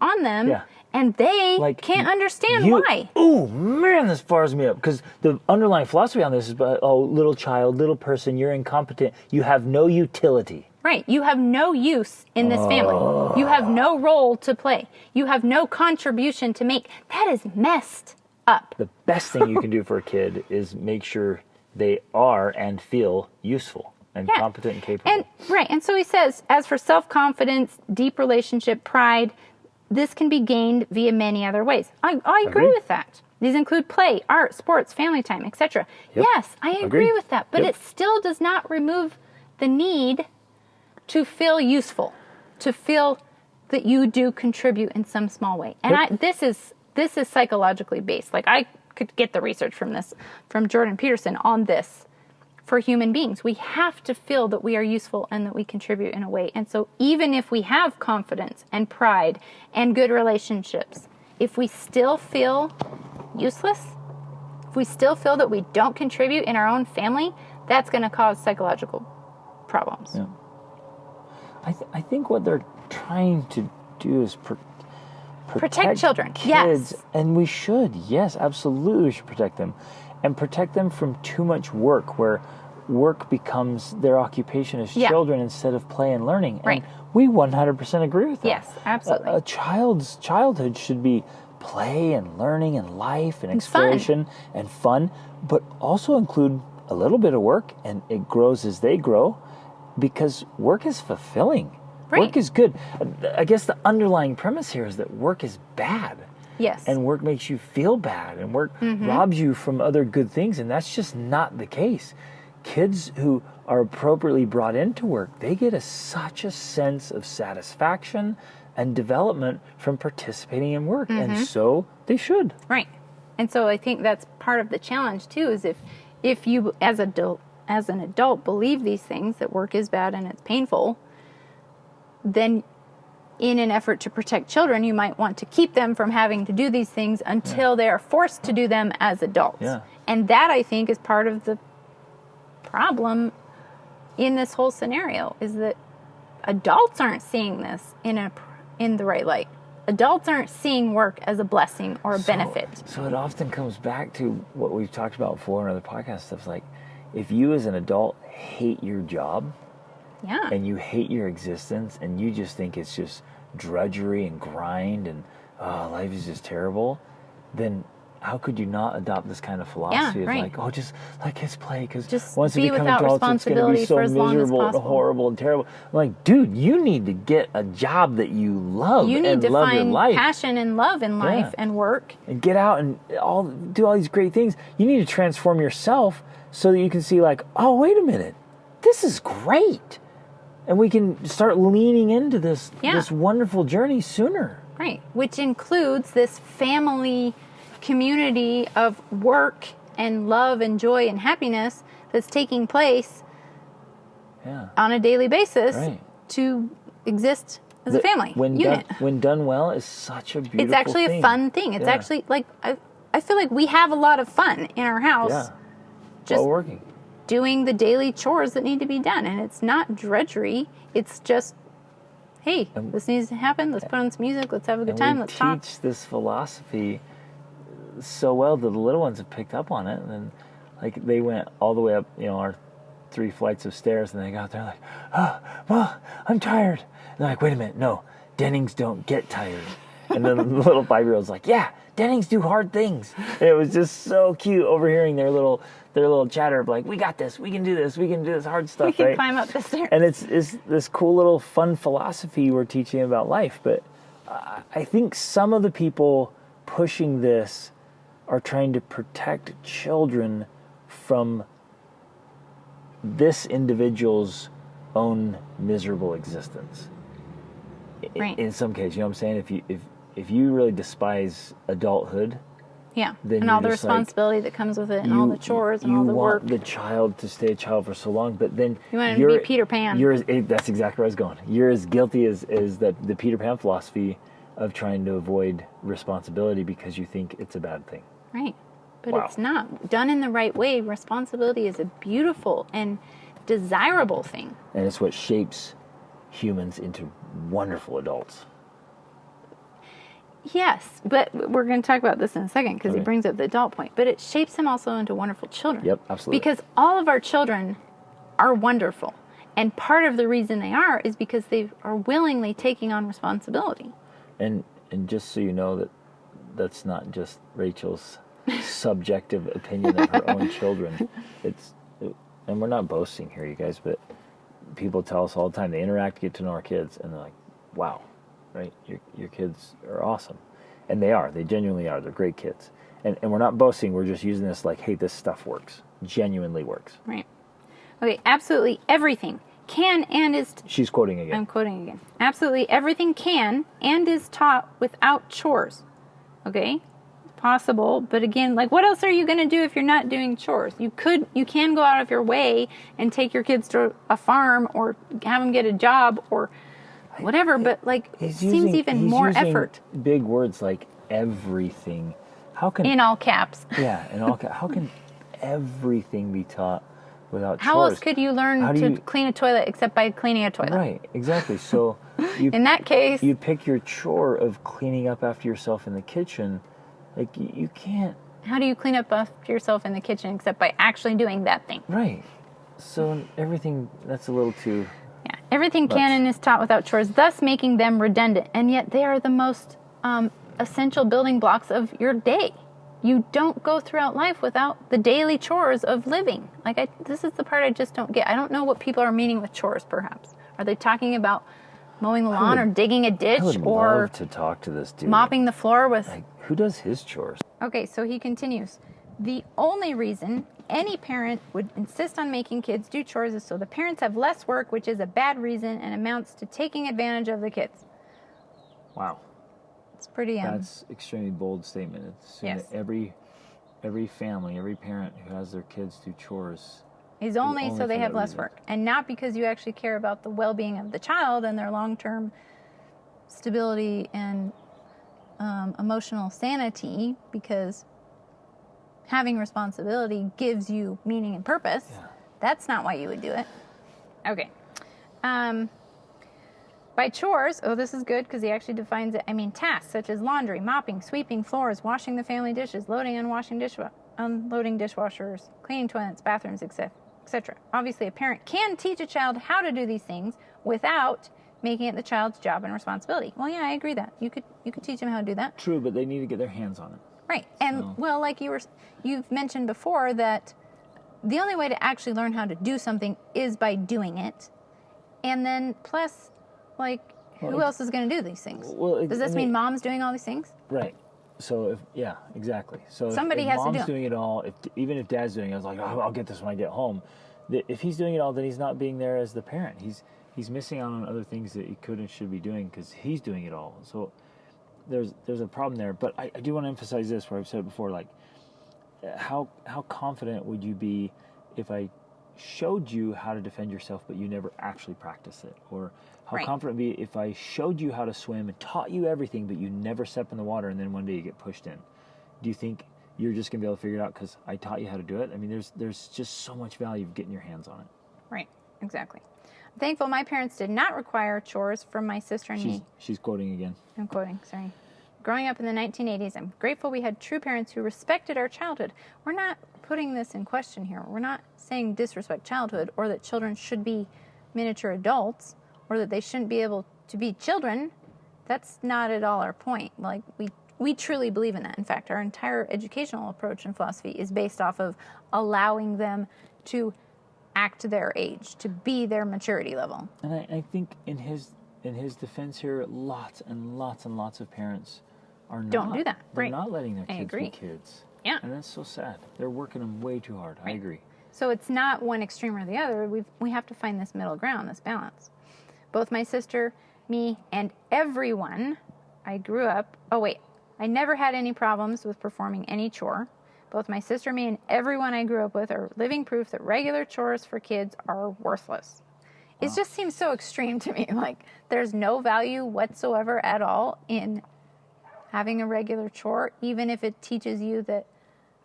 on them.
Yeah.
And they can't understand why.
Oh, man, this fires me up. Because the underlying philosophy on this is, little child, little person, you're incompetent. You have no utility.
Right. You have no use in this family. You have no role to play. You have no contribution to make. That is messed up.
The best thing you can do for a kid is make sure they are and feel useful and competent and capable.
And so he says, as for self-confidence, deep relationship, pride, this can be gained via many other ways. I agree with that. These include play, art, sports, family time, etc.
Yep.
Yes, I agree with that. But it still does not remove the need to feel useful, to feel that you do contribute in some small way. And this is psychologically based. Like, I could get the research from Jordan Peterson on this. For human beings, we have to feel that we are useful and that we contribute in a way. And so even if we have confidence and pride and good relationships, if we still feel useless, if we still feel that we don't contribute in our own family, that's going to cause psychological problems.
Yeah. I think what they're trying to do is protect
children.
Kids,
yes.
And we should. Yes, absolutely, we should protect them. And protect them from too much work, where work becomes their occupation as children instead of play and learning.
Right.
And we 100% agree with that.
Yes, absolutely.
A child's childhood should be play and learning and life and exploration and fun, but also include a little bit of work, and it grows as they grow, because work is fulfilling.
Right.
Work is good. I guess the underlying premise here is that work is bad.
Yes.
And work makes you feel bad, and work robs you from other good things, and that's just not the case. Kids who are appropriately brought into work, they get such a sense of satisfaction and development from participating in work, and so they should.
Right. And so I think that's part of the challenge too, is if you as an adult believe these things, that work is bad and it's painful, then in an effort to protect children, you might want to keep them from having to do these things until they are forced to do them as adults.
Yeah.
And that, I think, is part of the problem in this whole scenario, is that adults aren't seeing this in the right light. Adults aren't seeing work as a blessing or a benefit.
So it often comes back to what we've talked about before in other podcast stuff, like if you as an adult hate your job, and you hate your existence, and you just think it's just drudgery and grind, and life is just terrible, then how could you not adopt this kind of philosophy of just let kids play, because once they become adults, it's going to be so miserable and horrible and terrible. I'm like, dude, you need to get a job that you love.
You need
and
to
love
find
your life.
passion and love in life and work.
And get out and do all these great things. You need to transform yourself so that you can see, like, oh, wait a minute, this is great. And we can start leaning into this wonderful journey sooner.
Right, which includes this family community of work and love and joy and happiness that's taking place on a daily basis to exist as a family unit.
When done well, is such a beautiful thing.
It's actually a fun thing. It's actually, like, I feel like we have a lot of fun in our house. Just
while working.
Doing the daily chores that need to be done. And it's not drudgery. It's just, hey, this needs to happen. Let's put on some music. Let's have a good time. Let's talk.
We teach this philosophy so well that the little ones have picked up on it. And then, like, they went all the way up, our 3 flights of stairs, and they got there like, oh, well, I'm tired. And they're like, wait a minute, no, Dennings don't get tired. And then the little 5-year-old's like, yeah, Dennings do hard things. And it was just so cute overhearing their little chatter of like, we got this, we can do this hard stuff.
We can climb up the stairs.
And it's this cool little fun philosophy we're teaching about life. But I think some of the people pushing this are trying to protect children from this individual's own miserable existence.
Right.
In some cases, you know what I'm saying? If you really despise adulthood,
and all the responsibility that comes with it, and all the chores and all the work.
You want the child to stay a child for so long, but then
you want him to be Peter Pan.
That's exactly where I was going. You're as guilty as the Peter Pan philosophy of trying to avoid responsibility because you think it's a bad thing.
Right. But it's not. Done in the right way, responsibility is a beautiful and desirable thing.
And it's what shapes humans into wonderful adults.
Yes, but we're going to talk about this in a second because he
Okay.
brings up the adult point. But it shapes them also into wonderful children.
Yep, absolutely.
Because all of our children are wonderful. And part of the reason they are is because they are willingly taking on responsibility.
And just so you know that's not just Rachel's subjective opinion of her own children. And we're not boasting here, you guys, but people tell us all the time, they interact, get to know our kids, and they're like, wow, right? Your kids are awesome. And they are. They genuinely are. They're great kids. And we're not boasting. We're just using this like, hey, this stuff works. Genuinely works.
Right. Okay, absolutely everything can and is...
She's quoting again.
I'm quoting again. Absolutely everything can and is taught without chores. Okay? Possible, but again, like, what else are you going to do if you're not doing chores? You can go out of your way and take your kids to a farm or have them get a job or whatever, but like, it seems even more effort.
Big words like everything. How can...
In all caps.
Yeah, in all caps. How can everything be taught without chores?
How else could you learn to clean a toilet except by cleaning a toilet?
Right, exactly. So
in that case,
you pick your chore of cleaning up after yourself in the kitchen. Like, you can't...
How do you clean up after yourself in the kitchen except by actually doing that thing?
Right. So everything, that's a little too...
Yeah. Everything can and is taught without chores, thus making them redundant. And yet they are the most essential building blocks of your day. You don't go throughout life without the daily chores of living. This is the part I just don't get. I don't know what people are meaning with chores, perhaps. Are they talking about mowing the lawn or digging a ditch
I would
or
love to talk to this dude.
mopping the floor with...
Like, who does his chores?
Okay, so he continues. The only reason any parent would insist on making kids do chores is so the parents have less work, which is a bad reason and amounts to taking advantage of the kids.
Wow.
It's pretty...
That's extremely bold statement. It's
yes.
That every family, every parent who has their kids do chores...
is only so they have less work. And not because you actually care about the well-being of the child and their long-term stability and emotional sanity, because having responsibility gives you meaning and purpose. Yeah. That's not why you would do it. Okay. By chores, this is good because he actually defines it. I mean, tasks such as laundry, mopping, sweeping floors, washing the family dishes, loading and unloading dishwashers, cleaning toilets, bathrooms, etc. Obviously, a parent can teach a child how to do these things without making it the child's job and responsibility. Well, yeah, I agree that you could teach them how to do that.
True, but they need to get their hands on it.
Right, and well, like you've mentioned before, that the only way to actually learn how to do something is by doing it, and then plus, like, who else is going to do these things? Well, does this mean mom's doing all these things?
Right. So exactly. So
somebody
if
has
mom's
to do
doing it all. Even if dad's doing it, I was like, I'll get this when I get home. If he's doing it all, then he's not being there as the parent. He's missing out on other things that he could and should be doing because he's doing it all. So there's a problem there. But I do want to emphasize this, where I've said it before, like, how confident would you be if I showed you how to defend yourself but you never actually practice it? Or how confident would be if I showed you how to swim and taught you everything but you never step in the water and then one day you get pushed in? Do you think you're just going to be able to figure it out because I taught you how to do it? I mean, there's just so much value of getting your hands on it.
Right, exactly. I'm thankful my parents did not require chores from my sister and me.
She's quoting again.
I'm quoting, sorry. Growing up in the 1980s, I'm grateful we had true parents who respected our childhood. We're not putting this in question here. We're not saying disrespect childhood or that children should be miniature adults or that they shouldn't be able to be children. That's not at all our point. Like, we truly believe in that. In fact, our entire educational approach and philosophy is based off of allowing them to act their age, to be their maturity level.
And I think in his defense here, lots and lots and lots of parents
don't do that.
They're not letting their kids be kids.
Yeah.
And that's so sad. They're working them way too hard. Right. I agree.
So it's not one extreme or the other. We have to find this middle ground, this balance. Both my sister, me, and everyone I grew up... I never had any problems with performing any chore. Both my sister, me, and everyone I grew up with are living proof that regular chores for kids are worthless. Wow. It just seems so extreme to me. Like, there's no value whatsoever at all in having a regular chore, even if it teaches you that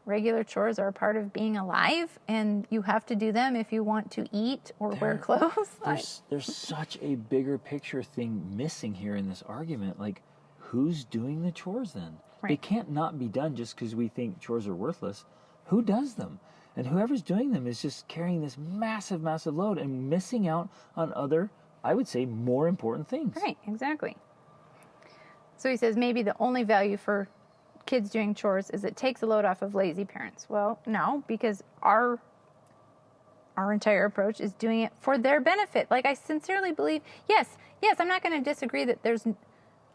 regular chores are a part of being alive and you have to do them if you want to eat or wear clothes.
There's such a bigger picture thing missing here in this argument. Like, who's doing the chores then?
Right.
They can't not be done just because we think chores are worthless. Who does them? And whoever's doing them is just carrying this massive, massive load and missing out on other, I would say, more important things.
Right, exactly. So he says maybe the only value for kids doing chores is it takes a load off of lazy parents. Well, no, because our entire approach is doing it for their benefit. Like, I sincerely believe, yes, I'm not going to disagree that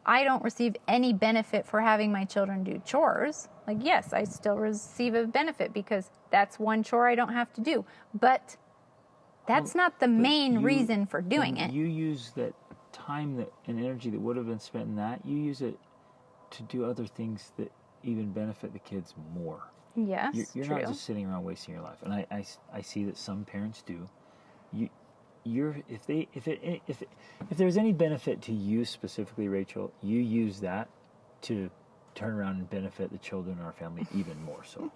I don't receive any benefit for having my children do chores. Like, yes, I still receive a benefit because that's one chore I don't have to do. But that's not the main reason for doing it.
You use that time and energy that would have been spent in that, you use it to do other things that even benefit the kids more.
Yes,
you're
true.
not just sitting around wasting your life. And I see that some parents do. If there's any benefit to you specifically, Rachel, you use that to turn around and benefit the children in our family even more so.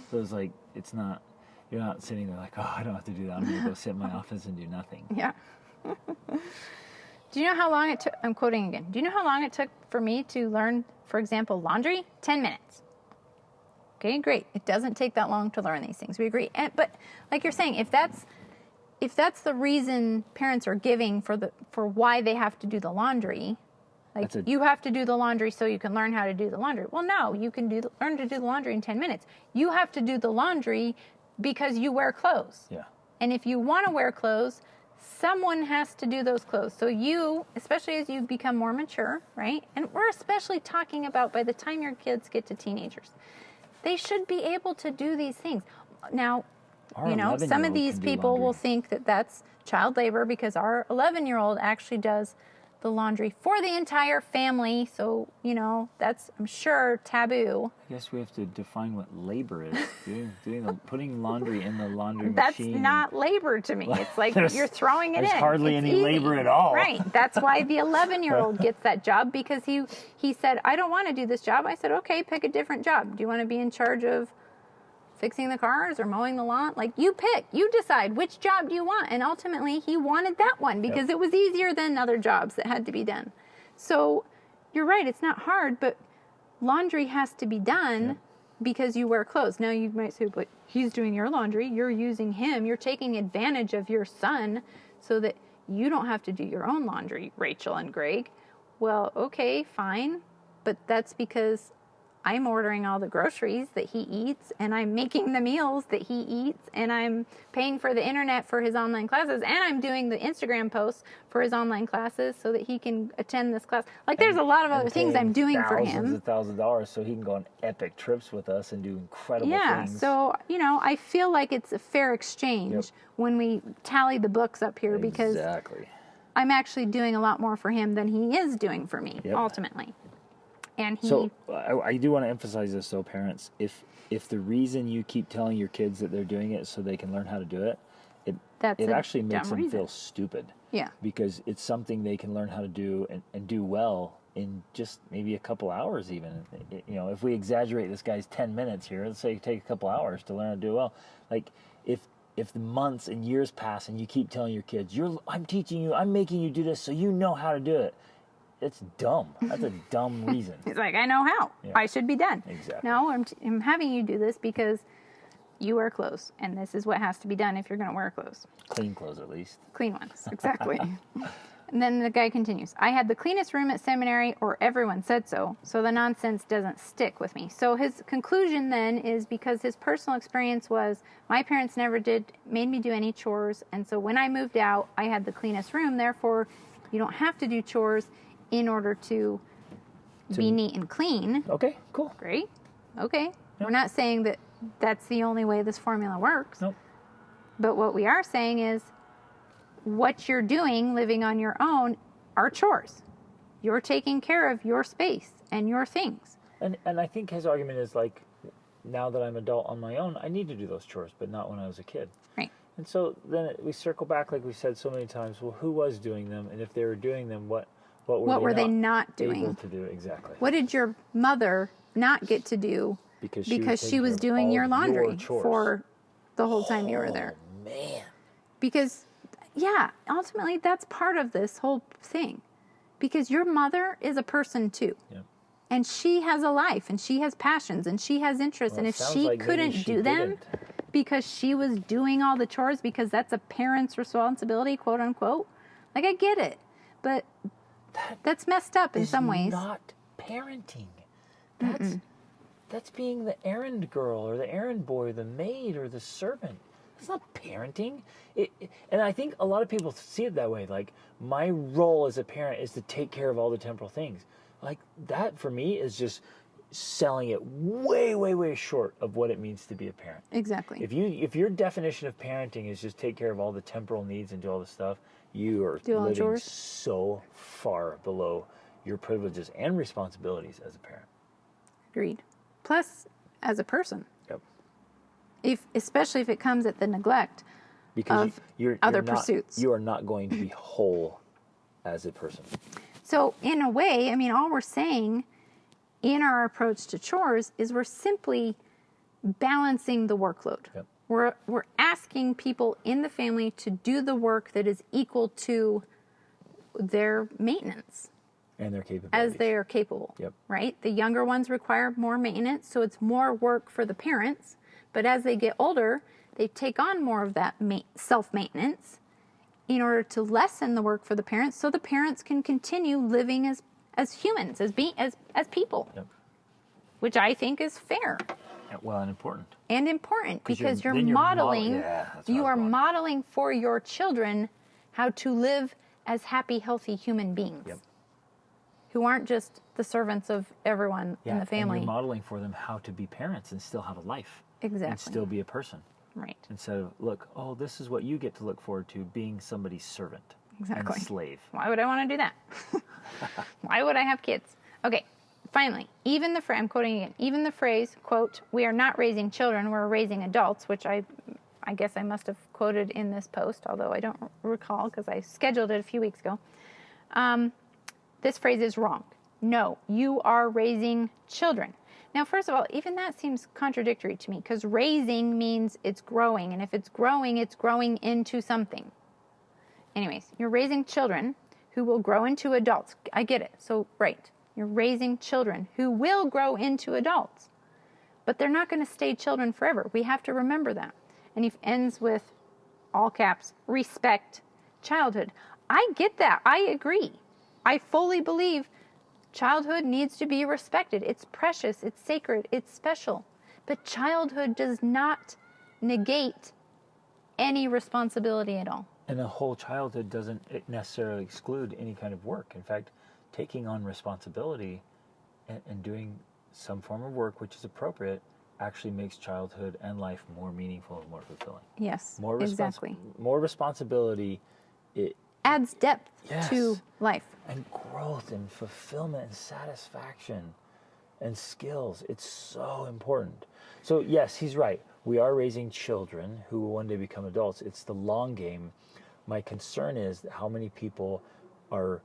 So it's like, you're not sitting there like, oh, I don't have to do that. I'm going to go sit in my office and do nothing.
Yeah. Do you know how long it took? I'm quoting again. Do you know how long it took for me to learn, for example, laundry? 10 minutes. Okay, great. It doesn't take that long to learn these things. We agree. But like you're saying, if that's the reason parents are giving for why they have to do the laundry, like you have to do the laundry so you can learn how to do the laundry. Well, no, you can learn to do the laundry in 10 minutes. You have to do the laundry because you wear clothes.
Yeah.
And if you want to wear clothes, someone has to do those clothes. So you, especially as you become more mature, right? And we're especially talking about by the time your kids get to teenagers, they should be able to do these things. Now, some of these people will think that that's child labor because our 11-year-old actually does the laundry for the entire family. So, that's, I'm sure, taboo.
I guess we have to define what labor is. Putting laundry in the laundry
That's
machine.
That's not labor to me. It's like you're throwing it in.
There's hardly any
easy.
labor at all.
Right. That's why the 11-year-old gets that job because he said, I don't want to do this job. I said, okay, pick a different job. Do you want to be in charge of fixing the cars or mowing the lawn? Like, you pick. You decide which job do you want. And ultimately, he wanted that one because it was easier than other jobs that had to be done. So you're right. It's not hard, but laundry has to be done because you wear clothes. Now, you might say, but he's doing your laundry. You're using him. You're taking advantage of your son so that you don't have to do your own laundry, Rachel and Greg. Well, okay, fine. But that's because I'm ordering all the groceries that he eats, and I'm making the meals that he eats, and I'm paying for the internet for his online classes, and I'm doing the Instagram posts for his online classes so that he can attend this class. Like, there's a lot of other things I'm doing for him.
Thousands of dollars so he can go on epic trips with us and do incredible things.
Yeah, so, I feel like it's a fair exchange when we tally the books up here because I'm actually doing a lot more for him than he is doing for me, ultimately. And
so I do want to emphasize this, though, parents. If the reason you keep telling your kids that they're doing it so they can learn how to do it, it actually makes them feel stupid. Yeah. Because it's something they can learn how to do and do well in just maybe a couple hours even. If we exaggerate this guy's 10 minutes here, let's say it take a couple hours to learn how to do well. Like, if the months and years pass and you keep telling your kids, I'm teaching you, I'm making you do this so you know how to do it. It's dumb. That's a dumb reason.
It's like, I know how. Yeah. I should be done.
Exactly.
No, I'm having you do this because you wear clothes, and this is what has to be done if you're going to wear clothes.
Clean clothes, at least.
Clean ones, exactly. And then the guy continues, I had the cleanest room at seminary, or everyone said so the nonsense doesn't stick with me. So his conclusion then is because his personal experience was, my parents never made me do any chores, and so when I moved out, I had the cleanest room, therefore you don't have to do chores in order to be neat and clean.
Okay, cool.
Great. Okay. Yep. We're not saying that that's the only way this formula works.
Nope.
But what we are saying is what you're doing living on your own are chores. You're taking care of your space and your things.
And I think his argument is like, now that I'm adult on my own, I need to do those chores, but not when I was a kid.
Right.
And so then we circle back, like we said so many times, well, who was doing them? And if they were doing them, what were they not doing? Able to do? Exactly.
What did your mother not get to do because she was doing your laundry for the whole time you were there?
Oh, man.
Because, ultimately that's part of this whole thing. Because your mother is a person too.
Yep.
And she has a life, and she has passions, and she has interests.
Well,
and if
sounds
she
like maybe
couldn't
she
do them
didn't.
because she was doing all the chores, because that's a parent's responsibility, quote unquote, like, I get it. But that's messed up in some ways.
Not parenting. That's being the errand girl or the errand boy, or the maid or the servant. It's not parenting. And I think a lot of people see it that way. Like, my role as a parent is to take care of all the temporal things. Like, that for me is just selling it way, way, way short of what it means to be a parent.
Exactly.
If your definition of parenting is just take care of all the temporal needs and do all this stuff, you are living so far below your privileges and responsibilities as a parent.
Agreed. Plus, as a person.
Yep.
Especially if it comes at the neglect of other pursuits.
You are not going to be whole as a person.
So in a way, I mean, all we're saying in our approach to chores is we're simply balancing the workload.
Yep.
We're asking people in the family to do the work that is equal to their maintenance.
And their capabilities.
As they are capable.
Yep.
Right? The younger ones require more maintenance, so it's more work for the parents. But as they get older, they take on more of that self-maintenance in order to lessen the work for the parents, so the parents can continue living as humans, as people.
Yep.
Which I think is fair.
Well, and important.
And important because you're
modeling
modeling for your children how to live as happy, healthy human beings.
Yep.
Who aren't just the servants of everyone in the family.
And you're modeling for them how to be parents and still have a life.
Exactly.
And still be a person.
Right.
Instead of, look, this is what you get to look forward to, being somebody's servant.
Exactly.
And slave.
Why would I want to do that? Why would I have kids? Okay, finally, I'm quoting again, even the phrase, quote, we are not raising children, we're raising adults, which I guess I must have quoted in this post, although I don't recall because I scheduled it a few weeks ago. This phrase is wrong. No, you are raising children. Now, first of all, even that seems contradictory to me because raising means it's growing. And if it's growing into something. Anyways, you're raising children who will grow into adults. I get it. So, right. You're raising children who will grow into adults. But they're not going to stay children forever. We have to remember that. And he ends with, all caps, respect childhood. I get that. I agree. I fully believe childhood needs to be respected. It's precious, it's sacred, it's special. But childhood does not negate any responsibility at all.
And a whole childhood doesn't necessarily exclude any kind of work. In fact, taking on responsibility and doing some form of work which is appropriate actually makes childhood and life more meaningful and more fulfilling.
Yes, exactly.
More responsibility, it
adds depth to life.
And growth and fulfillment and satisfaction and skills. It's so important. So yes, he's right. We are raising children who will one day become adults. It's the long game. My concern is how many people are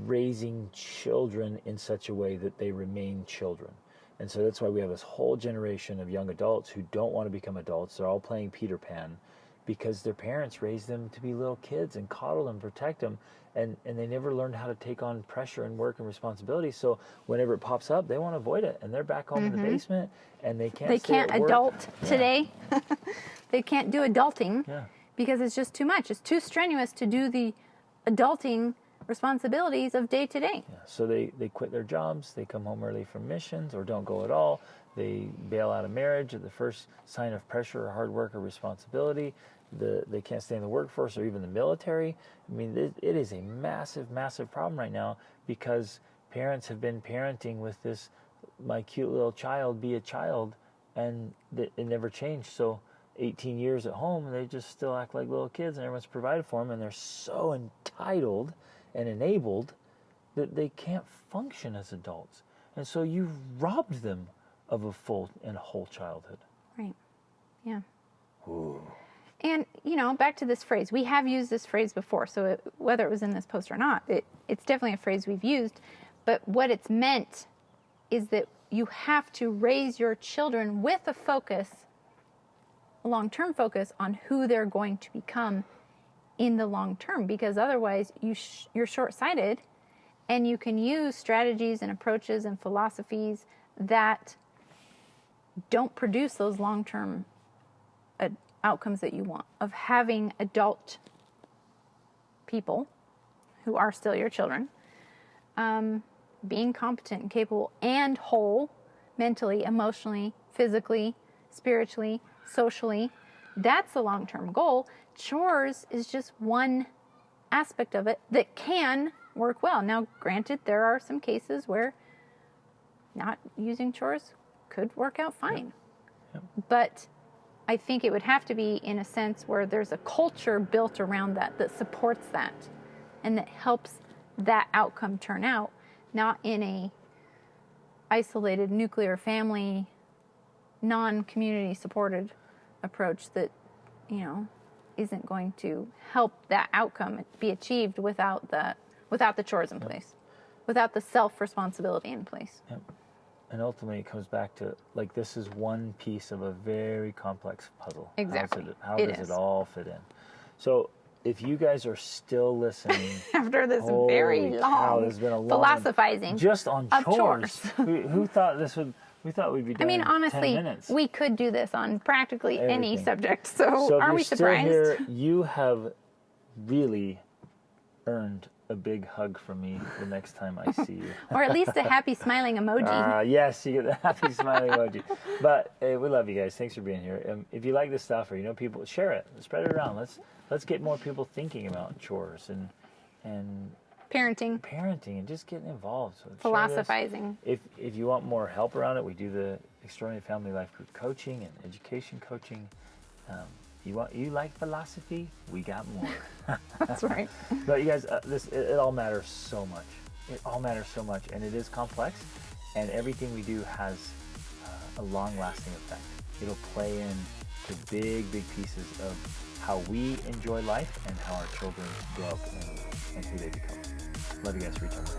raising children in such a way that they remain children. And so that's why we have this whole generation of young adults who don't want to become adults. They're all playing Peter Pan because their parents raised them to be little kids and coddle them, protect them, and they never learned how to take on pressure and work and responsibility. So whenever it pops up, they want to avoid it, and they're back home in the basement, and they can't
adult today. They can't do adulting because it's just too much. It's too strenuous to do the adulting responsibilities of day to day.
So they quit their jobs, they come home early from missions or don't go at all. They bail out of marriage at the first sign of pressure or hard work or responsibility. They can't stay in the workforce or even the military. I mean, it is a massive, massive problem right now because parents have been parenting with this, my cute little child, be a child, and it never changed. So 18 years at home, they just still act like little kids and everyone's provided for them, and they're so entitled and enabled that they can't function as adults. And so you've robbed them of a full and whole childhood.
Right. Yeah.
Ooh.
And, back to this phrase. We have used this phrase before, so whether it was in this post or not, it's definitely a phrase we've used. But what it's meant is that you have to raise your children with a long-term focus on who they're going to become in the long term, because otherwise you're short-sighted And you can use strategies and approaches and philosophies that don't produce those long-term outcomes that you want, of having adult people who are still your children, being competent and capable and whole mentally, emotionally, physically, spiritually, socially. That's the long-term goal. Chores is just one aspect of it that can work well. Now, granted, there are some cases where not using chores could work out fine.
Yep.
But I think it would have to be in a sense where there's a culture built around that supports that and that helps that outcome turn out, not in a isolated nuclear family, non-community supported approach that, isn't going to help that outcome be achieved without the chores in place, without the self-responsibility in place.
Yep. And ultimately it comes back to, this is one piece of a very complex puzzle.
Exactly.
How does it all fit in? So if you guys are still listening
after this very long
there's been a long
philosophizing
just on chores. Who thought we thought we'd be done
honestly,
10 minutes.
We could do this on practically any subject. So
if
are
you're
we
still
surprised?
Here, you have really earned a big hug from me the next time I see you.
Or at least a happy smiling emoji.
Yes, you get the happy smiling emoji. But we love you guys. Thanks for being here. If you like this stuff or you know people, share it. Spread it around. Let's get more people thinking about chores and
parenting
and just getting involved. So
philosophizing.
If you want more help around it, we do the Extraordinary Family Life Group coaching and education coaching. You like philosophy? We got more.
That's right.
But you guys, it all matters so much. It all matters so much, and it is complex. And everything we do has a long-lasting effect. It'll play in to big pieces of how we enjoy life and how our children grow up and who they become. Love you guys. Reach out.